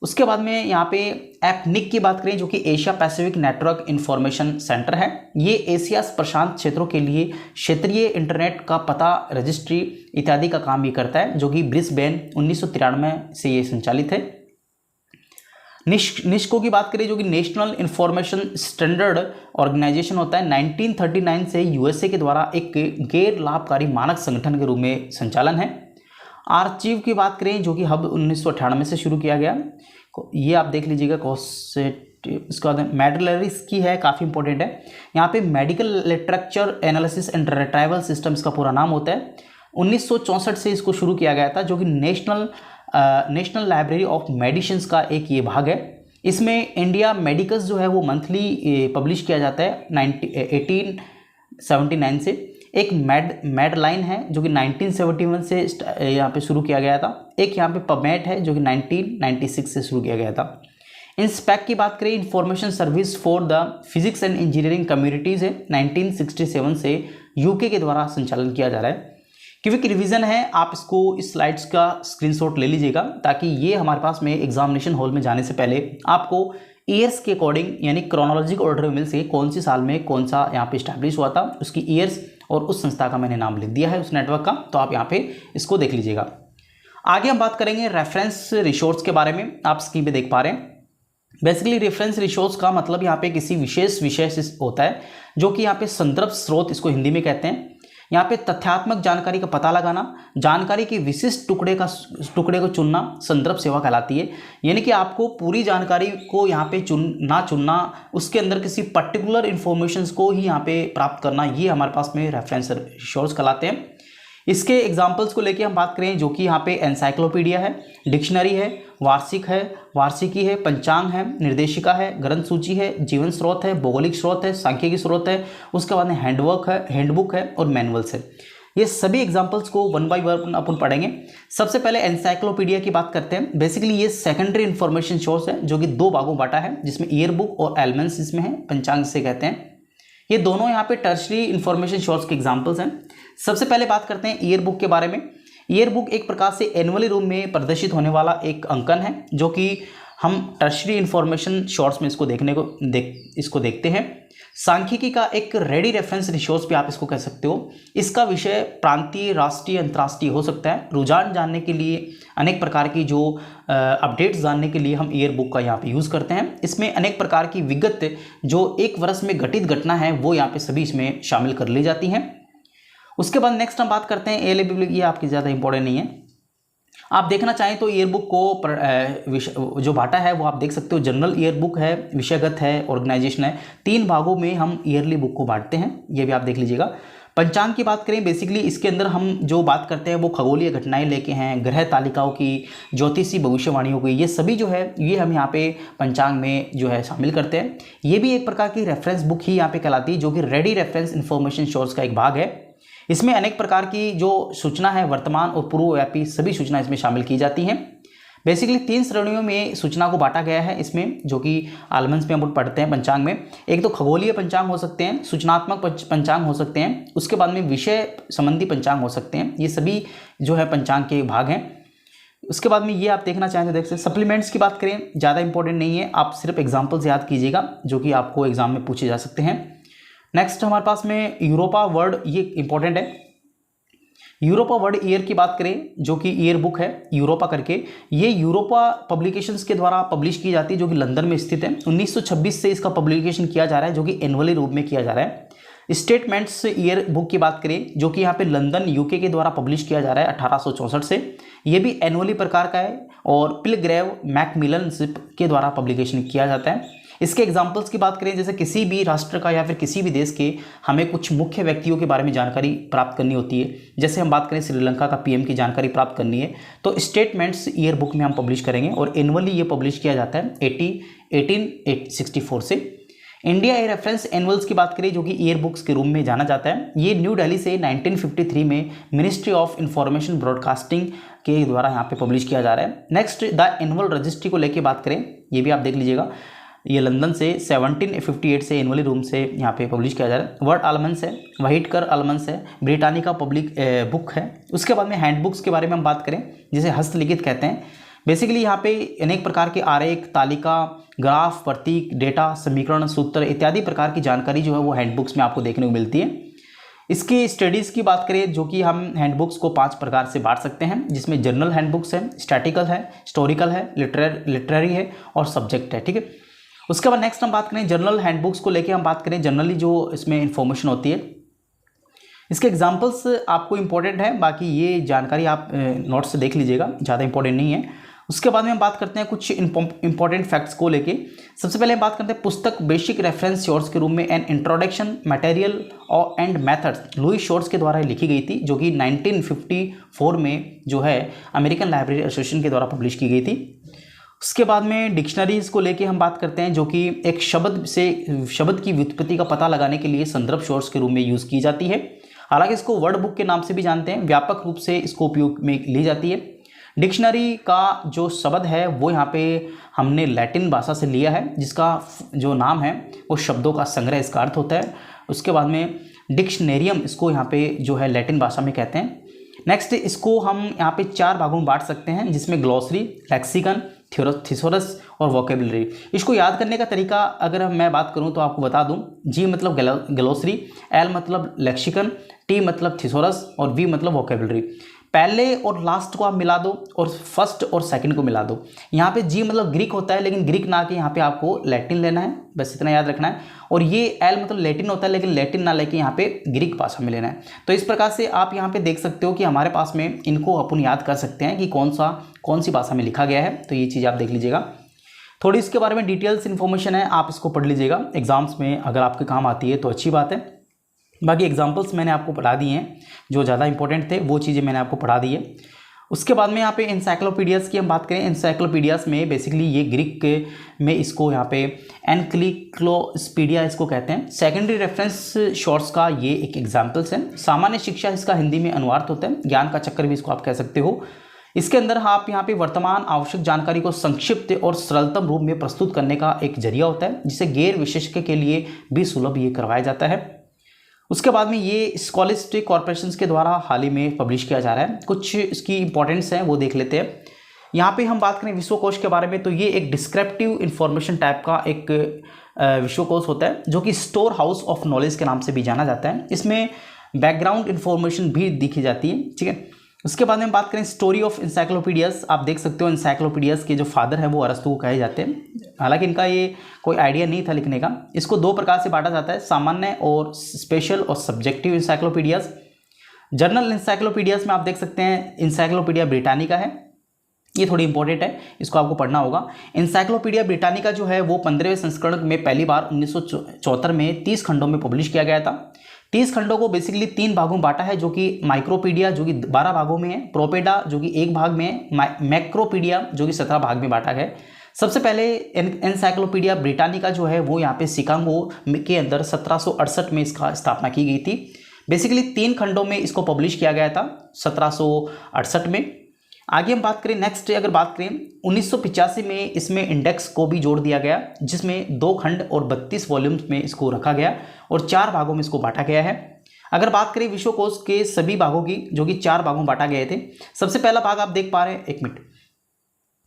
उसके बाद में यहाँ पे एपनिक की बात करें, जो कि Asia Pacific network information centre है, ये एशिया प्रशांत क्षेत्रों के लिए क्षेत्रीय इंटरनेट का पता रजिस्ट्री इत्यादि का काम भी करता है, जो कि ब्रिस्बेन 1993 से ये संचालित है। निस्को की बात करें, जो कि नेशनल इंफॉर्मेशन स्टैंडर्ड ऑर्गेनाइजेशन होता है, 1939 से USA के द्वारा एक गैर लाभकारी मानक संगठन के रूप में संचालन है। आर्चीव की बात करें, जो कि हब 1998 से शुरू किया गया, ये आप देख लीजिएगा। इसका मेडलरीज की है, काफ़ी इंपॉर्टेंट है। यहाँ पे medical literature analysis and retrieval system इसका पूरा नाम होता है। 1964 से इसको शुरू किया गया था, जो कि नेशनल लाइब्रेरी ऑफ मेडिसिन का एक ये भाग है। इसमें इंडिया मेडिकल्स जो है वो मंथली पब्लिश किया जाता है 1879 से। एक मेडलाइन है, जो कि 1971 से यहाँ पे शुरू किया गया था। एक यहाँ पे पबमेट है, जो कि 1996 से शुरू किया गया था। इंस्पेक्ट की बात करें, information service for the physics and engineering communities है, 1967 से UK के द्वारा संचालन किया जा रहा है। क्विक रिवीजन है, आप इसको इस स्लाइड्स का स्क्रीनशॉट ले लीजिएगा, ताकि ये हमारे पास में एग्जामिनेशन हॉल में जाने से पहले आपको ईयर्स के अकॉर्डिंग यानी क्रोनोलॉजिकल ऑर्डर में मिल सके, कौन सी साल में कौन सा यहाँ पे इस्टेब्लिश हुआ था, उसकी ईयर्स और उस संस्था का मैंने नाम लिख दिया है उस नेटवर्क का, तो आप यहाँ पे इसको देख लीजिएगा। आगे हम बात करेंगे रेफरेंस रिसोर्स के बारे में। आप स्क्रीन पे देख पा रहे हैं, बेसिकली रेफरेंस रिसोर्स का मतलब यहाँ पे किसी विशेष विषय से होता है, जो कि यहाँ पे संदर्भ स्रोत इसको हिंदी में कहते हैं। यहाँ पे तथ्यात्मक जानकारी का पता लगाना, जानकारी के विशिष्ट टुकड़े को चुनना संदर्भ सेवा कहलाती है। यानी कि आपको पूरी जानकारी को यहाँ पे चुनना, उसके अंदर किसी पर्टिकुलर इन्फॉर्मेशन को ही यहाँ पे प्राप्त करना, ये हमारे पास में रेफरेंस रिसोर्स कहलाते हैं। इसके एग्जाम्पल्स को लेके हम बात करें जो कि यहाँ पे एनसाइक्लोपीडिया है, डिक्शनरी है, वार्षिक है, वार्षिकी है, पंचांग है, निर्देशिका है, ग्रंथ सूची है, जीवन स्रोत है, भौगोलिक स्रोत है, सांख्यिकी स्रोत है, उसके बाद में हैंडबुक है और मैनुअल्स है। ये सभी एग्जाम्पल्स को वन बाय वन अपन पढ़ेंगे। सबसे पहले एनसाइक्लोपीडिया की बात करते हैं। बेसिकली ये सेकेंडरी इंफॉर्मेशन सोर्स है जो कि दो भागों बांटा है, जिसमें ईयर बुक और एलमेंस इसमें है, पंचांग से कहते हैं। ये दोनों यहाँ पे टर्शरी इंफॉर्मेशन सोर्स के एग्जाम्पल्स हैं। सबसे पहले बात करते हैं ईयर बुक के बारे में। ईयर बुक एक प्रकार से एनुअली रूप में प्रदर्शित होने वाला एक अंकन है जो कि हम टर्शरी इंफॉर्मेशन सोर्स में इसको देखते हैं। सांख्यिकी का एक रेडी रेफरेंस रिसोर्स भी आप इसको कह सकते हो। इसका विषय प्रांतीय, राष्ट्रीय, अंतर्राष्ट्रीय हो सकता है। रुझान जानने के लिए, अनेक प्रकार की जो अपडेट्स जानने के लिए हम ईयर बुक का यहाँ पे यूज़ करते हैं। इसमें अनेक प्रकार की विगत जो एक वर्ष में घटित घटना है वो यहाँ पे सभी इसमें शामिल कर ली जाती हैं। उसके बाद नेक्स्ट हम बात करते हैं एएलए। ये आपकी ज़्यादा इंपॉर्टेंट नहीं है। आप देखना चाहें तो ईयर बुक को जो बांटा है वो आप देख सकते हो। जनरल ईयर बुक है, विषयगत है, ऑर्गेनाइजेशन है। 3 भागों में हम ईयरली बुक को बांटते हैं, ये भी आप देख लीजिएगा। पंचांग की बात करें, बेसिकली इसके अंदर हम जो बात करते हैं वो खगोलीय घटनाएं लेके हैं, ग्रह तालिकाओं की, ज्योतिषी भविष्यवाणियों की, ये सभी जो है ये हम यहाँ पे पंचांग में जो है शामिल करते हैं। ये भी एक प्रकार की रेफरेंस बुक ही यहाँ पे कहलाती है जो कि रेडी रेफरेंस इंफॉर्मेशन सोर्स का एक भाग है। इसमें अनेक प्रकार की जो सूचना है, वर्तमान और पूर्वव्यापी सभी सूचना इसमें शामिल की जाती हैं। बेसिकली 3 श्रेणियों में सूचना को बांटा गया है इसमें, जो कि आलमंस में हम पढ़ते हैं पंचांग में। एक तो खगोलीय पंचांग हो सकते हैं, सूचनात्मक पंचांग हो सकते हैं, उसके बाद में विषय संबंधी पंचांग हो सकते हैं। ये सभी जो है पंचांग के भाग हैं। उसके बाद में ये आप देखना चाहें तो देख सकते हैं। सप्लीमेंट्स की बात करें, ज़्यादा इंपॉर्टेंट नहीं है, आप सिर्फ एग्जाम्पल्स याद कीजिएगा जो कि आपको एग्जाम में पूछे जा सकते हैं। नेक्स्ट हमारे पास में यूरोपा वर्ल्ड, ये इंपॉर्टेंट है। यूरोपा वर्ल्ड ईयर की बात करें जो कि ईयर बुक है यूरोपा करके, ये यूरोपा पब्लिकेशंस के द्वारा पब्लिश की जाती है जो कि लंदन में स्थित है। 1926 से इसका पब्लिकेशन किया जा रहा है जो कि एनुअली रूप में किया जा रहा है। स्टेटमेंट्स ईयर बुक की बात करें जो कि यहाँ पे लंदन यूके के द्वारा पब्लिश किया जा रहा है 1864 से, ये भी एनुअली प्रकार का है और पिलग्रेव मैकमिलन के द्वारा पब्लिकेशन किया जाता है। इसके एग्जाम्पल्स की बात करें, जैसे किसी भी राष्ट्र का या फिर किसी भी देश के हमें कुछ मुख्य व्यक्तियों के बारे में जानकारी प्राप्त करनी होती है, जैसे हम बात करें श्रीलंका का पीएम की जानकारी प्राप्त करनी है तो स्टेटमेंट्स ईयर बुक में हम पब्लिश करेंगे और एनुअली ये पब्लिश किया जाता है 1864 से। इंडिया ए रेफरेंस एनुअल्स की बात करें जो कि ईयर बुक्स के रूप में जाना जाता है, ये न्यू दिल्ली से 1953 में मिनिस्ट्री ऑफ इंफॉर्मेशन ब्रॉडकास्टिंग के द्वारा यहाँ पे पब्लिश किया जा रहा है। नेक्स्ट द एनुअल रजिस्ट्री को लेके बात करें, ये भी आप देख लीजिएगा, ये लंदन से 1758 से एनुअली रूम से यहाँ पे पब्लिश किया जा रहा है। वर्ड आलमंस है, व्हाइटकर आलमंस है, ब्रिटानिका पब्लिक बुक है। उसके बाद में हैंडबुक्स के बारे में हम बात करें जिसे हस्तलिखित कहते हैं। बेसिकली यहाँ पे अनेक प्रकार के आरेख, तालिका, ग्राफ, प्रतीक, डेटा, समीकरण, सूत्र इत्यादि प्रकार की जानकारी जो है वो हैंडबुक्स में आपको देखने को मिलती है। इसकी स्टडीज़ की बात करें जो कि हम हैंडबुक्स को 5 प्रकार से बांट सकते हैं, जिसमें जर्नल हैंडबुक्स है, स्टैटिकल है, हिस्टोरिकल है, लिटरेरी है और सब्जेक्ट है। ठीक है, उसके बाद नेक्स्ट हम बात करें जनरल हैंडबुक्स को लेके हम बात करें, जनरली जो इसमें इंफॉर्मेशन होती है, इसके एग्जांपल्स आपको इंपॉर्टेंट है, बाकी ये जानकारी आप नोट से देख लीजिएगा, ज़्यादा इंपॉर्टेंट नहीं है। उसके बाद में हम बात करते हैं कुछ इंपॉर्टेंट फैक्ट्स को लेके। सबसे पहले हम बात करते हैं पुस्तक बेसिक रेफरेंस सोर्स के रूप में एन इंट्रोडक्शन मटेरियल और एंड मेथड्स लुईस शोर्स के द्वारा लिखी गई थी, जो कि 1954 में जो है अमेरिकन लाइब्रेरी एसोसिएशन के द्वारा पब्लिश की गई थी। उसके बाद में डिक्शनरीज को लेके हम बात करते हैं जो कि एक शब्द की व्युत्पत्ति का पता लगाने के लिए संदर्भ सोर्स के रूप में यूज़ की जाती है। हालांकि इसको वर्ड बुक के नाम से भी जानते हैं, व्यापक रूप से इसको उपयोग में ली जाती है। डिक्शनरी का जो शब्द है वो यहाँ पे हमने लैटिन भाषा से लिया है, जिसका जो नाम है वो शब्दों का संग्रह इसका अर्थ होता है। उसके बाद में डिक्शनेरियम इसको यहाँ पे जो है लैटिन भाषा में कहते हैं। नेक्स्ट इसको हम यहाँ पे 4 भागों में बांट सकते हैं, जिसमें ग्लॉसरी, लेक्सिकन, थिसोरस और वोकेबलरी। इसको याद करने का तरीका अगर मैं बात करूं तो आपको बता दूं, जी मतलब ग्लॉसरी, एल मतलब लेक्सिकन, टी मतलब थिसोरस और वी मतलब वोकेबलरी। पहले और लास्ट को आप मिला दो और फर्स्ट और सेकंड को मिला दो। यहाँ पे जी मतलब ग्रीक होता है, लेकिन ग्रीक ना के यहाँ पे आपको लैटिन लेना है, बस इतना याद रखना है। और ये एल मतलब लैटिन होता है, लेकिन लैटिन ना लेके यहाँ पे ग्रीक भाषा में लेना है। तो इस प्रकार से आप यहाँ पे देख सकते हो कि हमारे पास में इनको अपन याद कर सकते हैं कि कौन सी भाषा में लिखा गया है। तो ये चीज़ आप देख लीजिएगा। थोड़ी इसके बारे में डिटेल्स इन्फॉर्मेशन है, आप इसको पढ़ लीजिएगा, एग्जाम्स में अगर आपके काम आती है तो अच्छी बात है। बाकी एग्जांपल्स मैंने आपको पढ़ा दिए हैं, जो ज़्यादा इंपॉर्टेंट थे वो चीज़ें मैंने आपको पढ़ा दी है। उसके बाद में यहाँ पे इंसाइक्लोपीडियाज़ की हम बात करें, इंसाइक्लोपीडियाज़ में बेसिकली ये ग्रीक में इसको यहाँ पे एनक्लिक्लोस्पीडिया इसको कहते हैं। सेकेंडरी रेफरेंस सोर्स का ये एक एग्जाम्पल्स है। सामान्य शिक्षा इसका हिंदी में अनुवाद होता है, ज्ञान का चक्कर भी इसको आप कह सकते हो। इसके अंदर आप यहाँ पे वर्तमान आवश्यक जानकारी को संक्षिप्त और सरलतम रूप में प्रस्तुत करने का एक जरिया होता है, जिसे गैर विशेषज्ञ के लिए भी सुलभ ये करवाया जाता है। उसके बाद में ये स्कॉलिस्टिक कॉर्पोरेशंस के द्वारा हाल ही में पब्लिश किया जा रहा है। कुछ इसकी इंपॉर्टेंस है वो देख लेते हैं। यहाँ पे हम बात करें विश्वकोश के बारे में, तो ये एक डिस्क्रिप्टिव इंफॉर्मेशन टाइप का एक विश्वकोश होता है, जो कि स्टोर हाउस ऑफ नॉलेज के नाम से भी जाना जाता है। इसमें बैकग्राउंड इन्फॉर्मेशन भी दिखी जाती है, ठीक है। उसके बाद में हम बात करें स्टोरी ऑफ इंसाइक्लोपीडियाज़, आप देख सकते हो इंसाइक्लोपीडियाज़ के जो फादर हैं वो अरस्तु कहे जाते हैं। हालांकि इनका ये कोई आइडिया नहीं था लिखने का। इसको दो प्रकार से बांटा जाता है, सामान्य और स्पेशल और सब्जेक्टिव इंसाइक्लोपीडियाज़। जर्नल इंसाइक्लोपीडियाज़ में आप देख सकते हैं इंसाइक्लोपीडिया ब्रिटानिका है, ये थोड़ी इंपॉर्टेंट है, इसको आपको पढ़ना होगा। इंसाइक्लोपीडिया ब्रिटानिका जो है वो 15वें संस्करण में पहली बार 1974 में 30 खंडों में पब्लिश किया गया था। 30 खंडों को बेसिकली 3 भागों में बांटा है, जो कि माइक्रोपीडिया जो कि 12 भागों में है, प्रोपेडा जो कि 1 भाग में है, मैक्रोपीडिया जो कि 17 भाग में बांटा है। सबसे पहले एनसाइक्लोपीडिया ब्रिटानिका जो है वो यहाँ पे शिकागो के अंदर 1768 में इसका स्थापना की गई थी। बेसिकली 3 खंडों में इसको पब्लिश किया गया था 1768 में। आगे हम बात करें नेक्स्ट, अगर बात करें 1985 में इसमें इंडेक्स को भी जोड़ दिया गया, जिसमें 2 खंड और 32 वॉल्यूम्स में इसको रखा गया और 4 भागों में इसको बांटा गया है। अगर बात करें विश्वकोश के सभी भागों की, जो कि 4 भागों में बांटा गए थे, सबसे पहला भाग आप देख पा रहे हैं, 1 मिनट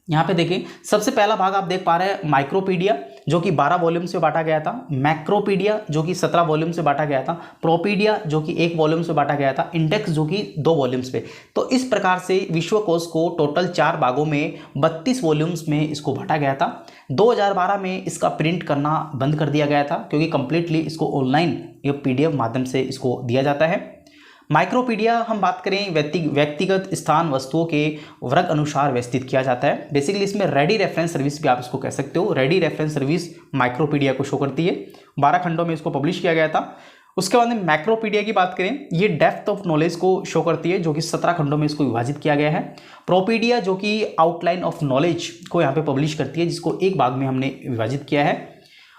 यहाँ पे देखें, सबसे पहला भाग आप देख पा रहे हैं माइक्रोपीडिया जो कि 12 वॉल्यूम से बांटा गया था, मैक्रोपीडिया जो कि 17 वॉल्यूम से बांटा गया था, प्रोपीडिया जो कि 1 वॉल्यूम से बांटा गया था, इंडेक्स जो कि 2 वॉल्यूम्स पे। तो इस प्रकार से विश्वकोश को टोटल 4 भागों में 32 वॉल्यूम्स में इसको बांटा गया था। 2012 में इसका प्रिंट करना बंद कर दिया गया था, क्योंकि कंप्लीटली इसको ऑनलाइन या PDF माध्यम से इसको दिया जाता है। माइक्रोपीडिया हम बात करें व्यक्तिगत स्थान वस्तुओं के वर्ग अनुसार व्यवस्थित किया जाता है। बेसिकली इसमें रेडी रेफरेंस सर्विस भी आप इसको कह सकते हो। रेडी रेफरेंस सर्विस माइक्रोपीडिया को शो करती है। 12 खंडों में इसको पब्लिश किया गया था। उसके बाद में मैक्रोपीडिया की बात करें, ये डेप्थ ऑफ नॉलेज को शो करती है, जो कि 17 खंडों में इसको विभाजित किया गया है। प्रोपीडिया जो कि आउटलाइन ऑफ नॉलेज को यहाँ पे पब्लिश करती है, जिसको 1 भाग में हमने विभाजित किया है।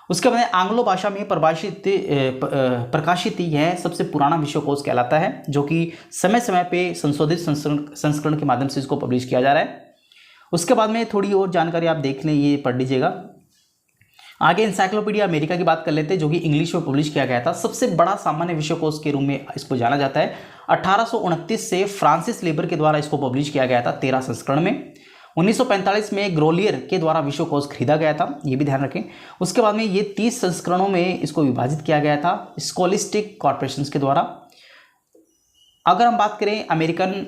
उसके बाद आंग्लो भाषा में प्रकाशित यह सबसे पुराना विश्वकोश कहलाता है, जो कि समय समय पे संशोधित संस्करण के माध्यम से इसको पब्लिश किया जा रहा है। उसके बाद में थोड़ी और जानकारी आप देख लें, ये पढ़ लीजिएगा। आगे इंसाइक्लोपीडिया अमेरिका की बात कर लेते हैं, जो कि इंग्लिश में पब्लिश किया गया था। सबसे बड़ा सामान्य विश्वकोश के रूप में इसको जाना जाता है। 1829 से फ्रांसिस लेबर के द्वारा इसको पब्लिश किया गया था 13 संस्करण में। 1945 में ग्रोलियर के द्वारा विश्वकोश खरीदा गया था, ये भी ध्यान रखें। उसके बाद में ये 30 संस्करणों में इसको विभाजित किया गया था स्कॉलिस्टिक कॉर्पोरेशंस के द्वारा। अगर हम बात करें अमेरिकन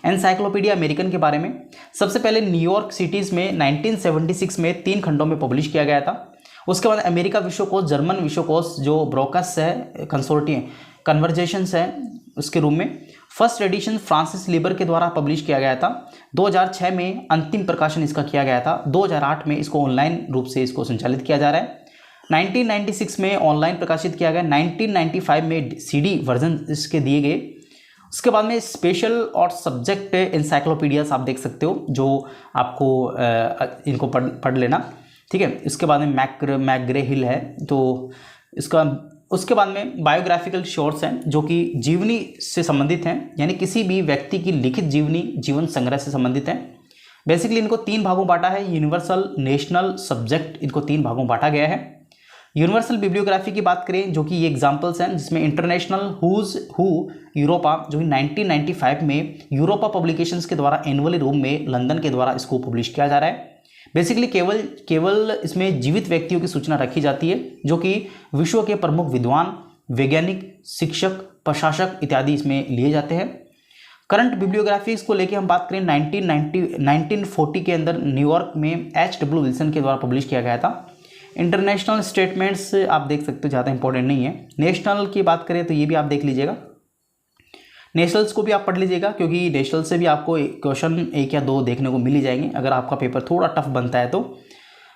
एनसाइक्लोपीडिया अमेरिकन के बारे में, सबसे पहले न्यूयॉर्क सिटीज़ में 1976 में 3 खंडों में पब्लिश किया गया था। उसके बाद अमेरिका विश्वकोश, जर्मन विश्वकोश जो ब्रोकस है, कंसोर्टियम कन्वर्जेशंस है, उसके रूप में फर्स्ट एडिशन फ्रांसिस लेबर के द्वारा पब्लिश किया गया था। 2006 में अंतिम प्रकाशन इसका किया गया था। 2008 में इसको ऑनलाइन रूप से इसको संचालित किया जा रहा है। 1996 में ऑनलाइन प्रकाशित किया गया। 1995 में CD वर्जन इसके दिए गए। उसके बाद में स्पेशल और सब्जेक्ट इंसाइक्लोपीडियास आप देख सकते हो, जो आपको इनको पढ़ लेना, ठीक है। इसके बाद में मैग्रे हिल है, तो इसका उसके बाद में बायोग्राफिकल शॉर्ट्स हैं, जो कि जीवनी से संबंधित हैं, यानी किसी भी व्यक्ति की लिखित जीवन संग्रह से संबंधित हैं। बेसिकली इनको 3 भागों बांटा है, यूनिवर्सल, नेशनल, सब्जेक्ट, इनको 3 भागों बांटा गया है। यूनिवर्सल बिब्लियोग्राफी की बात करें, जो कि ये एग्जांपल्स हैं, जिसमें इंटरनेशनल हुज हु यूरोपा, जो कि 1995 में यूरोपा पब्लिकेशंस के द्वारा एनुअली रूप में लंदन के द्वारा इसको पब्लिश किया जा रहा है। बेसिकली केवल इसमें जीवित व्यक्तियों की सूचना रखी जाती है, जो कि विश्व के प्रमुख विद्वान, वैज्ञानिक, शिक्षक, प्रशासक इत्यादि इसमें लिए जाते हैं। करंट बिब्लियोग्राफीज को लेके हम बात करें, 1940 के अंदर न्यूयॉर्क में H.W. विल्सन के द्वारा पब्लिश किया गया था। इंटरनेशनल स्टेटमेंट्स आप देख सकते हो, ज़्यादा इंपॉर्टेंट नहीं है। नेशनल की बात करें तो ये भी आप देख लीजिएगा, नेशनल्स को भी आप पढ़ लीजिएगा, क्योंकि नेशनल से भी आपको क्वेश्चन 1 या 2 देखने को मिल ही जाएंगे, अगर आपका पेपर थोड़ा टफ बनता है तो।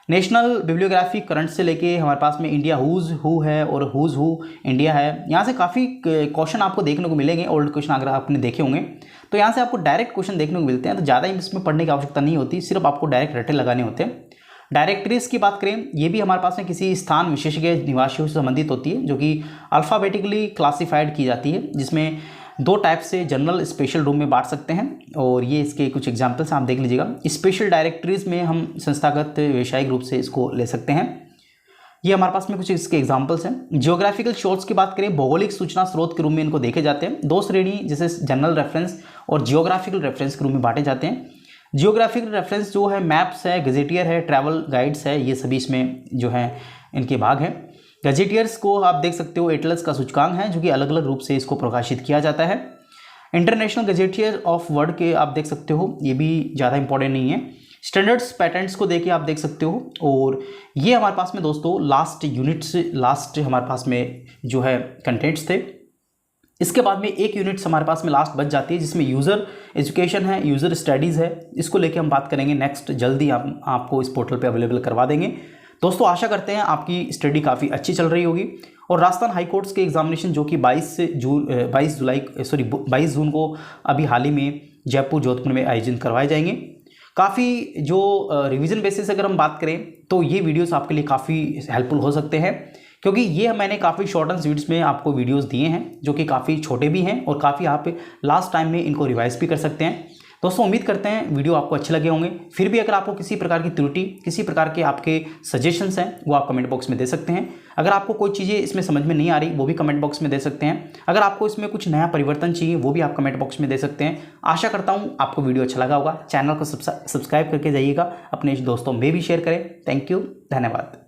नेशनल बिब्लियोग्राफी करंट से लेके हमारे पास में इंडिया हुज हु है और हुज हु इंडिया है। यहाँ से काफ़ी क्वेश्चन आपको देखने को मिलेंगे, ओल्ड क्वेश्चन अगर आपने देखे होंगे तो यहाँ से आपको डायरेक्ट क्वेश्चन देखने को मिलते हैं, तो ज़्यादा इसमें पढ़ने की आवश्यकता नहीं होती, सिर्फ आपको डायरेक्ट रटे लगाने होते हैं। डायरेक्टरीज की बात करें, ये भी हमारे पास में किसी स्थान विशेष के निवासियों से संबंधित होती है, जो कि अल्फ़ाबेटिकली क्लासिफाइड की जाती है, जिसमें 2 टाइप से जनरल स्पेशल रूम में बांट सकते हैं। और ये इसके कुछ एग्जांपल्स आप देख लीजिएगा। स्पेशल डायरेक्टरीज में हम संस्थागत व्यवसायिक रूप से इसको ले सकते हैं। ये हमारे पास में कुछ इसके एग्जांपल्स हैं। जियोग्राफिकल सोर्स की बात करें, भौगोलिक सूचना स्रोत के रूप में इनको देखे जाते हैं। 2 श्रेणी जैसे जनरल रेफरेंस और जियोग्राफिकल रेफरेंस के रूप में बांटे जाते हैं। जियोग्राफिकल रेफरेंस जो है मैप्स है, गजेटियर है, ट्रैवल गाइड्स है, ये सभी इसमें जो है इनके भाग हैं। गजेटियर्स को आप देख सकते हो एटलस का सूचकांक है, जो कि अलग अलग रूप से इसको प्रकाशित किया जाता है। इंटरनेशनल गजेटियर ऑफ वर्ल्ड के आप देख सकते हो, ये भी ज़्यादा इंपॉर्टेंट नहीं है। स्टैंडर्ड्स पैटर्न्स को देखिए आप देख सकते हो। और ये हमारे पास में दोस्तों लास्ट हमारे पास में जो है कंटेंट्स थे। इसके बाद में एक यूनिट्स हमारे पास में लास्ट बच जाती है, जिसमें यूज़र एजुकेशन है, यूज़र स्टडीज़ है। इसको लेके हम बात करेंगे नेक्स्ट, जल्दी आपको इस पोर्टल पे अवेलेबल करवा देंगे। दोस्तों आशा करते हैं आपकी स्टडी काफ़ी अच्छी चल रही होगी। और राजस्थान हाई कोर्ट्स के एग्जामिनेशन जो कि 22 जून को अभी हाल ही में जयपुर जोधपुर में आयोजित करवाए जाएंगे। काफ़ी जो रिवीजन बेसिस अगर हम बात करें तो ये वीडियोस आपके लिए काफ़ी हेल्पफुल हो सकते हैं, क्योंकि ये मैंने काफ़ी शॉर्ट एंड स्वीट्स में आपको वीडियोस दिए हैं, जो कि काफ़ी छोटे भी हैं और काफ़ी आप लास्ट टाइम में इनको रिवाइज भी कर सकते हैं। दोस्तों उम्मीद करते हैं वीडियो आपको अच्छे लगे होंगे। फिर भी अगर आपको किसी प्रकार की त्रुटि, किसी प्रकार के आपके सजेशंस हैं, वो आप कमेंट बॉक्स में दे सकते हैं। अगर आपको कोई चीज़ें इसमें समझ में नहीं आ रही, वो भी कमेंट बॉक्स में दे सकते हैं। अगर आपको इसमें कुछ नया परिवर्तन चाहिए, वो भी आप कमेंट बॉक्स में दे सकते हैं। आशा करता हूँ आपको वीडियो अच्छा लगा होगा। चैनल को सब्सक्राइब करके जाइएगा, अपने दोस्तों में भी शेयर करें। थैंक यू, धन्यवाद।